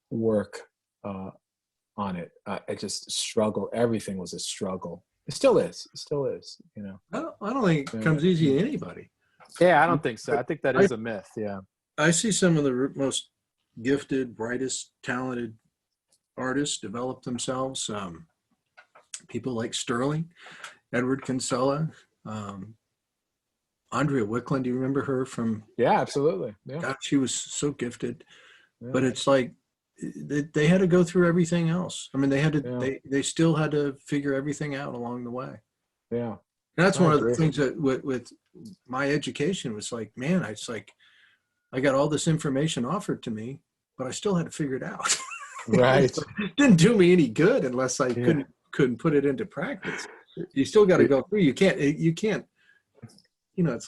work on it. I just struggled. Everything was a struggle. It still is. You know. I don't think it comes easy to anybody. Yeah, I don't think so. I think that is a myth. Yeah. I see some of the most gifted, brightest, talented artists develop themselves. People like Sterling, Edward Kinsella, Andrea Wicklund. Do you remember her from? Yeah, absolutely. Yeah. God, she was so gifted. Yeah. But it's like they had to go through everything else. I mean, they had to. Yeah. They still had to figure everything out along the way. Yeah. And that's I one of the agree. things that with my education was like, man, it's like I got all this information offered to me, but I still had to figure it out. Right. It didn't do me any good unless I Yeah. couldn't put it into practice. You still got to go through. You can't. It's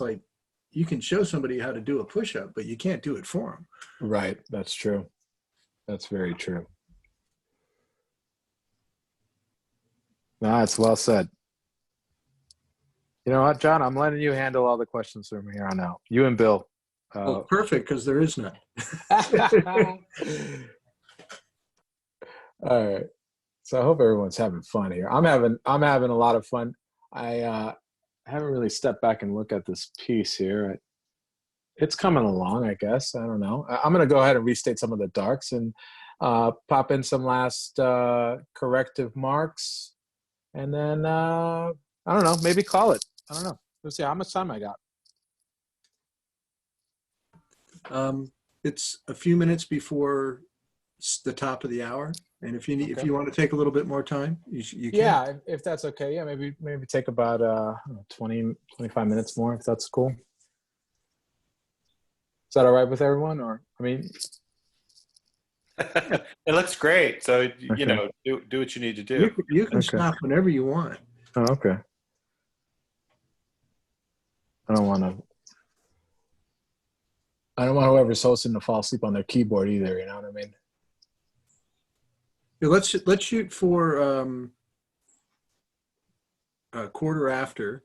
like you can show somebody how to do a push-up, but you can't do it for them. Right. That's true. That's very true. No, it's well said. You know what, John? I'm letting you handle all the questions from here on out. You and Bill. Well, perfect, because there is none. All right. So I hope everyone's having fun here. I'm having a lot of fun. I haven't really stepped back and looked at this piece here. It's coming along, I guess. I don't know. I'm going to go ahead and restate some of the darks and pop in some last corrective marks, and then I don't know, maybe call it. I don't know. Let's see how much time I got. It's a few minutes before the top of the hour, and if you want to take a little bit more time, you can. Yeah, if that's okay. Yeah, maybe take about 20, 25 minutes more, if that's cool. Is that all right with everyone? Or, I mean, It looks great. So, Okay. do what you need to do. You can Okay. stop whenever you want. Oh, okay. I don't want whoever's hosting to fall asleep on their keyboard either. You know what I mean? Yeah, let's shoot for a quarter after.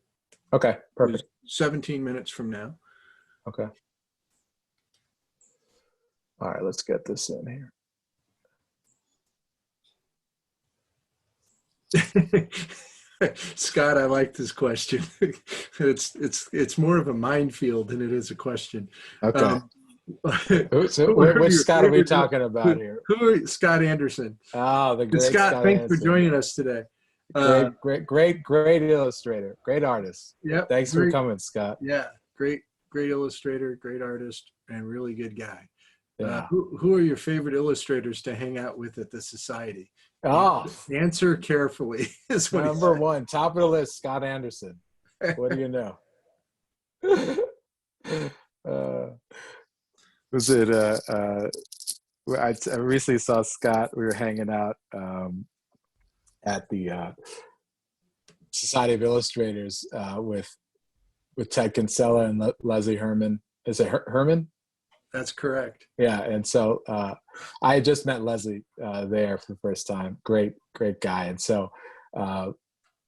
Okay, perfect. 17 minutes from now. Okay. All right, let's get this in here. Scott, I like this question. It's more of a minefield than it is a question. Okay. Which Scott are we talking about here? Who are Scott Anderson? Oh, the great Scott, thanks Anderson. for joining us today. Great illustrator, great artist. Yeah. Thanks for coming, Scott. Yeah, great illustrator, great artist, and really good guy. Yeah. Who are your favorite illustrators to hang out with at the society? Oh, answer carefully. Is what number one, top of the list, Scott Anderson. What do you know? Was it? I recently saw Scott. We were hanging out at the Society of Illustrators with Ted Kinsella and Leslie Herman. Is it Herman? That's correct. Yeah, and so I had just met Leslie there for the first time. Great guy, and so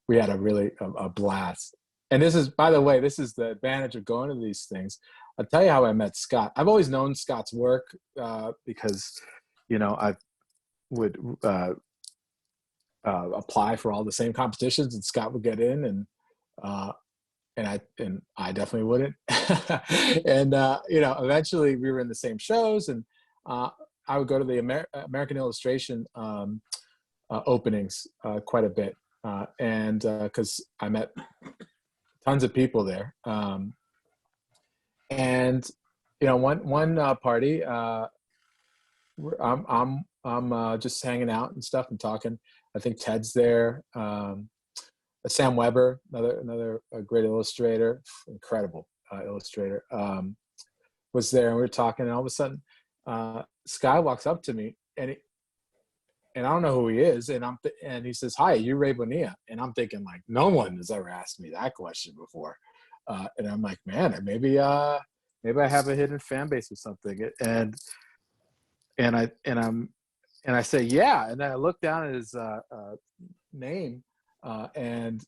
we had a blast. And this is, by the way, this is the advantage of going to these things. I'll tell you how I met Scott. I've always known Scott's work because, I would apply for all the same competitions, and Scott would get in, and I definitely wouldn't. And eventually we were in the same shows, and I would go to the American Illustration openings quite a bit, and because I met tons of people there. And one party, I'm just hanging out and stuff and talking. I think Ted's there. Sam Weber, another great illustrator, incredible illustrator, was there, and we were talking, and all of a sudden, Sky walks up to me, and I don't know who he is, and he says, "Hi, you're Ray Bonilla," and I'm thinking, like, no one has ever asked me that question before, and I'm like, man, maybe I have a hidden fan base or something, and I say, yeah, and then I look down at his name. And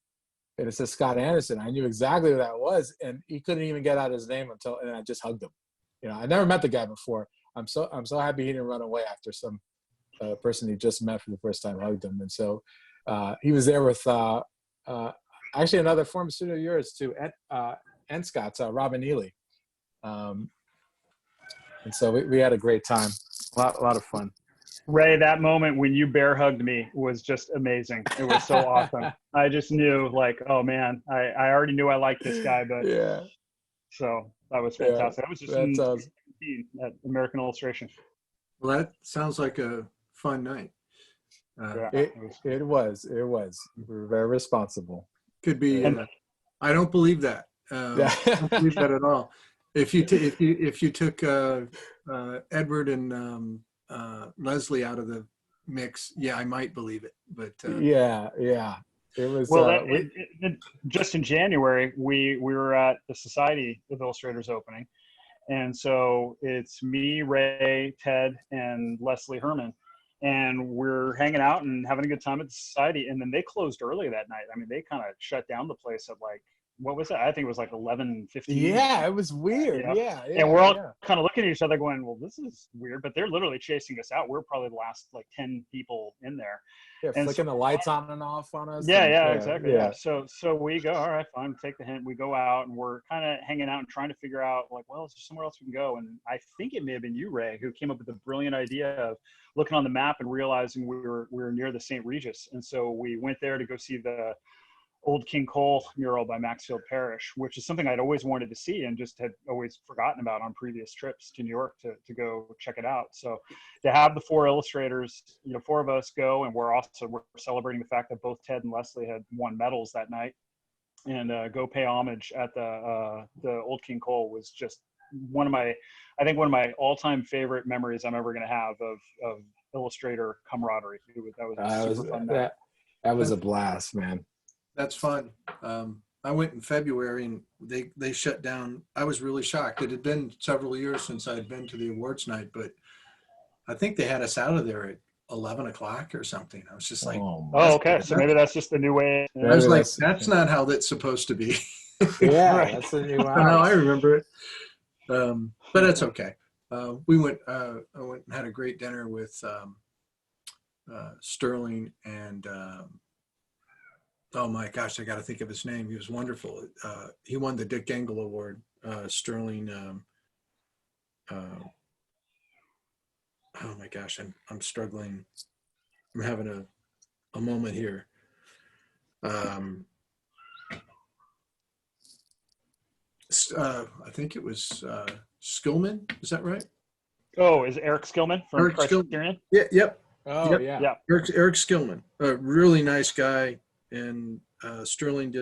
it says Scott Anderson. I knew exactly who that was, and he couldn't even get out his name and I just hugged him. I never met the guy before. I'm so happy he didn't run away after some person he just met for the first time hugged him. And so he was there with actually another former student of yours too, and Scott's Robin Neely. And so we had a great time. A lot of fun. Ray, that moment when you bear hugged me was just amazing. It was so awesome. I just knew, like, oh man, I already knew I liked this guy, but Yeah. so that was Yeah. fantastic. That was just That's in awesome. 2017 at American Illustration. Well, that sounds like a fun night. Yeah, It was. We were very responsible. Could be. And- I don't believe that. Yeah. I don't believe that at all. If you took Edward and Leslie out of the mix, yeah, I might believe it. But Yeah. It was. well, just in January, we were at the Society of Illustrators opening, and so it's me, Ray, Ted, and Leslie Herman, and we're hanging out and having a good time at the Society. And then they closed early that night. I mean, they kind of shut down the place at like, what was it? I think it was like 11:15. Yeah, it was weird. Yeah. Yeah. And we're all kind of looking at each other going, well, this is weird, but they're literally chasing us out. We're probably the last like 10 people in there. And flicking the lights on and off on us. Yeah, exactly. Yeah. So we go, all right, fine, take the hint. We go out and we're kind of hanging out and trying to figure out like, well, is there somewhere else we can go? And I think it may have been you, Ray, who came up with the brilliant idea of looking on the map and realizing we were near the St. Regis. And so we went there to go see the Old King Cole mural by Maxfield Parrish, which is something I'd always wanted to see and just had always forgotten about on previous trips to New York to go check it out. So to have the four illustrators, four of us go, and we're celebrating the fact that both Ted and Leslie had won medals that night, and go pay homage at the Old King Cole was just one of my all-time favorite memories I'm ever going to have of illustrator camaraderie. That was super fun. That was a blast, man. that's fun. I went in February and they shut down. I was really shocked. It had been several years since I had been to the awards night, but I think they had us out of there at 11 o'clock or something. I was just like, oh, okay. So maybe that's just the new way. I was like, that's not how that's supposed to be. Yeah, Right. that's the new That's not how I remember it. But it's okay. I went and had a great dinner with Sterling and oh my gosh, I got to think of his name. He was wonderful. He won the Dick Engel Award. Sterling. Oh my gosh, I'm struggling. I'm having a moment here. I think it was Skillman. Is that right? Oh, is Eric Skillman from Eric Skillman. Criterion? Yeah. Yep. Oh, Yep. yeah. Eric Skillman, a really nice guy, and Sterling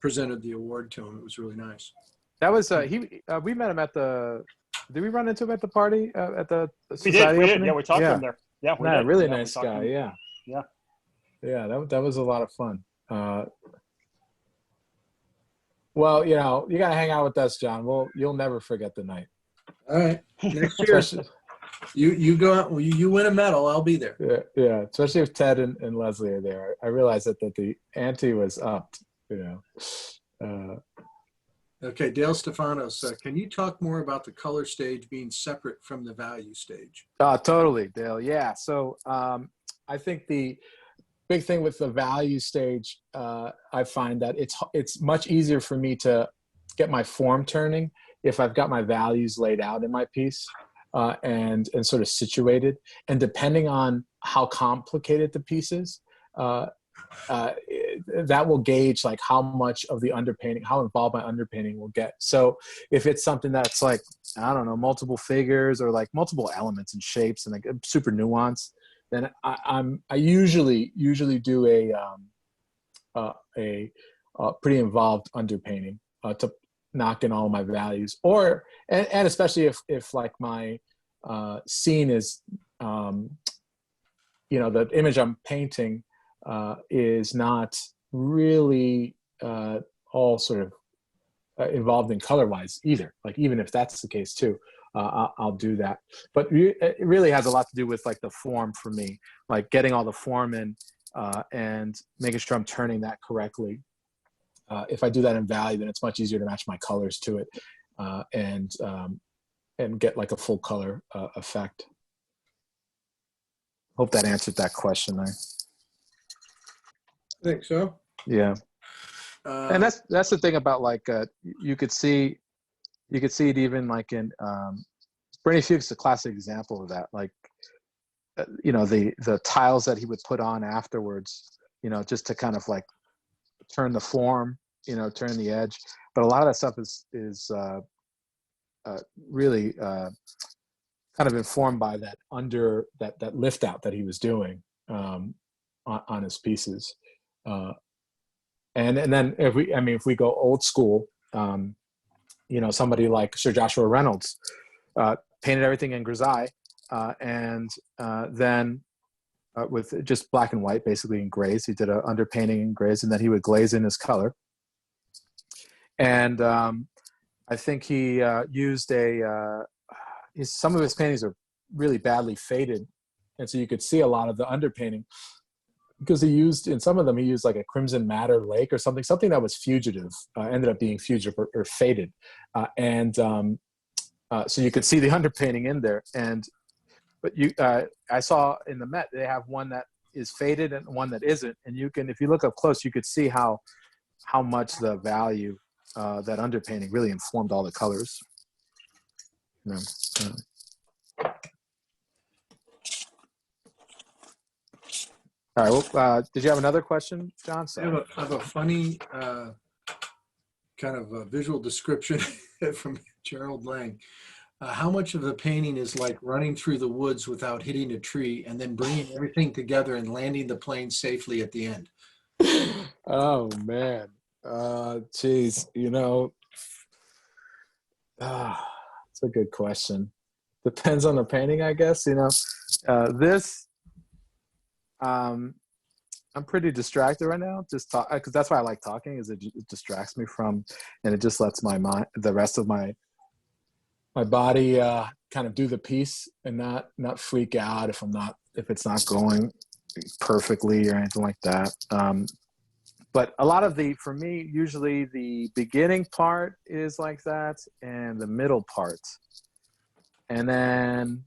presented the award to him. It was really nice. That was we met him at the. Did we run into him at the party at the We society did. opening? Yeah, we talked to him there. Yeah, we Yeah, did. really Yeah, we nice talked to guy. him. Yeah. Yeah. Yeah, that was a lot of fun. Well, you got to hang out with us, John. You'll never forget the night. All right, next year you go out. You win a medal. I'll be there. Yeah. Especially if Ted and Leslie are there. I realized that the ante was upped. Okay, Dale Stefanos, can you talk more about the color stage being separate from the value stage? Totally, Dale. Yeah. So I think the big thing with the value stage, I find that it's much easier for me to get my form turning if I've got my values laid out in my piece and sort of situated. And depending on how complicated the piece is, that will gauge like how much of the underpainting, how involved my underpainting will get. So if it's something that's like, I don't know, multiple figures or like multiple elements and shapes and like super nuanced, then I usually do a pretty involved underpainting to knock in all my values, and especially if like my scene is the image I'm painting is not really all sort of involved in color-wise either. Like even if that's the case too, I'll do that. But it really has a lot to do with like the form for me, like getting all the form in and making sure I'm turning that correctly. If I do that in value, then it's much easier to match my colors to it and get like a full color effect. Hope that answered that question. I think so. Yeah. And that's the thing about like you could see it even like in Bernie Fuchs is a classic example of that. Like, you know, the tiles that he would put on afterwards, you know, just to kind of like turn the form, you know, turn the edge. But a lot of that stuff is really kind of informed by that that lift out that he was doing on his pieces. And then if we go old school, you know, somebody like Sir Joshua Reynolds painted everything in grisaille, and then with just black and white, basically in grays. He did an underpainting in grays, and then he would glaze in his color. And I think he used some of his paintings are really badly faded, and so you could see a lot of the underpainting, because he used like a crimson madder lake or something that was fugitive, ended up being fugitive or faded, and so you could see the underpainting in there. But I saw in the Met they have one that is faded and one that isn't, and if you look up close, you could see how much the value that underpainting really informed all the colors. All right. Well, did you have another question, John? I have a funny kind of a visual description from Gerald Lang. How much of the painting is like running through the woods without hitting a tree and then bringing everything together and landing the plane safely at the end? Oh, man. Geez, you know, it's a good question. Depends on the painting, I guess. You know, this, I'm pretty distracted right now. Just talk, because that's why I like talking, is it distracts me from, and it just lets my mind, the rest of my body kind of do the piece and not freak out if it's not going perfectly or anything like that. But a lot of for me, usually the beginning part is like that, and the middle part, and then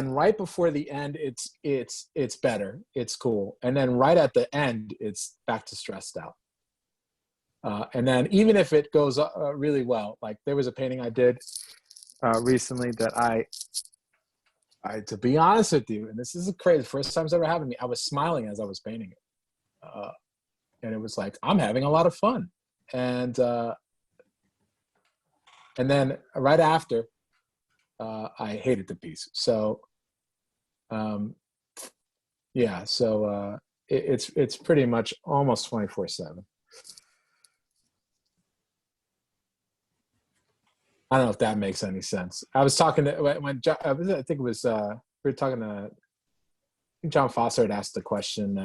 right before the end, it's better, it's cool, and then right at the end, it's back to stressed out. And then even if it goes really well, like there was a painting I did recently that I, to be honest with you, and this is crazy, first time it's ever happened to me, I was smiling as I was painting it. And it was like, I'm having a lot of fun. And then right after, I hated the piece. So, yeah, so it's pretty much almost 24/7. I don't know if that makes any sense. I was talking to when John, I think it was we were talking to, I think John Foster had asked the question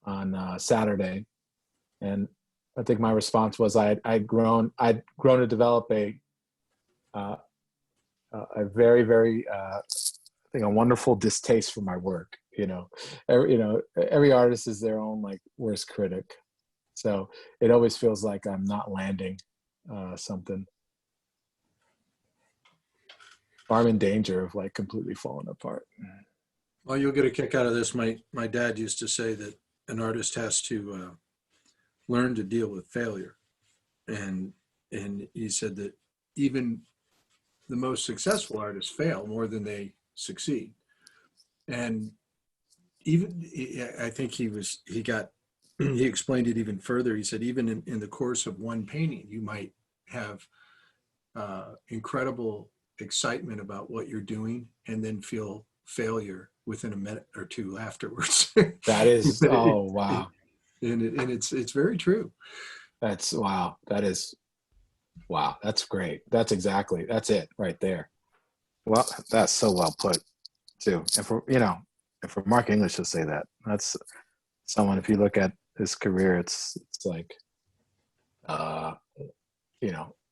on Saturday, and I think my response was I'd grown to develop a very, very I think a wonderful distaste for my work. You know, every artist is their own like worst critic, so it always feels like I'm not landing something, or I'm in danger of like completely falling apart. Well, you'll get a kick out of this. My dad used to say that an artist has to learn to deal with failure, and he said that even the most successful artists fail more than they succeed. And even I think he explained it even further. He said even in the course of one painting, you might have incredible excitement about what you're doing and then feel failure within a minute or two afterwards. That is, oh wow. And it's very true. That's wow. That is, wow. That's great. That's it right there. Well, that's so well put too. And for Mark English to say that, that's someone, if you look at his career, it's like,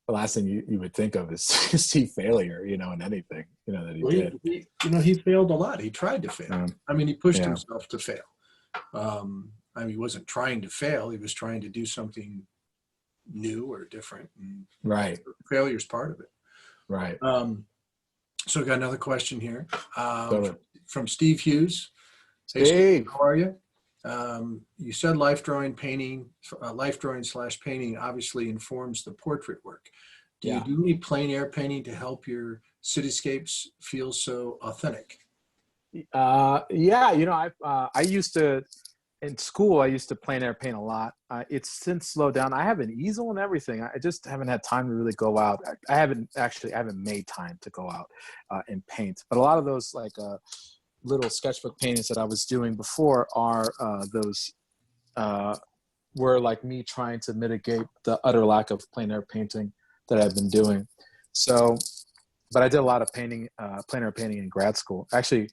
the last thing you would think of is to see failure, in anything, that he did. He failed a lot. He tried to fail. He pushed Yeah. himself to fail. He wasn't trying to fail. He was trying to do something new or different. And Right. failure is part of it. Right. So I got another question here Go from Steve Hughes. Hey, Steve. how are you? You said life drawing /painting obviously informs the portrait work. Do you Yeah. do any plein air painting to help your cityscapes feel so authentic? Yeah, I used to in school. I used to plein air paint a lot. It's since slowed down. I have an easel and everything. I just haven't had time to really go out. I haven't made time to go out and paint. But a lot of those little sketchbook paintings that I was doing before are those were like me trying to mitigate the utter lack of plein air painting that I've been doing. So, but I did a lot of painting, plein air painting in grad school. Actually,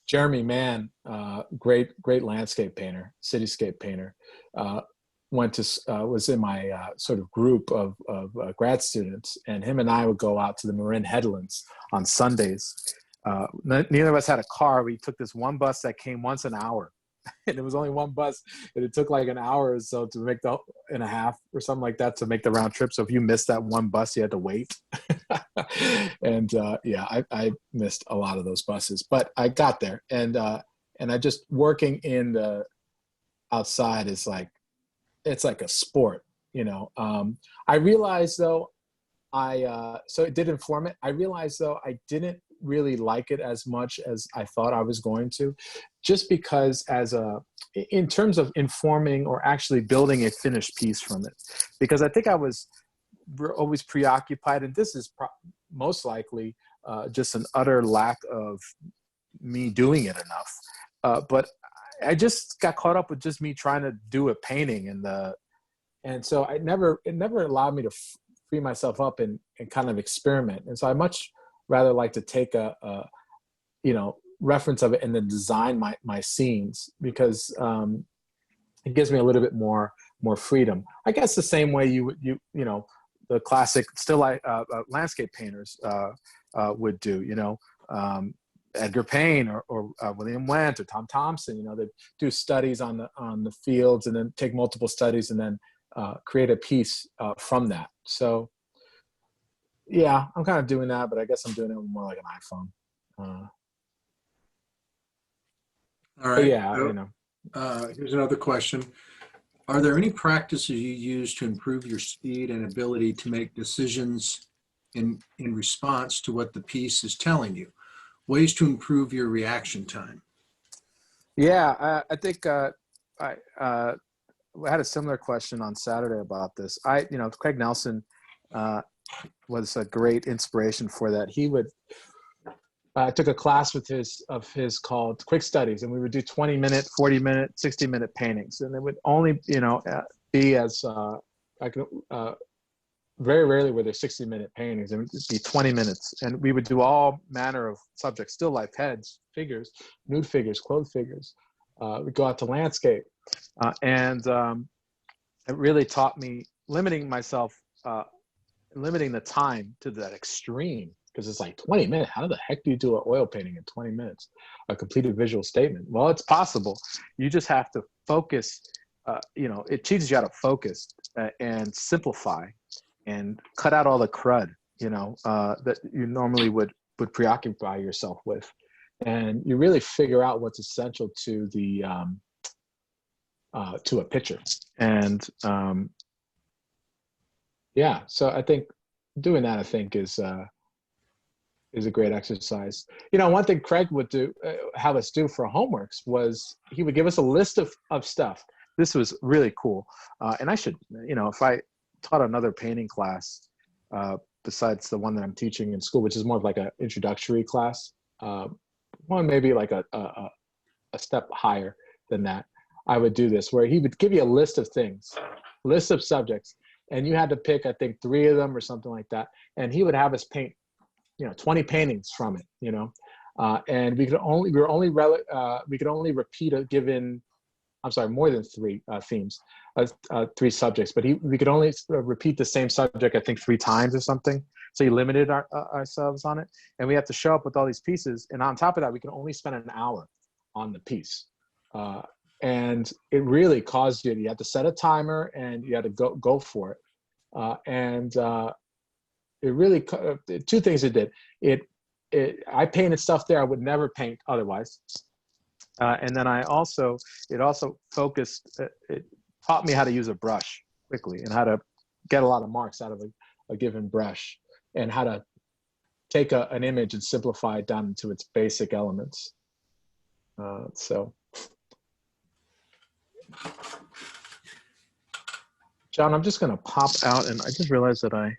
Jeremy Mann, great landscape painter, cityscape painter, was in my sort of group of grad students, and him and I would go out to the Marin Headlands on Sundays. Neither of us had a car. We took this one bus that came once an hour, and it was only one bus, and it took like an hour or so to make and a half or something like that to make the round trip. So if you missed that one bus, you had to wait. And I missed a lot of those buses, but I got there, and I just working in the outside is it's like a sport, I realized though, so it did inform it. I realized though, I didn't really like it as much as I thought I was going to, just because in terms of informing or actually building a finished piece from it, because I think I was always preoccupied, and this is most likely just an utter lack of me doing it enough. But I just got caught up with just me trying to do a painting, and so it never allowed me to free myself up and kind of experiment. And so I much rather like to take a reference of it and then design my scenes, because it gives me a little bit more freedom. I guess the same way the classic still landscape painters would do, Edgar Payne or William Wendt or Tom Thompson. They do studies on the fields and then take multiple studies and then create a piece from that. So yeah, I'm kind of doing that, but I guess I'm doing it more like an iPhone. All right. Yeah, so, here's another question. Are there any practices you use to improve your speed and ability to make decisions in response to what the piece is telling you? Ways to improve your reaction time? Yeah, I think I had a similar question on Saturday about this. Craig Nelson was a great inspiration for that. He would took a class of his called Quick Studies, and we would do 20-minute, 40-minute, 60-minute paintings, and it would only be as very rarely were there 60-minute paintings. It would just be 20 minutes, and we would do all manner of subjects: still life, heads, figures, nude figures, clothed figures. We go out to landscape, and it really taught me limiting myself, limiting the time to that extreme. Because it's like 20 minutes. How the heck do you do an oil painting in 20 minutes? A completed visual statement? Well, it's possible. You just have to focus. It teaches you how to focus and simplify and cut out all the crud, that you normally would preoccupy yourself with. And you really figure out what's essential to to a picture. And so I think doing that, is a great exercise. One thing Craig would have us do for homeworks was he would give us a list of stuff. This was really cool. And I should, if I taught another painting class besides the one that I'm teaching in school, which is more of like an introductory class, one maybe like a step higher than that, I would do this, where he would give you a list of things, list of subjects, and you had to pick, I think, 3 of them or something like that. And he would have us paint 20 paintings from it, and we could only repeat a given, more than 3 themes, 3 subjects, but we could only repeat the same subject, I think, 3 times or something. So he limited ourselves on it, and we have to show up with all these pieces. And on top of that, we can only spend an hour on the piece. And it really caused you had to set a timer and you had to go for it. It really, 2 things it did. I painted stuff there I would never paint otherwise. And then it also focused, it taught me how to use a brush quickly and how to get a lot of marks out of a given brush, and how to take an image and simplify it down into its basic elements. So, John, I'm just gonna pop out, and I just realized that I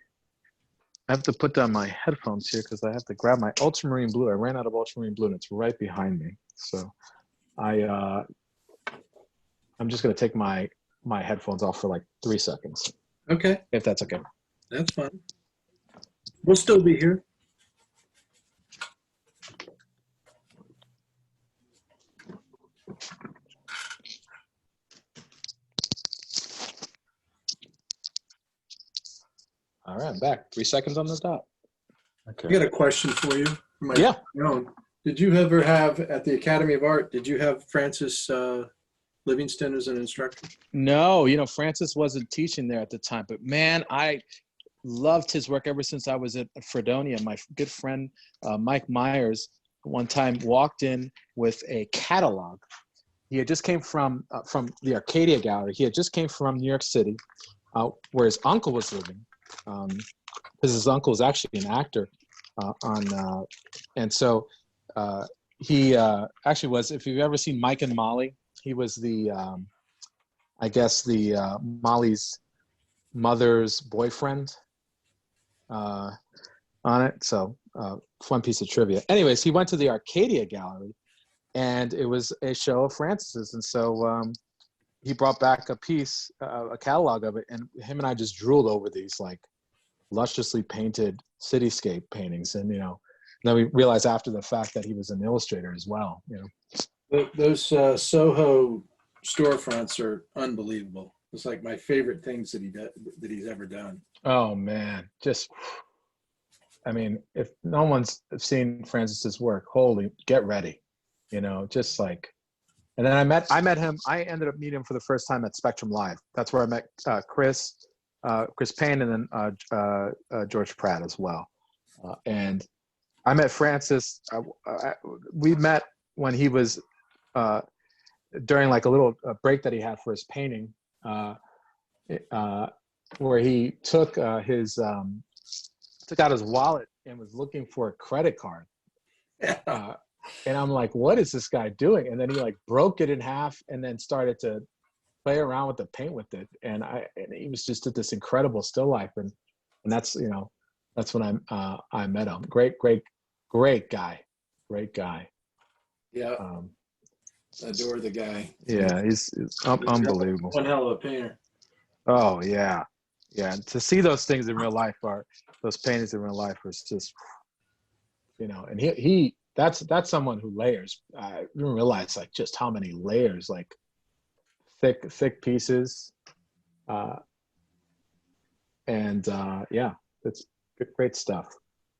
have to put down my headphones here because I have to grab my ultramarine blue. I ran out of ultramarine blue, and it's right behind me. So, I'm just gonna take my headphones off for like 3 seconds, Okay, if that's okay. that's fine. We'll still be here. All right, I'm back. 3 seconds on the dot. I Okay. got a question for you. For my Yeah. own. Did you ever have at the Academy of Art? Did you have Francis Livingston as an instructor? No, Francis wasn't teaching there at the time, but man, I loved his work ever since I was at Fredonia. My good friend Mike Myers one time walked in with a catalog. He had just came from the Arcadia Gallery. He had just came from New York City, where his uncle was living, because his uncle is actually an actor and so he actually was. If you've ever seen Mike and Molly, he was the I guess the Molly's mother's boyfriend on it. So fun piece of trivia. Anyways, he went to the Arcadia Gallery, and it was a show of Francis's, and so he brought back a piece, a catalog of it, and him and I just drooled over these like lusciously painted cityscape paintings, and then we realized after the fact that he was an illustrator as well. Those Soho storefronts are unbelievable. It's like my favorite things that he's ever done. Oh man, if no one's seen Francis's work, holy, get ready, just like. And then I met him. I ended up meeting him for the first time at Spectrum Live. That's where I met Chris Payne, and then George Pratt as well. And I met Francis. We met when he was during like a little break that he had for his painting, where he took out his wallet and was looking for a credit card. And I'm like, what is this guy doing? And then he like broke it in half and then started to play around with the paint with it. And he was just at this incredible still life. And that's, that's when I met him. Great guy. Great guy. Yeah. Adore the guy. Yeah. He's unbelievable. One hell of a painter. Oh yeah. Yeah. To see those things in real life those paintings in real life was just, and he that's someone who layers. I didn't realize like just how many layers, like thick pieces. Yeah, it's great stuff.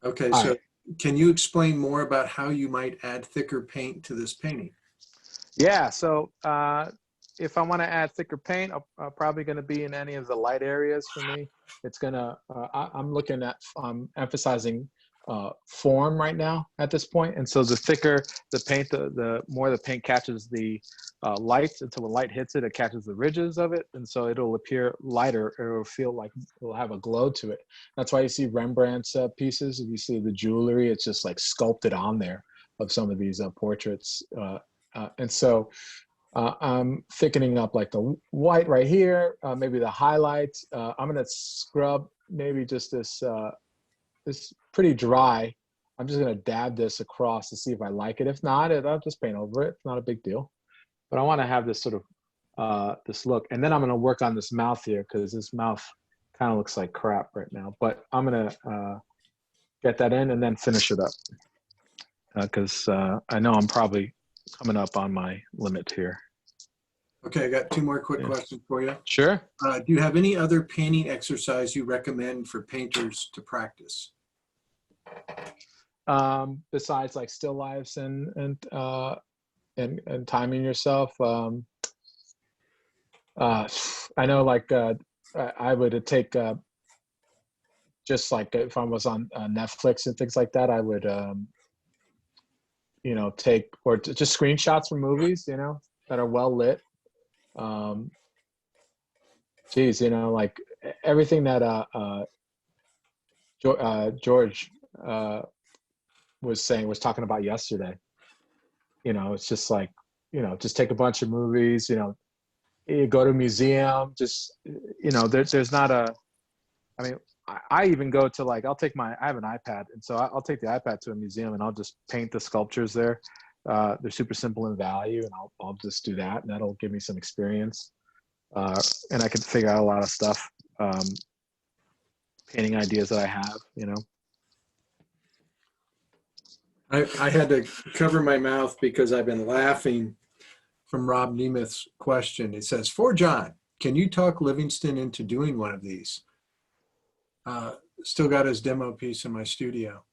Okay, so can you explain more about how you might add thicker paint to this painting? Yeah, so if I want to add thicker paint, I'm probably going to be in any of the light areas for me. It's going to, I'm looking at emphasizing form right now at this point. And so the thicker the paint, the more the paint catches the light, until when light hits it, it catches the ridges of it. And so it'll appear lighter, or it'll feel like it'll have a glow to it. That's why you see Rembrandt's pieces. If you see the jewelry, it's just like sculpted on there of some of these portraits. And so I'm thickening up like the white right here, maybe the highlights. I'm gonna scrub maybe just this pretty dry. I'm just gonna dab this across to see if I like it. If not, I'll just paint over it. It's not a big deal. But I want to have this sort of this look, and then I'm gonna work on this mouth here because this mouth kind of looks like crap right now. But I'm gonna get that in and then finish it up because I know I'm probably coming up on my limit here. Okay, I got two more quick questions for you. Sure. Do you have any other painting exercise you recommend for painters to practice? Besides like still lifes and timing yourself, I know like I would take just like if I was on Netflix and things like that, I would take or just screenshots from movies that are well lit. Like everything that George was talking about yesterday. You know, it's just like, you know, just take a bunch of movies, you know, you go to a museum, just, you know, there's not a, I mean, I even go to like, I have an iPad, and so I'll take the iPad to a museum and I'll just paint the sculptures there. They're super simple in value, and I'll just do that, and that'll give me some experience. And I can figure out a lot of stuff, painting ideas that I have, you know. I had to cover my mouth because I've been laughing from Rob Nemeth's question. It says, "For John, can you talk Livingston into doing one of these?" Still got his demo piece in my studio.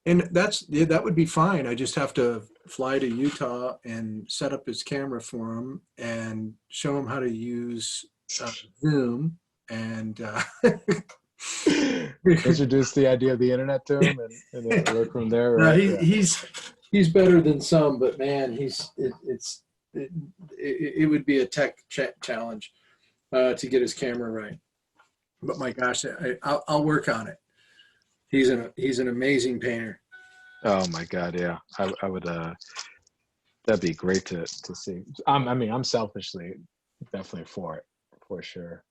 And that would be fine. I just have to fly to Utah and set up his camera for him and show him how to use Zoom and Introduce the idea of the internet to him, and then work from there. no, Right? he's better than some, but man, it would be a tech challenge to get his camera right. But my gosh, I'll work on it. He's an amazing painter. Oh my God, yeah, I would. That'd be great to see. I mean, I'm selfishly definitely for it, for sure.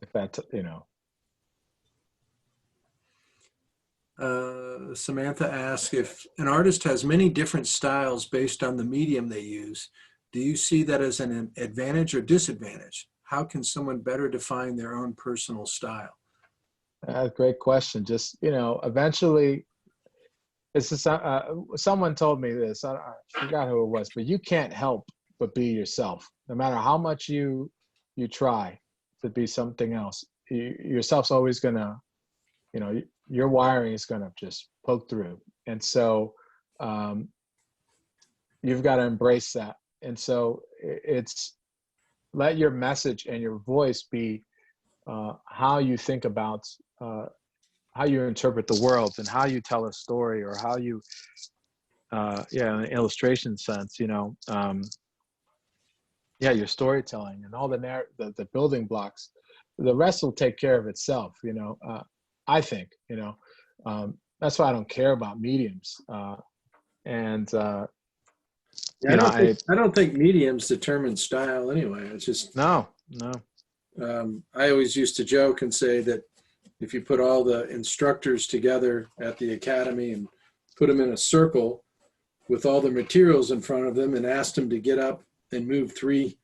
If that, you know. Samantha asks, if an artist has many different styles based on the medium they use, do you see that as an advantage or disadvantage? How can someone better define their own personal style? Great question. Just, you know, eventually, this is someone told me this. I forgot who it was, but you can't help but be yourself, no matter how much you try to be something else. Yourself's always gonna, you know, your wiring is gonna just poke through, and so you've got to embrace that. And so it's let your message and your voice be how you think about how you interpret the world and how you tell a story, or how you in an illustration sense, you know, your storytelling and all the building blocks. The rest will take care of itself, you know. I think, you know, that's why I don't care about mediums. I don't think mediums determine style anyway. It's just no. I always used to joke and say that if you put all the instructors together at the academy and put them in a circle with all the materials in front of them and asked them to get up and move three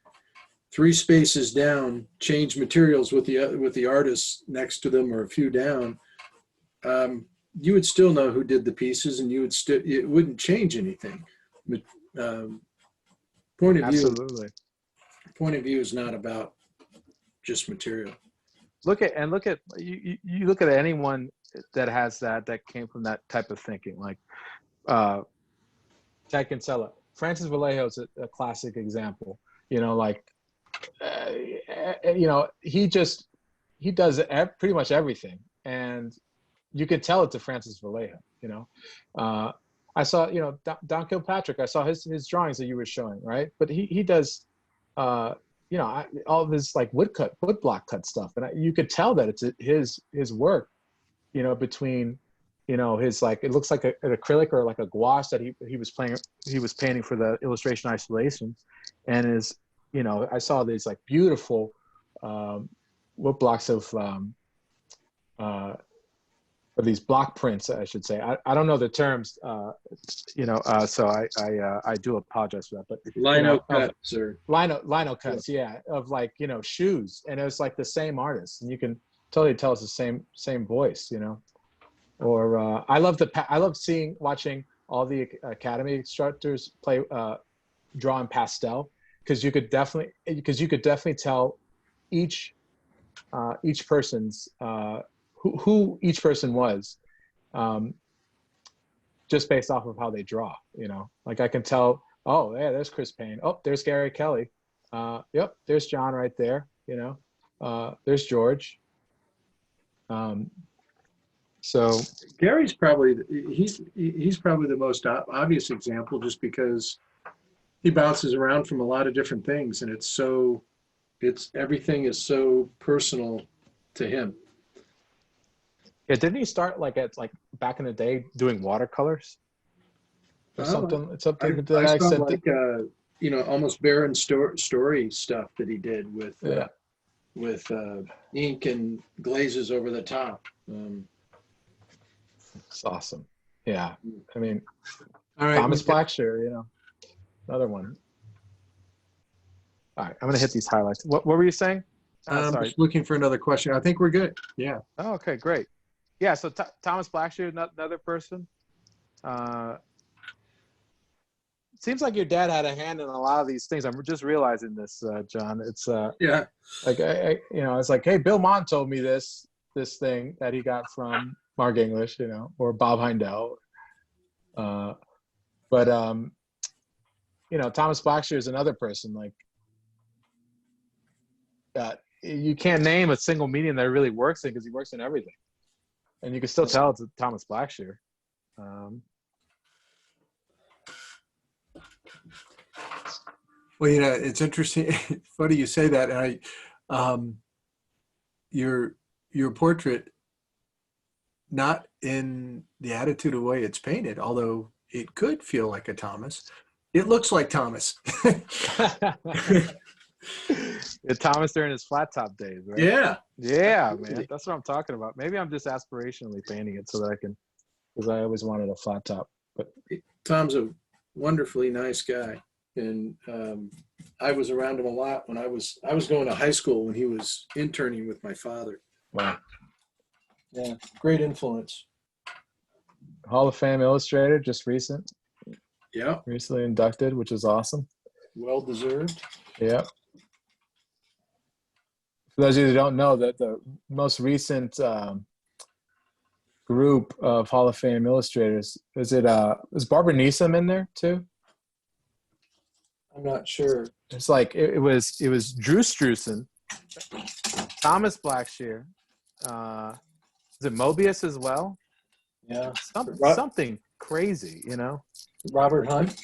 spaces down, change materials with the artists next to them or a few down, you would still know who did the pieces, and it wouldn't change anything. Point of view is not about just material. Look at you look at anyone that has that came from that type of thinking, like Ted Kinsella. Francis Vallejo is a classic example. You know, like you know, he does pretty much everything, and you could tell it to Francis Vallejo. You know, I saw, you know, Don Kilpatrick. I saw his drawings that you were showing, right? But he does, you know, all this like wood block cut stuff, and you could tell that it's his work. You know, between, you know, his, like, it looks like an acrylic or like a gouache that he was painting for the illustration isolation, and is, you know, I saw these like beautiful wood blocks of these block prints, I should say. I don't know the terms, you know, so I do apologize for that. But Lino cuts, or lino cuts, yeah, of like, you know, shoes, and it was like the same artist, and you can totally tell it's the same voice, you know. Or I love watching all the academy instructors draw in pastel, because you could definitely tell each person's who each person was, just based off of how they draw. You know, like I can tell, oh yeah, there's Chris Payne, oh there's Gary Kelly, yep, there's John right there, you know, there's George. So Gary's probably the most obvious example, just because he bounces around from a lot of different things, and it's so Everything is so personal to him. Yeah, didn't he start like back in the day doing watercolors or something? It's I, something to I that saw extent. like almost barren story stuff that he did Yeah, with ink and glazes over the top. it's awesome. Yeah, I mean, All right, Thomas Blackshear, another one. All right, I'm gonna hit these highlights. What were you saying? Sorry. just looking for another question. I think we're good. Yeah. Oh, okay, great. Yeah, so Thomas Blackshear, another person. Seems like your dad had a hand in a lot of these things. I'm just realizing this, John. It's Yeah. like it's like, hey, Bill Mont told me this thing that he got from Mark English, or Bob Heindel. But Thomas Blackshear is another person. Like, you can't name a single medium that really works in, because he works in everything, and you can still tell it's Thomas Blackshear. Well, it's interesting. Funny you say that. And your portrait, not in the attitude of way it's painted, although it could feel like a Thomas. It looks like Thomas. Thomas during his flat top days, right? Yeah. Yeah, man. That's what I'm talking about. Maybe I'm just aspirationally painting it so that I can, because I always wanted a flat top. But Tom's a wonderfully nice guy. And I was around him a lot when I was going to high school when he was interning with my father. wow. Yeah, great influence. Hall of Fame illustrator, just Yeah, recently inducted, which is awesome. well deserved. Yeah. For those of you who don't know, that the most recent group of Hall of Fame illustrators, is Barbara Neeson in there too? I'm not sure. It's like it was Drew Struzan, Thomas Blackshear, is it Mobius as well? Yeah, Something crazy, Robert Hunt,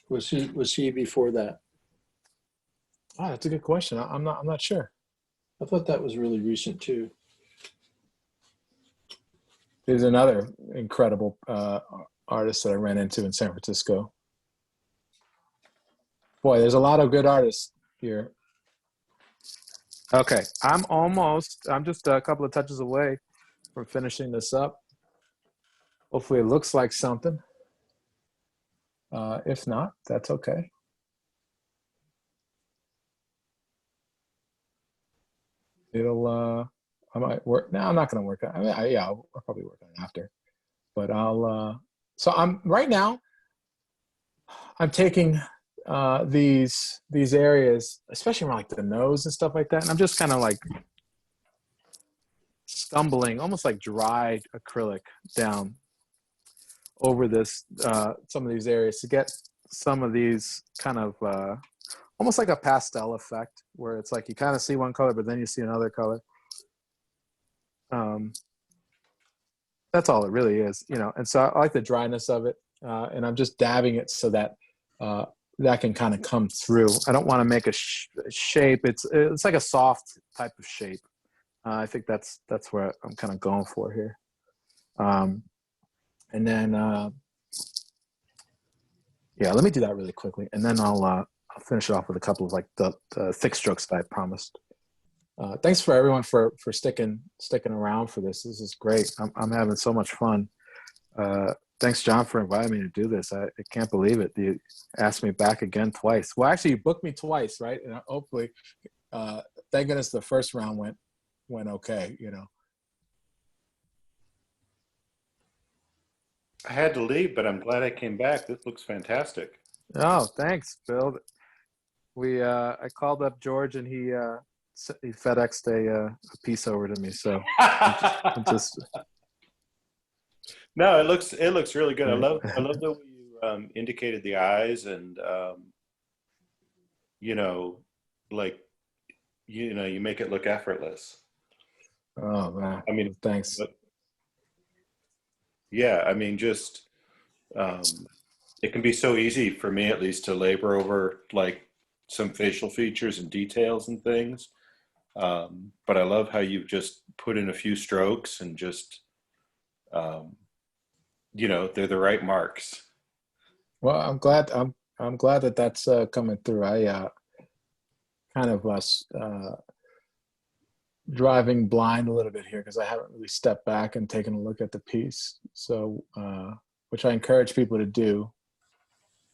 was he before that? Oh, that's a good question. I'm not sure. I thought that was really recent too. There's another incredible artist that I ran into in San Francisco. Boy, there's a lot of good artists here. Okay, I'm just a couple of touches away from finishing this up. Hopefully it looks like something. If not, that's okay. I might work. No, I'm not going to work on it. I mean, I'll probably work on it after. But so right now, I'm taking these areas, especially around like the nose and stuff like that, and I'm just kind of like scumbling, almost like dried acrylic down over this some of these areas to get some of these kind of almost like a pastel effect, where it's like you kind of see one color but then you see another color. That's all it really is, and so I like the dryness of it, and I'm just dabbing it so that that can kind of come through. I don't want to make a shape. It's like a soft type of shape. I think that's where I'm kind of going for here. And then, let me do that really quickly, and then I'll finish it off with a couple of like the thick strokes that I promised. Thanks for everyone for sticking around for this. This is great. I'm having so much fun. Thanks, John, for inviting me to do this. I can't believe it. You asked me back again twice. Well, actually, you booked me twice, right? And hopefully, thank goodness the first round went okay. I had to leave, but I'm glad I came back. This looks fantastic. Oh, thanks, Bill. I called up George, and he FedExed a piece over to me. So I'm just. No, it looks really good. I love the way you indicated the eyes, and you make it look effortless. Oh man! I mean, thanks. But, yeah, I mean, just it can be so easy for me, at least, to labor over like some facial features and details and things. But I love how you've just put in a few strokes and just, they're the right marks. Well, I'm glad that that's coming through. I kind of was driving blind a little bit here because I haven't really stepped back and taken a look at the piece. So, which I encourage people to do.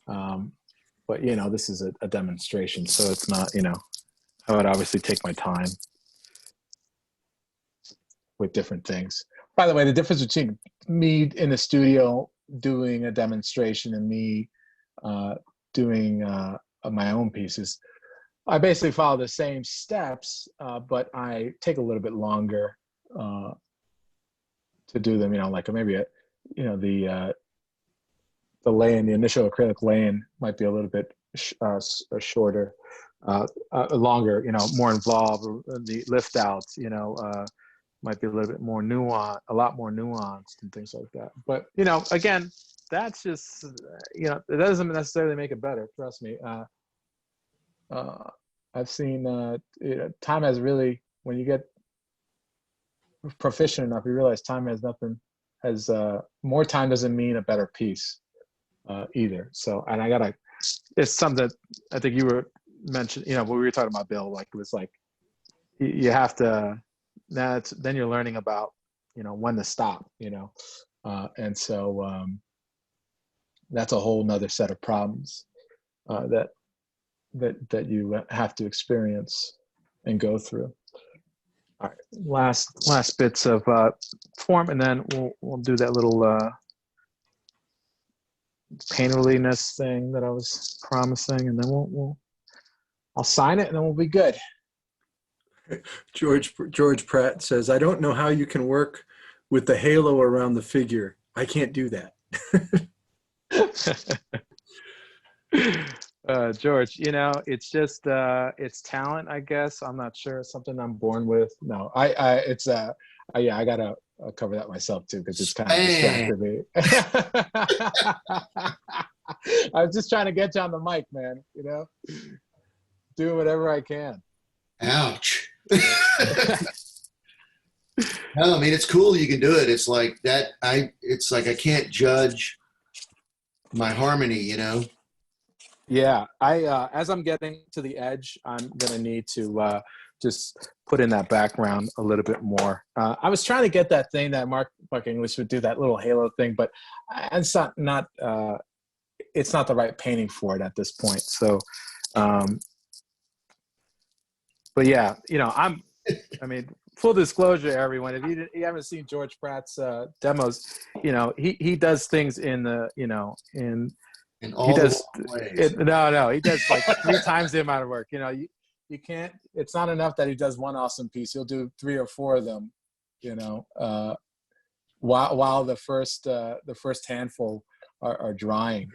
But this is a demonstration, so it's not, I would obviously take my time with different things. By the way, the difference between me in the studio doing a demonstration and me doing my own pieces, I basically follow the same steps, but I take a little bit longer to do them. Like maybe the lay-in, the initial acrylic lay-in might be a little bit shorter, longer, more involved. The lift outs, might be a little bit more nuanced, a lot more nuanced and things like that. But, again, that's just, it doesn't necessarily make it better. Trust me. I've seen time has really, when you get proficient enough, you realize time has more time doesn't mean a better piece either. So, and it's something that I think you were mentioned, when we were talking about Bill, like it was like, you have to, then you're learning about, when to stop, and so that's a whole nother set of problems that you have to experience and go through. All right, last bits of form, and then we'll do that little painterliness thing that I was promising, and then I'll sign it, and then we'll be good. George Pratt says, "I don't know how you can work with the halo around the figure. I can't do that." George, it's just it's talent, I guess. I'm not sure. It's something I'm born with. No, I gotta cover that myself too, because it's kind of distracted me. I was just trying to get you on the mic, man. Do whatever I can. Ouch. No, I mean, it's cool you can do it. It's like that. It's like I can't judge my harmony, Yeah, as I'm getting to the edge, I'm gonna need to just put in that background a little bit more. I was trying to get that thing that Mark English would do, that little halo thing, but it's not it's not the right painting for it at this point. So, but yeah, I mean, full disclosure, everyone, if you haven't seen George Pratt's demos, he does things in the, in all he does ways. No, he does like 3 times the amount of work. You can't, it's not enough that he does one awesome piece. He'll do 3 or 4 of them, while the first handful are drying,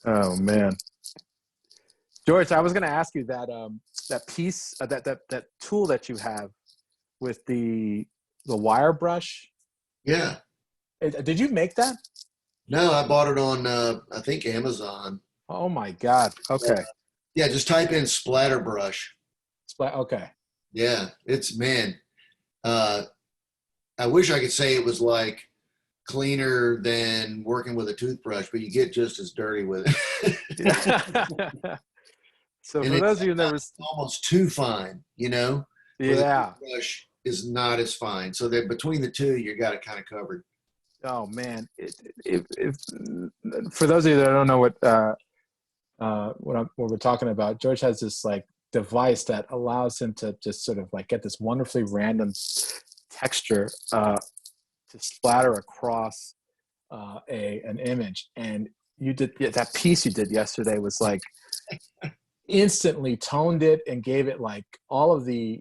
Oh man. George, I was going to ask you that piece, that tool that you have with the wire brush. Yeah. Did you make that? No, I bought it on I think Amazon. Oh my God. Okay. Yeah, just type in splatter brush. Okay. Yeah, it's, man. I wish I could say it was like cleaner than working with a toothbrush, but you get just as dirty with it. So and for those of you who never, almost too fine, Yeah. The brush is not as fine. So that between the two, you got it kind of covered. Oh man! If for those of you that don't know what we're talking about, George has this like device that allows him to just sort of like get this wonderfully random texture to splatter across an image. And you did that piece you did yesterday was like instantly toned it and gave it like all of the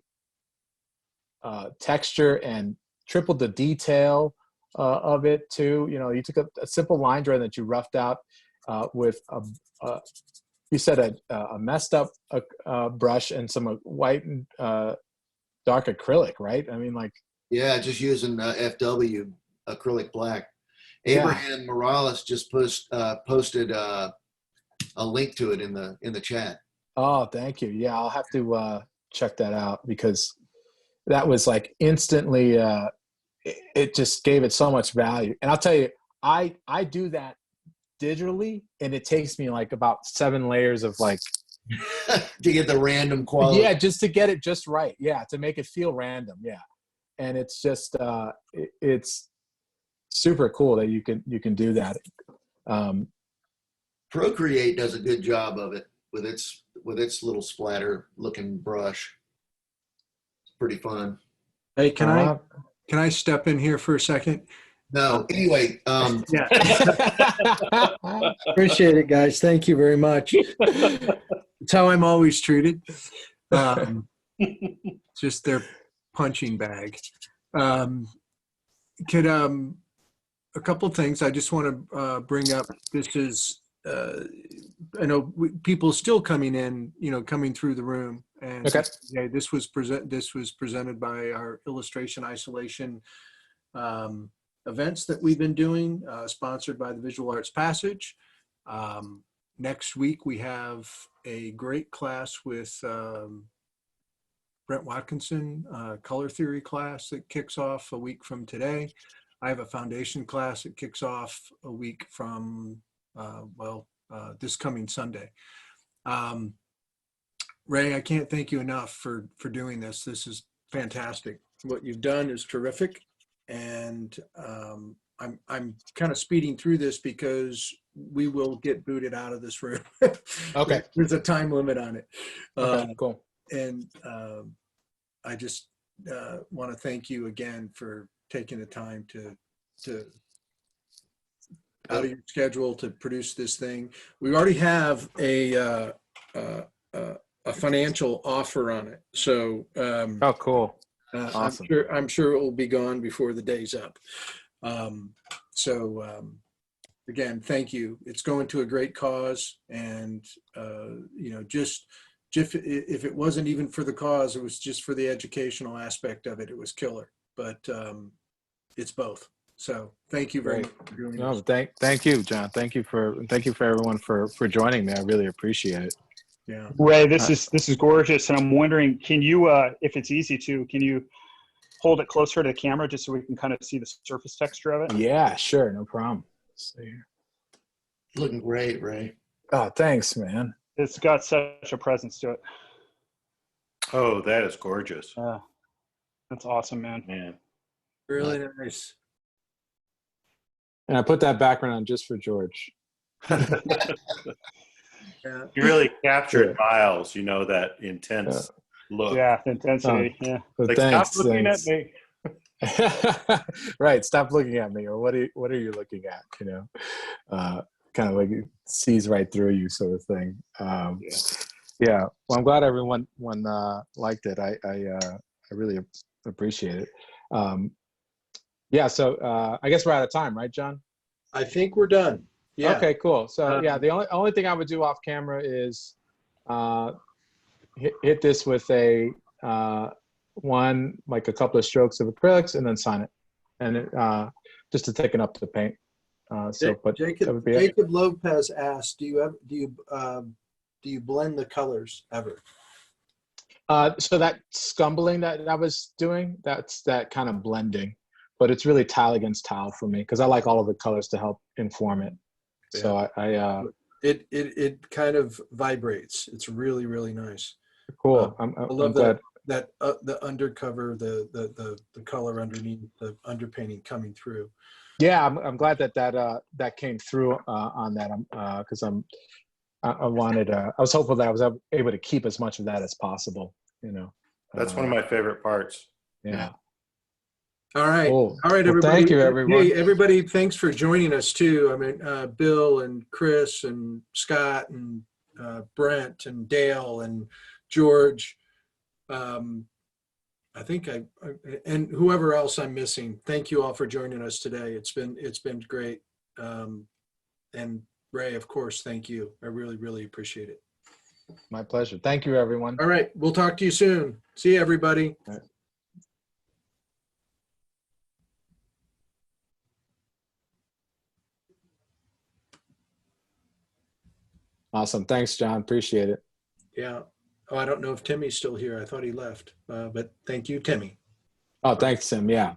texture and tripled the detail of it too. You took a simple line drawing that you roughed out with you said a messed up brush and some white and dark acrylic, right? I mean, like, yeah, just using FW acrylic black. Abraham Morales just posted a link to it in the chat. Oh, thank you. Yeah, I'll have to check that out because that was like instantly. It just gave it so much value. And I'll tell you, I do that digitally, and it takes me like about 7 layers of like to get the random quality. Yeah, just to get it just right. Yeah, to make it feel random. Yeah, and it's just it's super cool that you can do that. Procreate does a good job of it with its little splatter looking brush. It's pretty fun. Hey, can I step in here for a second? No, anyway, Yeah. Appreciate it, guys. Thank you very much. It's how I'm always treated. Just their punching bag. Could a couple things I just want to bring up. This is I know people still coming in, coming through the room, and okay. Yeah, this was presented by our illustration isolation events that we've been doing, sponsored by the Visual Arts Passage. Next week we have a great class with Brent Watkinson, color theory class that kicks off a week from today. I have a foundation class that kicks off a week from this coming Sunday. Ray, I can't thank you enough for doing this. This is fantastic. What you've done is terrific. And I'm kind of speeding through this because we will get booted out of this room. Okay. There's a time limit on it. Okay, cool. And I just want to thank you again for taking the time to out of your schedule to produce this thing. We already have a financial offer on it. So oh, cool. Awesome. I'm sure it will be gone before the day's up. Again, thank you. It's going to a great cause, and just if it wasn't even for the cause, it was just for the educational aspect of it. It was killer, but it's both. So thank you very much for doing this. Thank you, John. Thank you for everyone for joining me. I really appreciate it. Yeah, Ray, this is gorgeous, and I'm wondering, can you, if it's easy to, can you hold it closer to the camera just so we can kind of see the surface texture of it? Yeah, sure, no problem. Let's see here. Looking great, Ray. Oh, thanks, man. It's got such a presence to it. Oh, that is gorgeous. That's awesome, man. Man. really nice. And I put that background on just for George. Yeah. You really captured Miles, that intense look. Yeah, the intensity. Yeah. Like, thanks, stop looking at me. Right, stop looking at me, or what are you looking at? Kind of like it sees right through you, sort of thing. Yeah. Well, I'm glad everyone liked it. I really appreciate it. So I guess we're out of time, right, John? I think we're done. Yeah. Okay, cool. So the only thing I would do off camera is hit this with a a couple of strokes of acrylics and then sign it, and just to thicken up the paint. Jacob Lopez asked, do you blend the colors ever? So that scumbling that I was doing, that's that kind of blending, but it's really tile against tile for me because I like all of the colors to help inform it. Yeah. So it kind of vibrates. It's really, really nice. Cool. I love that the undercover, the color underneath, the underpainting coming through. Yeah, I'm glad that came through on that. Because I was hopeful that I was able to keep as much of that as possible. That's one of my favorite parts. Yeah. All right. Cool. All right, everybody. Well, thank you, everyone. Hey, everybody, thanks for joining us too. I mean, Bill and Chris and Scott and Brent and Dale and George. I think and whoever else I'm missing. Thank you all for joining us today. It's been great. And Ray, of course, thank you. I really, really appreciate it. My pleasure. Thank you, everyone. All right. We'll talk to you soon. See you, everybody. All right. Awesome. Thanks, John. Appreciate it. Yeah. Oh, I don't know if Timmy's still here. I thought he left, but thank you, Timmy. Oh, thanks, Tim. Yeah.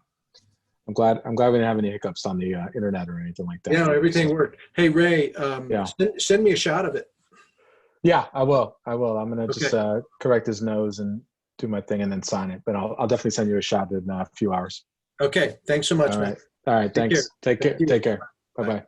I'm glad we didn't have any hiccups on the internet or anything like that. Yeah, no, everything worked. Hey, Ray, Yeah. send me a shot of it. Yeah, I will. I'm going to just Okay. correct his nose and do my thing and then sign it. But I'll definitely send you a shot in a few hours. Okay. Thanks so much, All man. right. All right. Take Thanks. care. Take care. Thank you. Take care. Bye. Bye-bye.